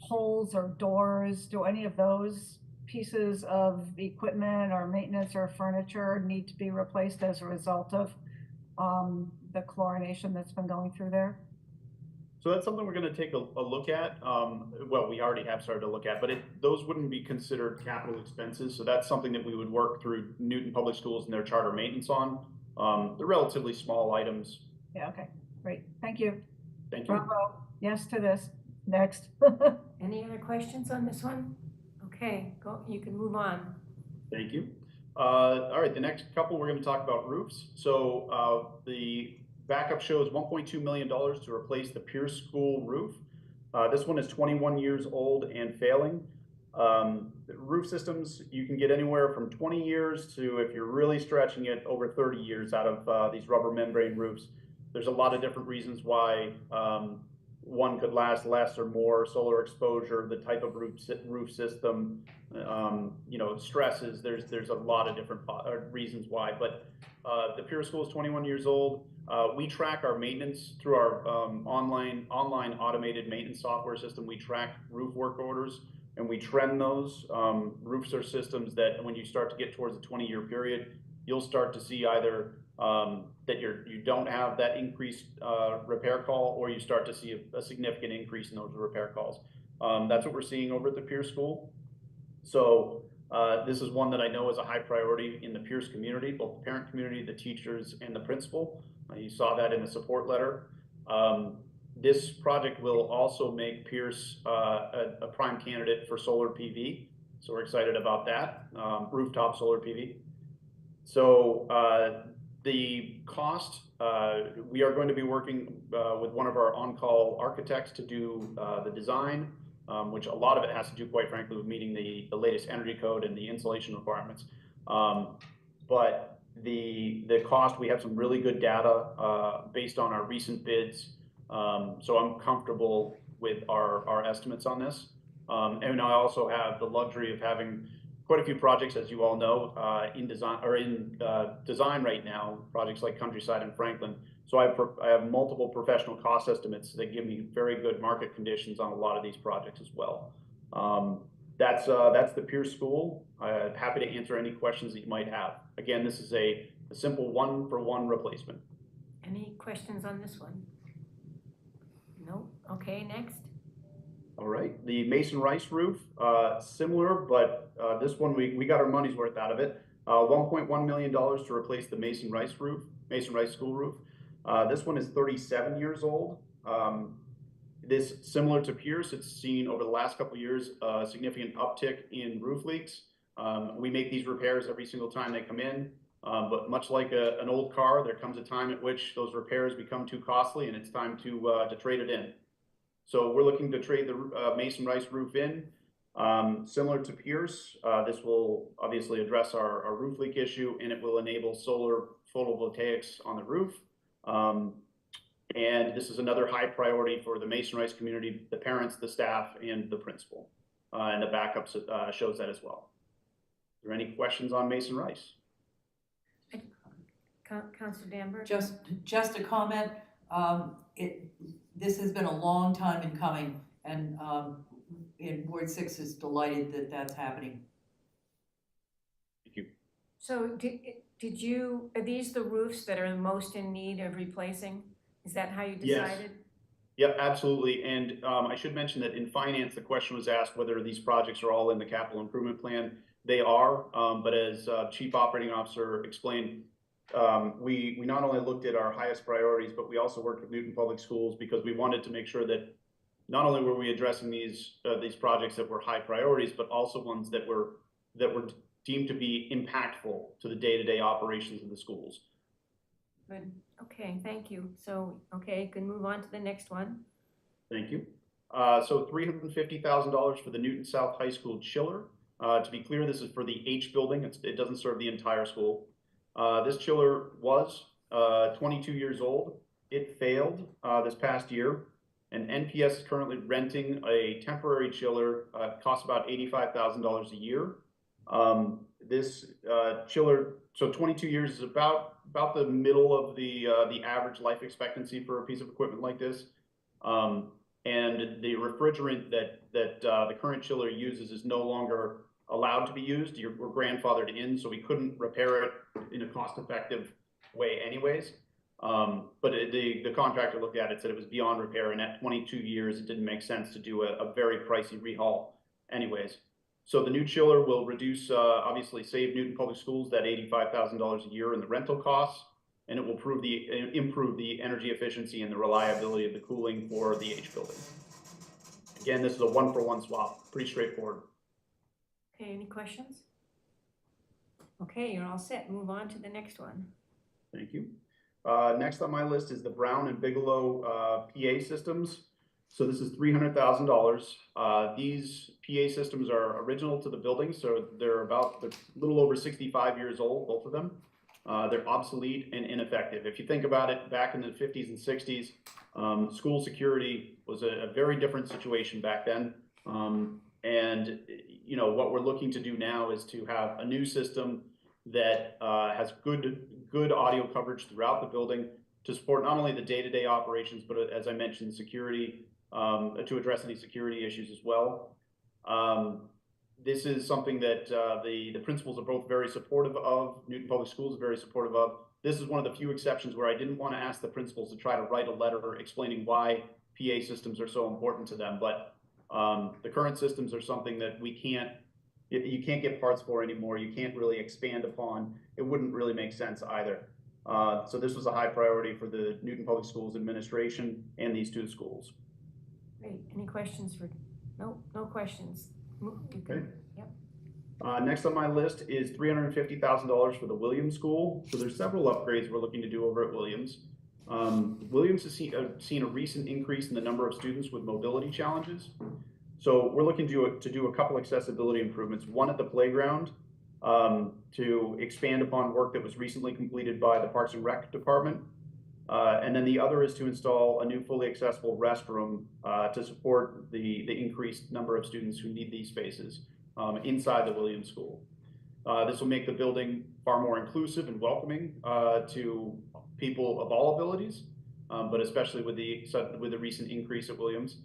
Speaker 10: holes or doors, do any of those pieces of equipment or maintenance or furniture need to be replaced as a result of the chlorination that's been going through there?
Speaker 6: So that's something we're going to take a look at. Well, we already have started to look at, but those wouldn't be considered capital expenses. So that's something that we would work through Newton Public Schools and their charter maintenance on. They're relatively small items.
Speaker 10: Yeah, okay, great. Thank you.
Speaker 6: Thank you.
Speaker 10: Bravo. Yes to this. Next.
Speaker 1: Any other questions on this one? Okay, go, you can move on.
Speaker 6: Thank you. All right, the next couple, we're going to talk about roofs. So the backup shows $1.2 million to replace the Pierce School roof. This one is 21 years old and failing. Roof systems, you can get anywhere from 20 years to, if you're really stretching it, over 30 years out of these rubber membrane roofs. There's a lot of different reasons why one could last less or more: solar exposure, the type of roof system, you know, stresses. There's a lot of different reasons why. But the Pierce School is 21 years old. We track our maintenance through our online automated maintenance software system. We track roof work orders and we trend those. Roofs are systems that when you start to get towards the 20-year period, you'll start to see either that you don't have that increased repair call, or you start to see a significant increase in those repair calls. That's what we're seeing over at the Pierce School. So this is one that I know is a high priority in the Pierce community, both the parent community, the teachers, and the principal. You saw that in the support letter. This project will also make Pierce a prime candidate for solar PV. So we're excited about that, rooftop solar PV. So the cost, we are going to be working with one of our on-call architects to do the design, which a lot of it has to do, quite frankly, with meeting the latest energy code and the insulation requirements. But the cost, we have some really good data based on our recent bids. So I'm comfortable with our estimates on this. And I also have the luxury of having quite a few projects, as you all know, in design right now, projects like Countryside and Franklin. So I have multiple professional cost estimates that give me very good market conditions on a lot of these projects as well. That's the Pierce School. I'm happy to answer any questions that you might have. Again, this is a simple one-for-one replacement.
Speaker 1: Any questions on this one? No? Okay, next.
Speaker 6: All right, the Mason Rice roof, similar, but this one we got our money's worth out of it. $1.1 million to replace the Mason Rice School roof. This one is 37 years old. This, similar to Pierce, it's seen over the last couple of years a significant uptick in roof leaks. We make these repairs every single time they come in, but much like an old car, there comes a time at which those repairs become too costly and it's time to trade it in. So we're looking to trade the Mason Rice roof in. Similar to Pierce, this will obviously address our roof leak issue, and it will enable solar photovoltaics on the roof. And this is another high priority for the Mason Rice community, the parents, the staff, and the principal. And the backup shows that as well. Are there any questions on Mason Rice?
Speaker 1: Councilor Danberg?
Speaker 3: Just a comment. This has been a long time in coming, and Ward 6 is delighted that that's happening.
Speaker 6: Thank you.
Speaker 1: So are these the roofs that are most in need of replacing? Is that how you decided?
Speaker 6: Yeah, absolutely. And I should mention that in finance, the question was asked whether these projects are all in the capital improvement plan. They are, but as Chief Operating Officer explained, we not only looked at our highest priorities, but we also worked with Newton Public Schools because we wanted to make sure that not only were we addressing these projects that were high priorities, but also ones that were deemed to be impactful to the day-to-day operations of the schools.
Speaker 1: Good. Okay, thank you. So, okay, can move on to the next one.
Speaker 6: Thank you. So $350,000 for the Newton South High School chiller. To be clear, this is for the H building. It doesn't serve the entire school. This chiller was 22 years old. It failed this past year, and NPS is currently renting a temporary chiller. It costs about $85,000 a year. This chiller, so 22 years is about the middle of the average life expectancy for a piece of equipment like this. And the refrigerant that the current chiller uses is no longer allowed to be used. We're grandfathered in, so we couldn't repair it in a cost-effective way anyways. But the contractor looked at it, said it was beyond repair, and at 22 years, it didn't make sense to do a very pricey rehaul anyways. So the new chiller will reduce, obviously save Newton Public Schools that $85,000 a year in the rental costs, and it will improve the energy efficiency and the reliability of the cooling for the H building. Again, this is a one-for-one swap, pretty straightforward.
Speaker 1: Okay, any questions? Okay, you're all set. Move on to the next one.
Speaker 6: Thank you. Next on my list is the Brown and Bigelow PA systems. So this is $300,000. These PA systems are original to the building, so they're a little over 65 years old, both of them. They're obsolete and ineffective. If you think about it, back in the 50s and 60s, school security was a very different situation back then. And you know what we're looking to do now is to have a new system that has good audio coverage throughout the building to support not only the day-to-day operations, but as I mentioned, security, to address any security issues as well. This is something that the principals are both very supportive of. Newton Public Schools are very supportive of. This is one of the few exceptions where I didn't want to ask the principals to try to write a letter explaining why PA systems are so important to them. But the current systems are something that you can't get parts for anymore. You can't really expand upon. It wouldn't really make sense either. So this was a high priority for the Newton Public Schools administration and these two schools.
Speaker 1: Great. Any questions for? No questions.
Speaker 6: Okay.
Speaker 1: Yep.
Speaker 6: Next on my list is $350,000 for the Williams School. So there's several upgrades we're looking to do over at Williams. Williams has seen a recent increase in the number of students with mobility challenges. So we're looking to do a couple accessibility improvements. One at the playground to expand upon work that was recently completed by the Parks and Rec department. And then the other is to install a new fully accessible restroom to support the increased number of students who need these spaces inside the Williams School. This will make the building far more inclusive and welcoming to people of all abilities, but especially with the recent increase at Williams.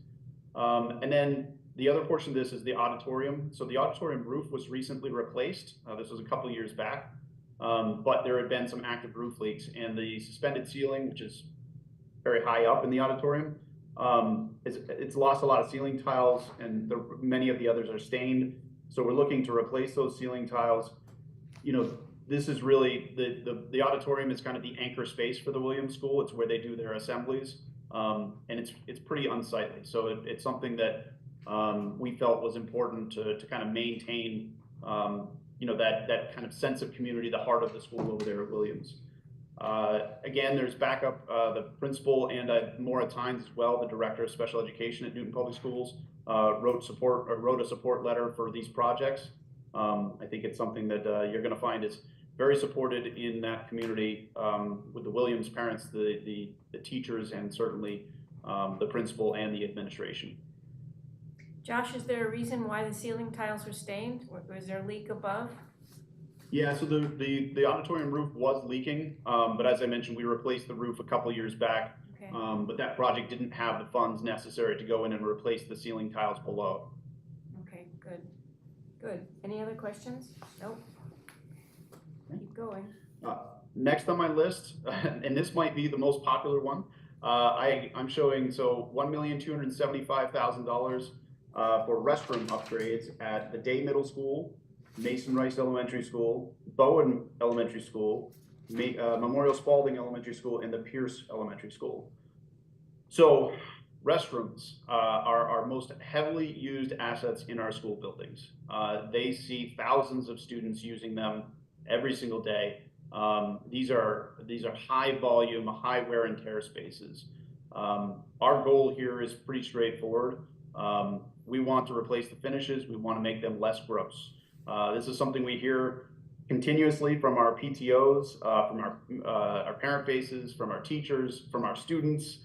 Speaker 6: And then the other portion of this is the auditorium. So the auditorium roof was recently replaced. This was a couple years back. But there had been some active roof leaks, and the suspended ceiling, which is very high up in the auditorium, it's lost a lot of ceiling tiles, and many of the others are stained. So we're looking to replace those ceiling tiles. You know, this is really the auditorium is kind of the anchor space for the Williams School. It's where they do their assemblies, and it's pretty unsightly. So it's something that we felt was important to kind of maintain. You know, that kind of sense of community, the heart of the school over there at Williams. Again, there's backup. The principal and Maura Tynes as well, the director of special education at Newton Public Schools, wrote a support letter for these projects. I think it's something that you're going to find is very supported in that community with the Williams parents, the teachers, and certainly the principal and the administration.
Speaker 1: Josh, is there a reason why the ceiling tiles were stained? Was there a leak above?
Speaker 6: Yeah, so the auditorium roof was leaking, but as I mentioned, we replaced the roof a couple years back.
Speaker 1: Okay.
Speaker 6: But that project didn't have the funds necessary to go in and replace the ceiling tiles below.
Speaker 1: Okay, good. Good. Any other questions? Nope. Keep going.
Speaker 6: Next on my list, and this might be the most popular one, I'm showing, so $1,275,000 for restroom upgrades at the Day Middle School, Mason Rice Elementary School, Bowen Elementary School, Memorial Spalding Elementary School, and the Pierce Elementary School. So restrooms are our most heavily used assets in our school buildings. They see thousands of students using them every single day. These are high volume, high wear and tear spaces. Our goal here is pretty straightforward. We want to replace the finishes. We want to make them less gross. This is something we hear continuously from our PTOs, from our parent bases, from our teachers, from our students.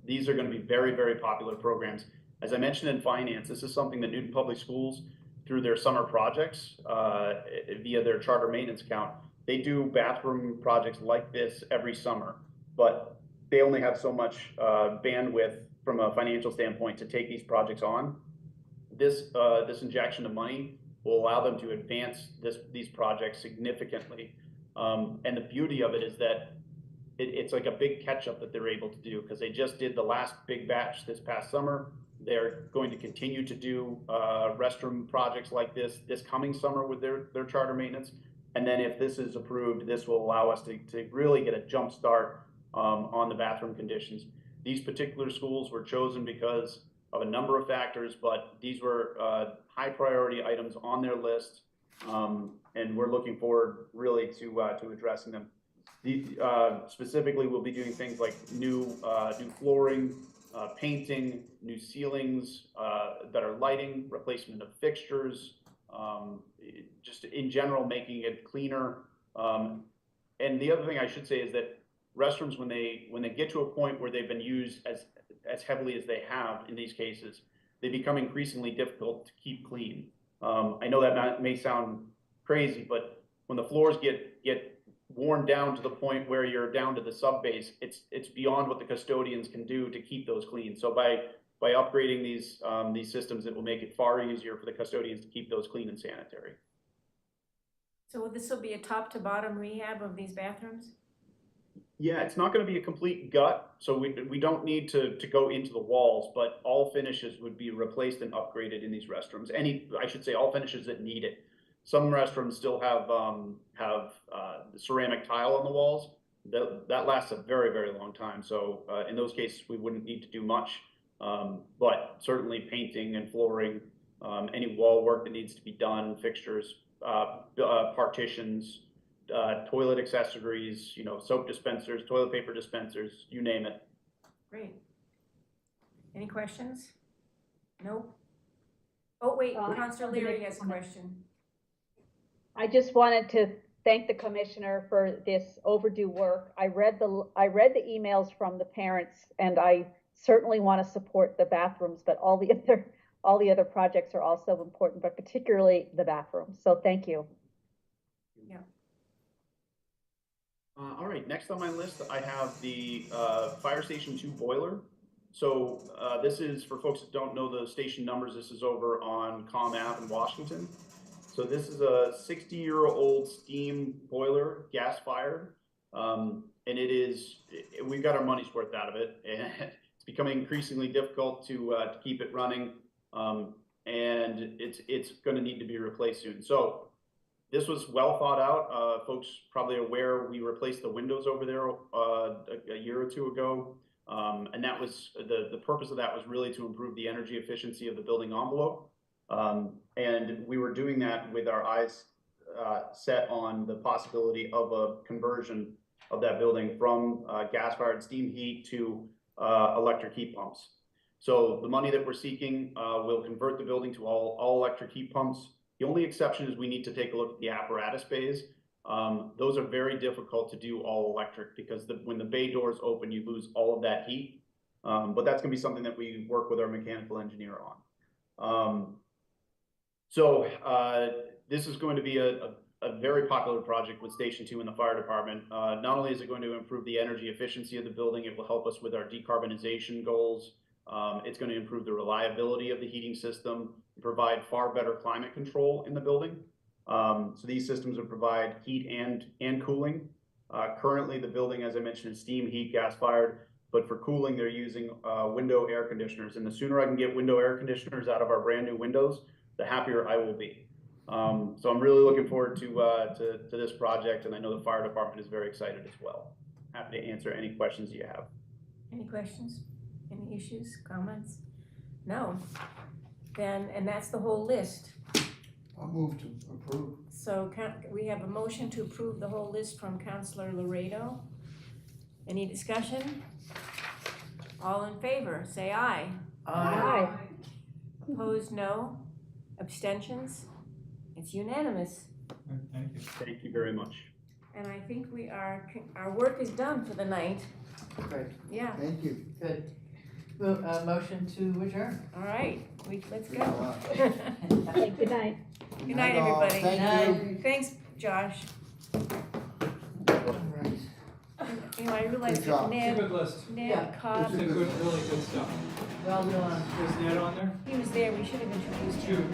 Speaker 6: These are going to be very, very popular programs. As I mentioned in finance, this is something that Newton Public Schools, through their summer projects, via their charter maintenance account, they do bathroom projects like this every summer, but they only have so much bandwidth from a financial standpoint to take these projects on. This injection of money will allow them to advance these projects significantly. And the beauty of it is that it's like a big catch-up that they're able to do, because they just did the last big batch this past summer. They're going to continue to do restroom projects like this coming summer with their charter maintenance. And then if this is approved, this will allow us to really get a jump start on the bathroom conditions. These particular schools were chosen because of a number of factors, but these were high priority items on their list, and we're looking forward really to addressing them. Specifically, we'll be doing things like new flooring, painting, new ceilings that are lighting, replacement of fixtures, just in general making it cleaner. And the other thing I should say is that restrooms, when they get to a point where they've been used as heavily as they have in these cases, they become increasingly difficult to keep clean. I know that may sound crazy, but when the floors get worn down to the point where you're down to the sub base, it's beyond what the custodians can do to keep those clean. So by upgrading these systems, it will make it far easier for the custodians to keep those clean and sanitary.
Speaker 1: So this will be a top to bottom rehab of these bathrooms?
Speaker 6: Yeah, it's not going to be a complete gut, so we don't need to go into the walls, but all finishes would be replaced and upgraded in these restrooms. I should say all finishes that need it. Some restrooms still have the ceramic tile on the walls. That lasts a very, very long time. So in those cases, we wouldn't need to do much, but certainly painting and flooring, any wall work that needs to be done, fixtures, partitions, toilet accessories, soap dispensers, toilet paper dispensers, you name it.
Speaker 1: Great. Any questions? No? Oh, wait, Councilor Leary has a question.
Speaker 8: I just wanted to thank the commissioner for this overdue work. I read the emails from the parents, and I certainly want to support the bathrooms, but all the other projects are also important, but particularly the bathrooms. So thank you.
Speaker 1: Yeah.
Speaker 6: All right, next on my list, I have the Fire Station 2 boiler. So this is, for folks that don't know the station numbers, this is over on Comm Ave in Washington. So this is a 60-year-old steam boiler, gas-fired, and we've got our money's worth out of it, and it's becoming increasingly difficult to keep it running, and it's going to need to be replaced soon. So this was well thought out. Folks probably aware we replaced the windows over there a year or two ago, and that was the purpose of that was really to improve the energy efficiency of the building envelope. And we were doing that with our eyes set on the possibility of a conversion of that building from gas-fired steam heat to electric heat pumps. So the money that we're seeking will convert the building to all electric heat pumps. The only exception is we need to take a look at the apparatus bays. Those are very difficult to do all electric because when the bay doors open, you lose all of that heat. But that's going to be something that we work with our mechanical engineer on. So this is going to be a very popular project with Station 2 in the fire department. Not only is it going to improve the energy efficiency of the building, it will help us with our decarbonization goals. It's going to improve the reliability of the heating system, and provide far better climate control in the building. So these systems will provide heat and cooling. Currently, the building, as I mentioned, is steam heat, gas-fired. but for cooling, they're using window air conditioners. And the sooner I can get window air conditioners out of our brand new windows, the happier I will be. So I'm really looking forward to this project, and I know the fire department is very excited as well. Happy to answer any questions you have.
Speaker 1: Any questions? Any issues, comments? No? Then, and that's the whole list.
Speaker 4: I'll move to approve.
Speaker 1: So we have a motion to approve the whole list from Counselor Laredo. Any discussion? All in favor, say aye.
Speaker 8: Aye.
Speaker 1: Opposed, no. Abstentions? It's unanimous.
Speaker 14: Thank you.
Speaker 6: Thank you very much.
Speaker 1: And I think our work is done for the night.
Speaker 3: Great,
Speaker 1: Yeah,
Speaker 4: Thank you.
Speaker 3: good. Motion to adjourn.
Speaker 1: all right, let's go.
Speaker 8: Okay, good night.
Speaker 1: Good night,
Speaker 4: all.
Speaker 1: everybody.
Speaker 4: Thank you.
Speaker 1: Thanks, Josh.
Speaker 3: All right.
Speaker 1: You know, I realized
Speaker 4: Good
Speaker 1: that
Speaker 4: job.
Speaker 14: It's a good list.
Speaker 1: Ned
Speaker 3: Yeah.
Speaker 1: Cobb,
Speaker 14: It's a good, really good stuff.
Speaker 3: Well done.
Speaker 14: Was Ned on there?
Speaker 1: he was there, we should have introduced him.
Speaker 14: Shoot,